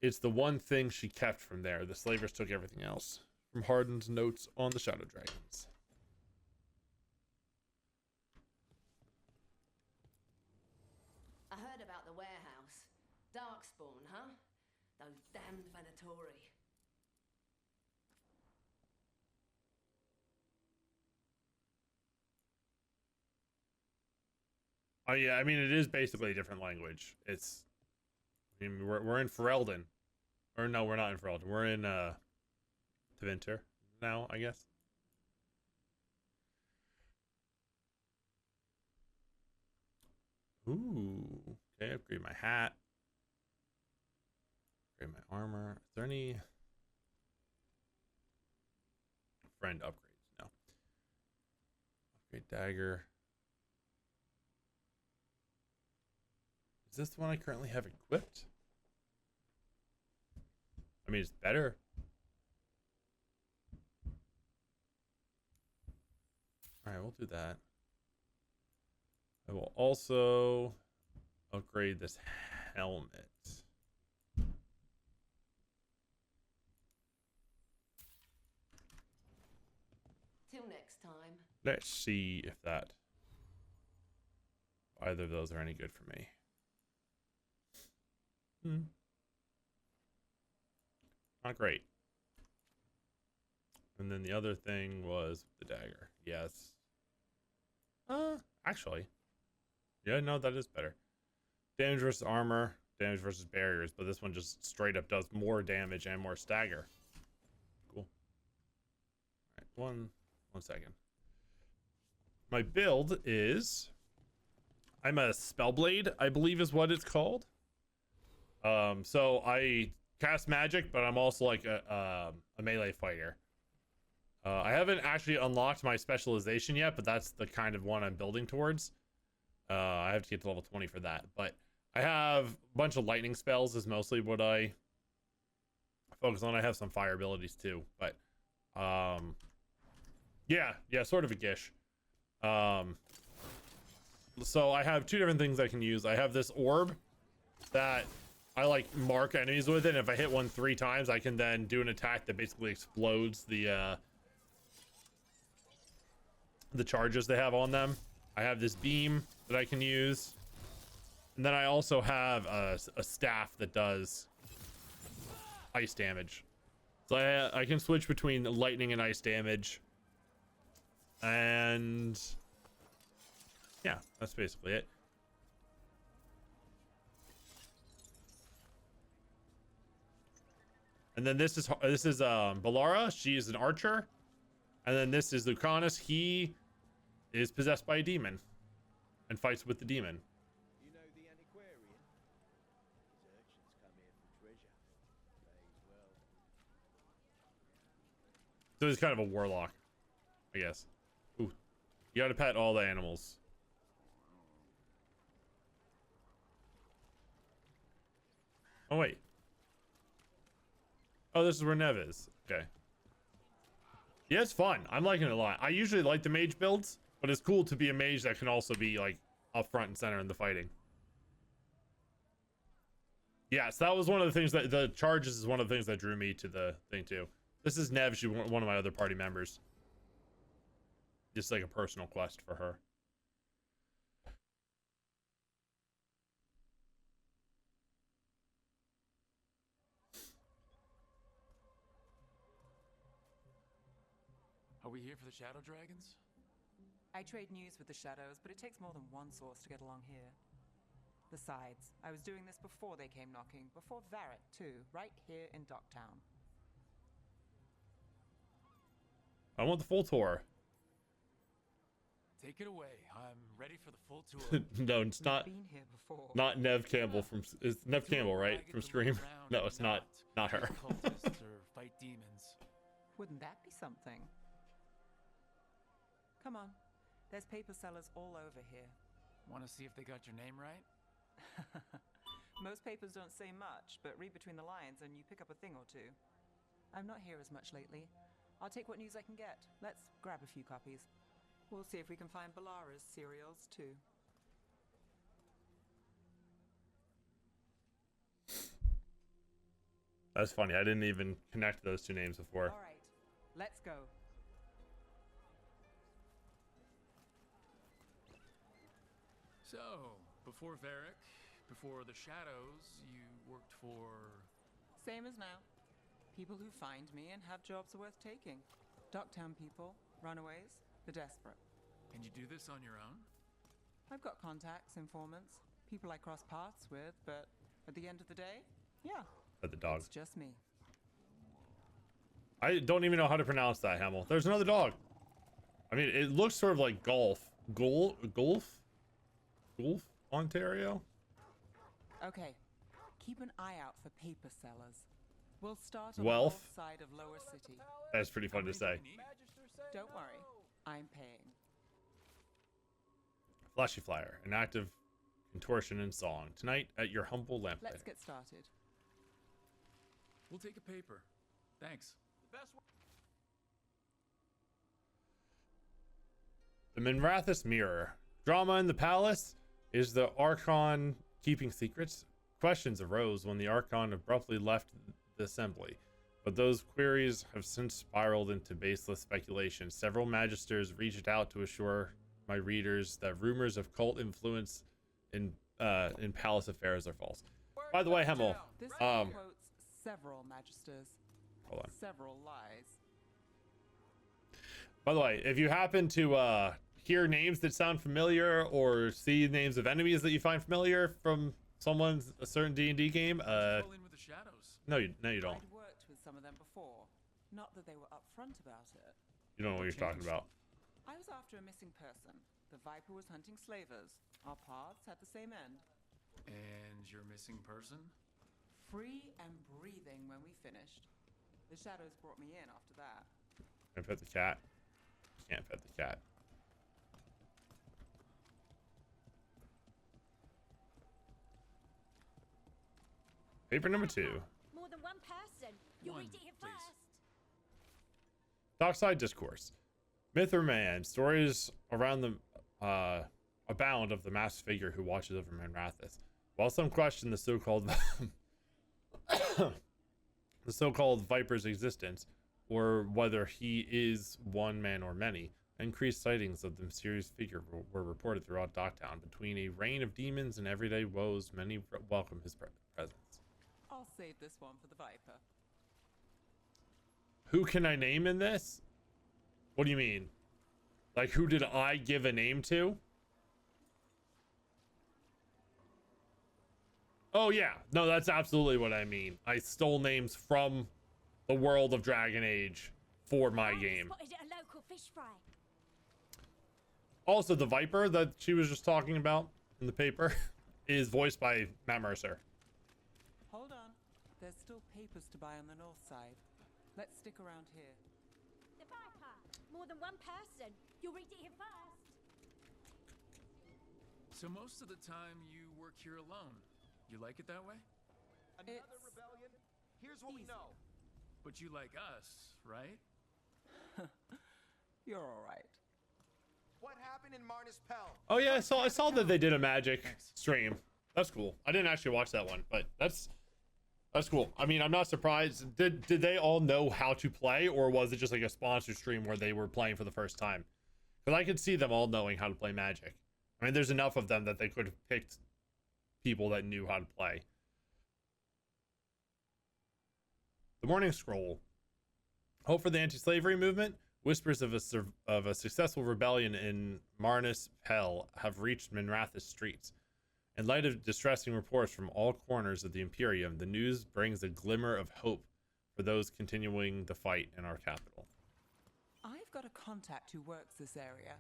It's the one thing she kept from there. The slavers took everything else. From Hardin's notes on the Shadow Dragons. I heard about the warehouse. Darkspawn, huh? Those damned Venatori. Oh yeah, I mean it is basically a different language. It's, I mean we're in Ferelden, or no, we're not in Ferelden. We're in Tevinter now, I guess. Ooh, okay. Upgrade my hat. Upgrade my armor. Is there any friend upgrades? No. Upgrade dagger. Is this the one I currently have equipped? I mean, it's better. All right, we'll do that. I will also upgrade this helmet. Till next time. Let's see if either of those are any good for me. Not great. And then the other thing was the dagger. Yes. Actually. Yeah, no, that is better. Damage versus armor, damage versus barriers, but this one just straight up does more damage and more stagger. Cool. All right, one second. My build is, I'm a Spellblade, I believe is what it's called. So I cast magic, but I'm also like a melee fighter. I haven't actually unlocked my specialization yet, but that's the kind of one I'm building towards. I have to get to level 20 for that, but I have a bunch of lightning spells is mostly what I focus on. I have some fire abilities too, but yeah, sort of a gish. so I have two different things I can use. I have this orb that I like mark enemies with it, and if I hit one 3 times, I can then do an attack that basically explodes the charges they have on them. I have this beam that I can use, and then I also have a staff that does ice damage. So I can switch between lightning and ice damage, and yeah, that's basically it. And then this is Balara. She is an archer, and then this is Lucanus. He is possessed by a demon and fights with the demon. You know the antiquarian? His urchins come here for treasure. Pays well. So he's kind of a warlock, I guess. Ooh, you gotta pet all the animals. Oh wait. Oh, this is where Nev is. Okay. Yeah, it's fun. I'm liking it a lot. I usually like the mage builds, but it's cool to be a mage that can also be like up front and center in the fighting. Yes, that was one of the things that the charges is one of the things that drew me to the thing too. This is Nev. She's one of my other party members. Just like a personal quest for her. Are we here for the Shadow Dragons? I trade news with the Shadows, but it takes more than one source to get along here. Besides, I was doing this before they came knocking, before Varric too, right here in Docktown. I want the full tour. Take it away. I'm ready for the full tour. No, it's not. Been here before. Not Nev Campbell from. It's Nev Campbell, right? From Scream. No, it's not. Not her. Cultists or fight demons. Wouldn't that be something? Come on. There's paper sellers all over here. Want to see if they got your name right? Most papers don't say much, but read between the lines and you pick up a thing or two. I'm not here as much lately. I'll take what news I can get. Let's grab a few copies. We'll see if we can find Balara's cereals too. That's funny. I didn't even connect those two names before. All right, let's go. So, before Varric, before the Shadows, you worked for... Same as now. People who find me and have jobs worth taking. Docktown people, runaways, the desperate. And you do this on your own? I've got contacts, informants, people I cross paths with, but at the end of the day, yeah. At the dog. It's just me. I don't even know how to pronounce that, Hamel. There's another dog. I mean, it looks sort of like golf. Golf, Ontario? Okay. Keep an eye out for paper sellers. We'll start on Wealth. the north side of Lower City. That's pretty fun to say. Don't worry. I'm paying. Flashy Flyer, an active contortion and song. Tonight at your humble lamplight. Let's get started. We'll take a paper. Thanks. The best one. The Minrathous Mirror. Drama in the palace? Is the Archon keeping secrets? Questions arose when the Archon abruptly left the assembly, but those queries have since spiraled into baseless speculation. Several magisters reached out to assure my readers that rumors of cult influence in palace affairs are false. By the way, Hemel, This quotes several magisters. hold on. Several lies. By the way, if you happen to hear names that sound familiar or see names of enemies that you find familiar from someone's a certain D&D game, roll in with the Shadows. no, you don't. I'd worked with some of them before. Not that they were upfront about it. You don't know what you're talking about. I was after a missing person. The Viper was hunting slavers. Our paths had the same end. And your missing person? Free and breathing when we finished. The Shadows brought me in after that. Can I pet the cat? Can't pet the cat. Paper number 2. More than one person. You One, read it here please. first. Dockside Discourse. Myth or man? Stories around the abound of the masked figure who watches over Manrathis. While some question the so-called the so-called Viper's existence, or whether he is one man or many, increased sightings of the mysterious figure were reported throughout Docktown. Between a reign of demons and everyday woes, many welcome his presence. I'll save this one for the Viper. Who can I name in this? What do you mean? Like, who did I give a name to? Oh, yeah. No, that's absolutely what I mean. I stole names from the world of Dragon Age for my game. Spotted at a local fish fry. Also, the Viper that she was just talking about in the paper is voiced by Matt Mercer. Hold on. There's still papers to buy on the north side. Let's stick around here. The Viper. More than one person. You'll read it here first. So most of the time you work here alone. You like it that way? Another rebellion? Here's what we know. But you like us, right? You're all right. What happened in Marnus Pell? Oh yeah, I saw that they did a magic stream. That's cool. I didn't actually watch that one, but that's cool. I mean, I'm not surprised. Did they all know how to play, or was it just like a sponsored stream where they were playing for the first time? Because I could see them all knowing how to play Magic. I mean, there's enough of them that they could have picked people that knew how to play. The Morning Scroll. Hope for the anti-slavery movement. Whispers of a successful rebellion in Marnus Pell have reached Manrathis streets. In light of distressing reports from all corners of the Imperium, the news brings a glimmer of hope for those continuing the fight in our capital. I've got a contact who works this area.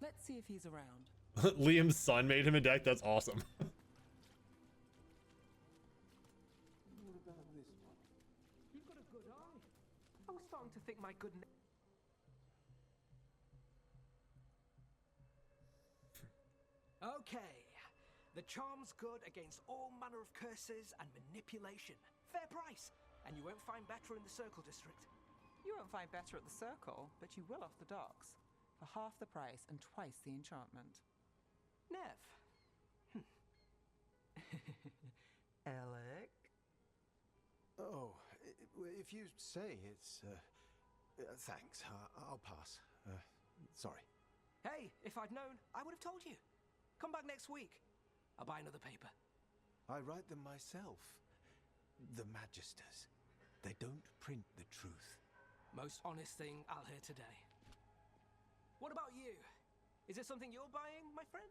Let's see if he's around. Liam's son made him a deck. That's awesome. What about this one? You've got a good eye. I was starting to think my good. Okay. The charm's good against all manner of curses and manipulation. Fair price. And you won't find better in the Circle District. You won't find better at the Circle, but you will off the docks. For half the price and twice the enchantment. Nev. Alec? Oh, if you say it's... thanks. I'll pass. Sorry. Hey, if I'd known, I would have told you. Come back next week. I'll buy another paper. I write them myself. The Magisters. They don't print the truth. Most honest thing I'll hear today. What about you? Is it something you're buying, my friend?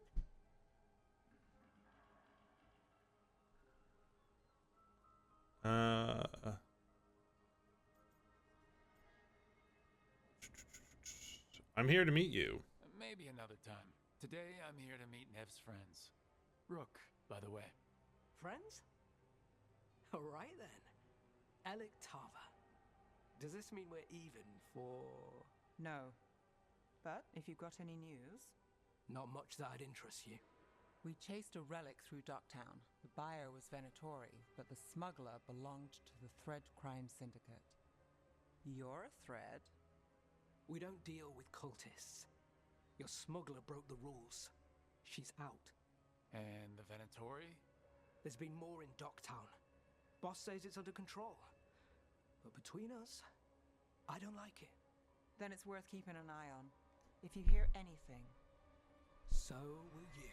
I'm here to meet you. Maybe another time. Today, I'm here to meet Nev's friends. Rook, by the way. Friends? All right then. Alec Tava. Does this mean we're even for... No. But if you've got any news... Not much that'd interest you. We chased a relic through Docktown. The buyer was Venatori, but the smuggler belonged to the Thread Crime Syndicate. You're a Thread? We don't deal with cultists. Your smuggler broke the rules. She's out. And the Venatori? There's been more in Docktown. Boss says it's under control. But between us, I don't like it. Then it's worth keeping an eye on. If you hear anything... So will you.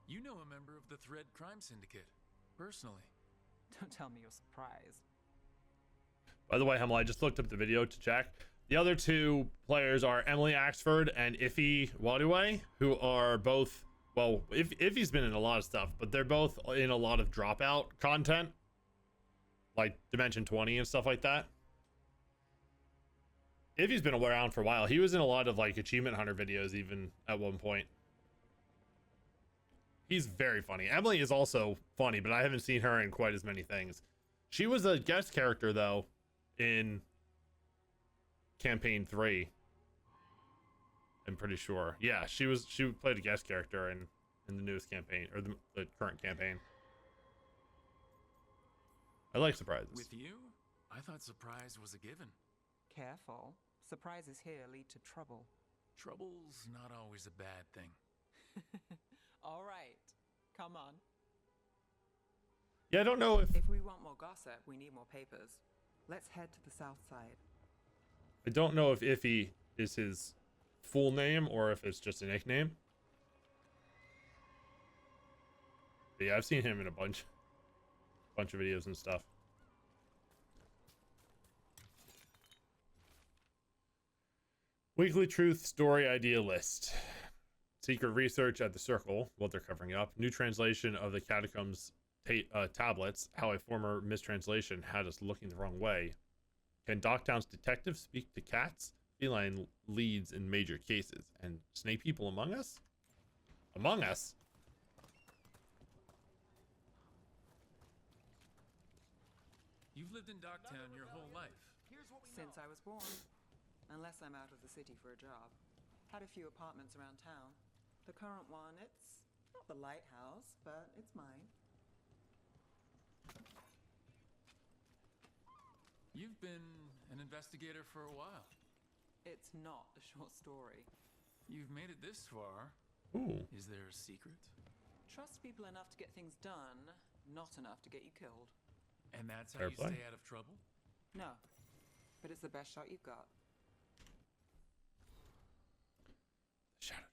You know a member of the Thread Crime Syndicate, personally. Don't tell me you're surprised. By the way, Hemel, I just looked up the video to check. The other two players are Emily Axford and Iffy Wadaway, who are both, well, Iffy's been in a lot of stuff, but they're both in a lot of Dropout content, like Dimension 20 and stuff like that. Iffy's been around for a while. He was in a lot of like Achievement Hunter videos even at one point. He's very funny. Emily is also funny, but I haven't seen her in quite as many things. She was a guest character though in campaign 3. I'm pretty sure. Yeah, she played a guest character in the newest campaign, or the current campaign. I like surprises. With you? I thought surprise was a given. Careful. Surprises here lead to trouble. Trouble's not always a bad thing. All right, come on. Yeah, I don't know if... If we want more gossip, we need more papers. Let's head to the south side. I don't know if Iffy is his full name or if it's just a nickname. But yeah, I've seen him in a bunch of videos and stuff. Weekly Truth Story Idea List. Secret research at the Circle, what they're covering up. New translation of the Catacombs tablets, how a former mistranslation had us looking the wrong way. Can Docktown's detectives speak to cats? Feline leads in major cases. And snake people among us? Among us? You've lived in Docktown your whole life. Since I was born. Unless I'm out of the city for a job. Had a few apartments around town. The current one, it's not the lighthouse, but it's mine. You've been an investigator for a while. It's not a short story. You've made it this far. Ooh. Is there a secret? Trust people enough to get things done, not enough to get you killed. And that's how Fair you play. stay out of trouble? No, but it's the best shot you've got. Shadow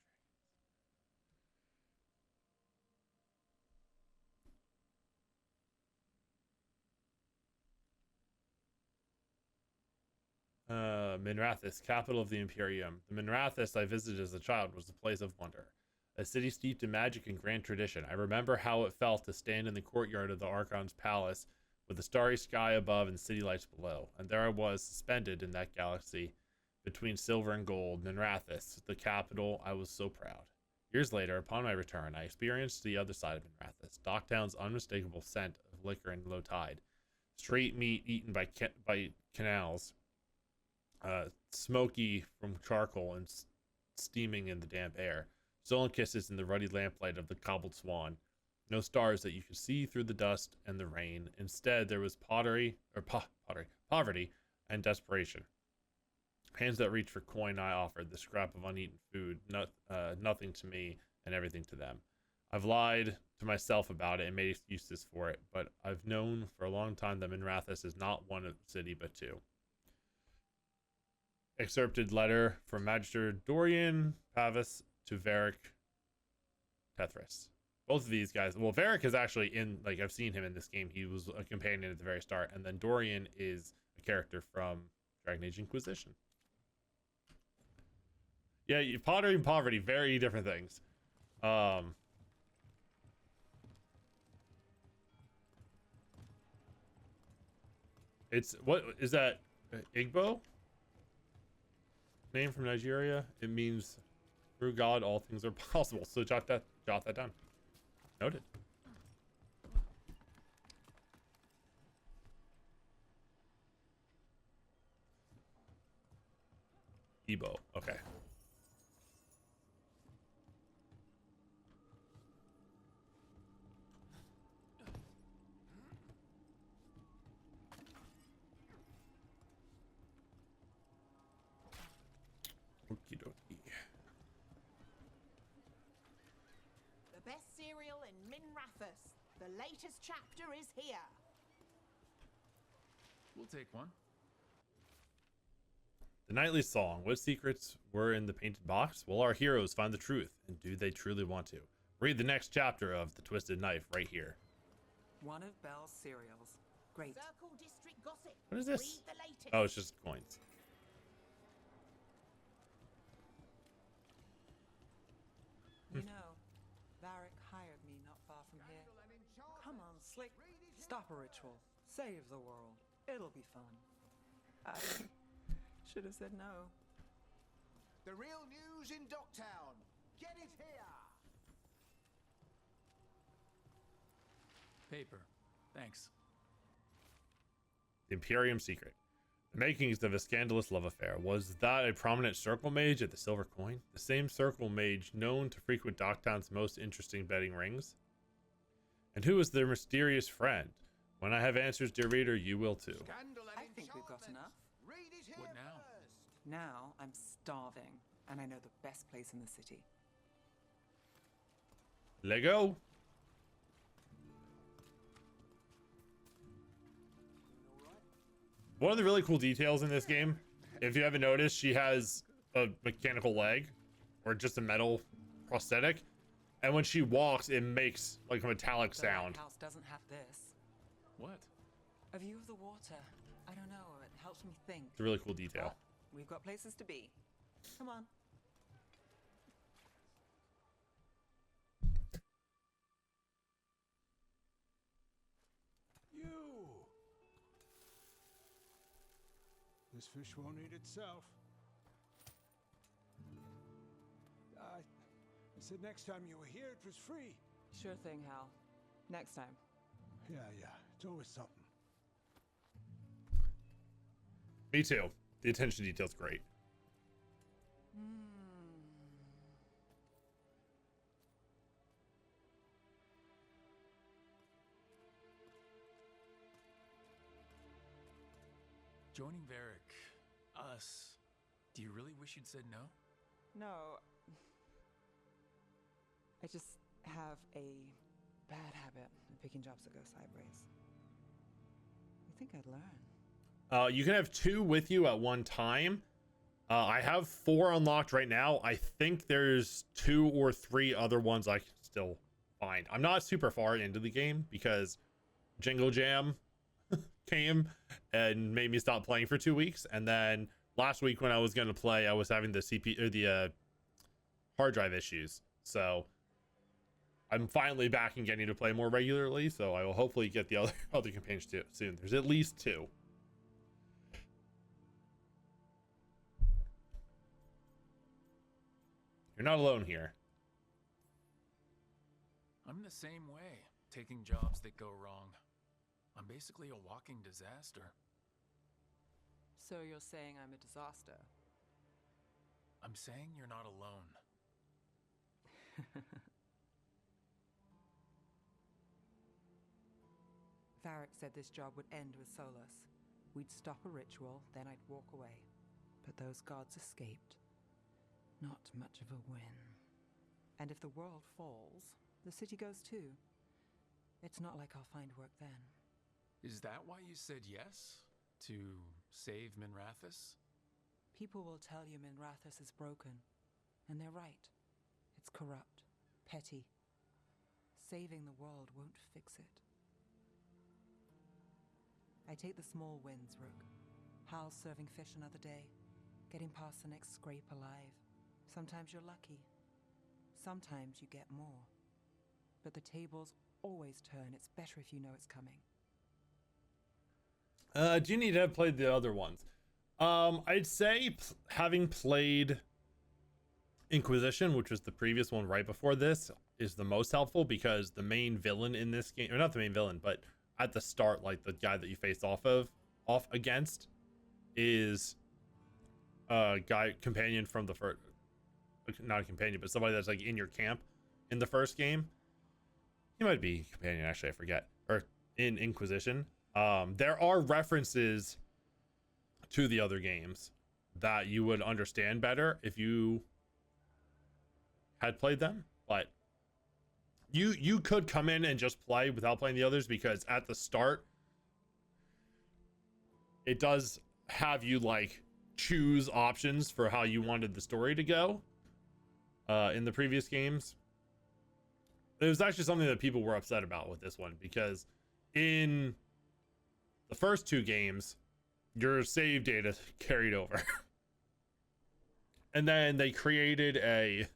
Minrathous, capital of the Imperium. The Minrathous I visited as a child was a place of wonder. A city steeped in magic and grand tradition. I remember how it felt to stand in the courtyard of the Archon's palace with the starry sky above and city lights below. And there I was, suspended in that galaxy between silver and gold. Minrathous, the capital, I was so proud. Years later, upon my return, I experienced the other side of Minrathous, Docktown's unmistakable scent of liquor and low tide. Straight meat eaten by canals, smoky from charcoal and steaming in the damp air. Stolen kisses in the ruddy lamplight of the cobbled swan. No stars that you could see through the dust and the rain. Instead, there was poverty and desperation. Hands that reached for coin I offered, the scrap of uneaten food, nothing to me and everything to them. I've lied to myself about it and made excuses for it, but I've known for a long time that Minrathous is not one city but two. Excerpted letter from Magister Dorian Pavis to Varric Tethris. Both of these guys, well, Varric is actually in, like, I've seen him in this game. He was a companion at the very start, and then Dorian is a character from Dragon Age Inquisition. Yeah, pottery and poverty, very different things. It's, what is that? Igbo? Name from Nigeria? It means through God all things are possible. So jot that down. Noted. Igbo. Okay. Okie dokie. The best cereal in Minrathous. The latest chapter is here. We'll take one. The nightly song. What secrets were in the painted box? Will our heroes find the truth? And do they truly want to? Read the next chapter of The Twisted Knife right here. One of Belle's cereals. Great. Circle District Gossip. What is this? Read the latest. Oh, it's just coins. You know, Varric hired me not far from here. Come on, Slick. Stop a ritual. Save the world. It'll be fun. I should have said no. The real news in Docktown. Get it here. Paper. Thanks. The Imperium Secret. The makings of a scandalous love affair. Was that a prominent circle mage at the Silver Coin? The same circle mage known to frequent Docktown's most interesting betting rings? And who is their mysterious friend? When I have answers, dear reader, you will too. I think we've got enough. What now? Now I'm starving, and I know the best place in the city. Let go. One of the really cool details in this game, if you haven't noticed, she has a mechanical leg or just a metal prosthetic, and when she walks it makes like a metallic sound. The house doesn't have this. What? A view of the water. I don't know, it helps me think. It's a really cool detail. But we've got places to be. Come on. You! This fish won't eat itself. I said next time you were here it was free. Sure thing, Hal. Next time. Yeah, it's always something. Me too. The attention to detail's great. Joining Varric, us. Do you really wish you'd said no? No. I just have a bad habit of picking jobs that go sideways. You think I'd learn? You can have 2 with you at one time. I have 4 unlocked right now. I think there's 2 or 3 other ones I can still find. I'm not super far into the game because Jingle Jam came and made me stop playing for 2 weeks, and then last week when I was going to play I was having the CPU or the hard drive issues, so I'm finally back and getting to play more regularly, so I will hopefully get the other companions too soon. There's at least 2. You're not alone here. I'm the same way, taking jobs that go wrong. I'm basically a walking disaster. So you're saying I'm a disaster? I'm saying you're not alone. Varric said this job would end with Solus. We'd stop a ritual, then I'd walk away. But those gods escaped. Not much of a win. And if the world falls, the city goes too. It's not like I'll find work then. Is that why you said yes? To save Minrathous? People will tell you Minrathous is broken. And they're right. It's corrupt, petty. Saving the world won't fix it. I take the small wins, Rook. Hal serving fish another day. Getting past the next scrape alive. Sometimes you're lucky. Sometimes you get more. But the tables always turn. It's better if you know it's coming. Do you need to have played the other ones? I'd say having played Inquisition, which was the previous one right before this, is the most helpful because the main villain in this game, or not the main villain, but at the start, like the guy that you face off against, is a companion from the first, not a companion, but somebody that's like in your camp in the first game. He might be a companion, actually, I forget. Or in Inquisition. There are references to the other games that you would understand better if you had played them, but you could come in and just play without playing the others, because at the start it does have you like choose options for how you wanted the story to go. In the previous games, it was actually something that people were upset about with this one, because in the first 2 games your save data carried over and then they created a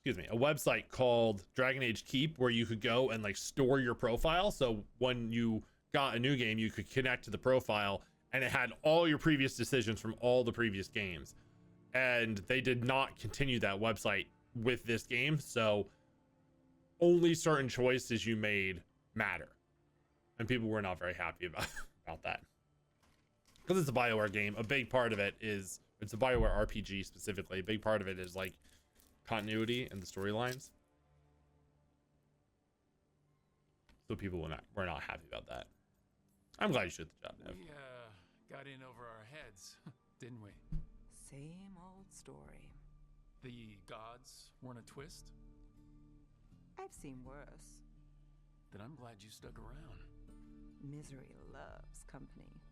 website called Dragon Age Keep, where you could go and like store your profile, so when you got a new game you could connect to the profile and it had all your previous decisions from all the previous games. And they did not continue that website with this game, so only certain choices you made matter, and people were not very happy about that, because it's a BioWare game. A big part of it is, it's a BioWare RPG specifically, a big part of it is like continuity and the storylines, so people were not happy about that. I'm glad you did the job, Nev. We Got in over our heads, didn't we? Same old story. The gods weren't a twist? I've seen worse. Then I'm glad you stuck around. Misery loves company.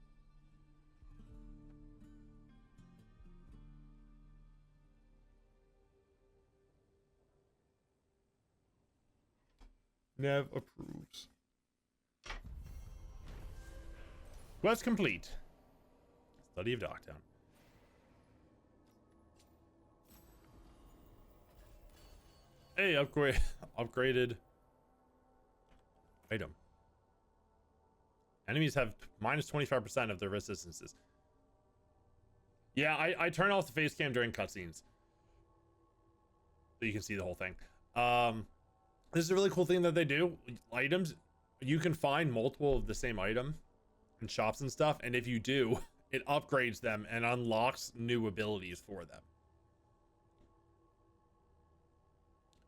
Nev approves. Quest complete. Study of Docktown. Hey, upgraded item. Enemies have minus 25% of their resistances. Yeah, I turn off the face cam during cutscenes, so you can see the whole thing. This is a really cool thing that they do. Items, you can find multiple of the same item in shops and stuff, and if you do, it upgrades them and unlocks new abilities for them.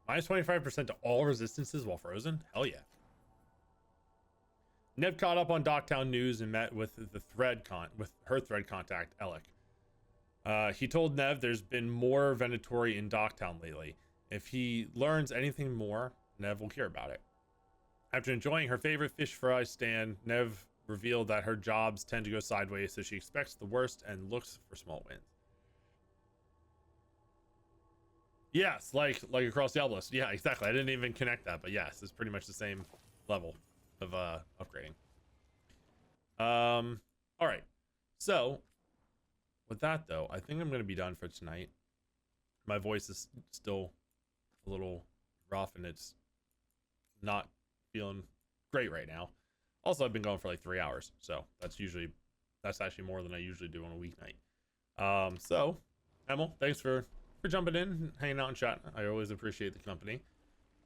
Minus 25% to all resistances while frozen? Hell yeah. Nev caught up on Docktown news and met with her thread contact, Alec. He told Nev there's been more Venatori in Docktown lately. If he learns anything more, Nev will hear about it. After enjoying her favorite fish fry stand, Nev revealed that her jobs tend to go sideways, so she expects the worst and looks for small wins. Yes, like across Diablos. Yeah, exactly. I didn't even connect that, but yes, it's pretty much the same level of upgrading. All right. So with that though, I think I'm gonna be done for tonight. My voice is still a little rough and it's not feeling great right now. Also, I've been going for like 3 hours, so that's actually more than I usually do on a weeknight. So Emil, thanks for jumping in, hanging out and chatting. I always appreciate the company.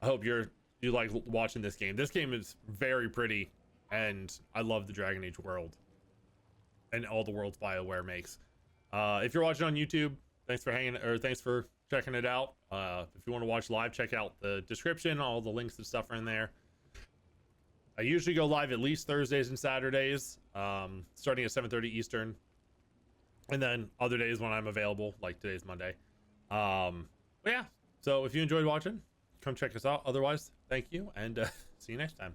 I hope you like watching this game. This game is very pretty, and I love the Dragon Age world and all the worlds BioWare makes. If you're watching on YouTube, thanks for checking it out. If you want to watch live, check out the description. All the links and stuff are in there. I usually go live at least Thursdays and Saturdays, starting at 7:30 Eastern, and then other days when I'm available, like today's Monday. But yeah, so if you enjoyed watching, come check us out. Otherwise, thank you, and see you next time.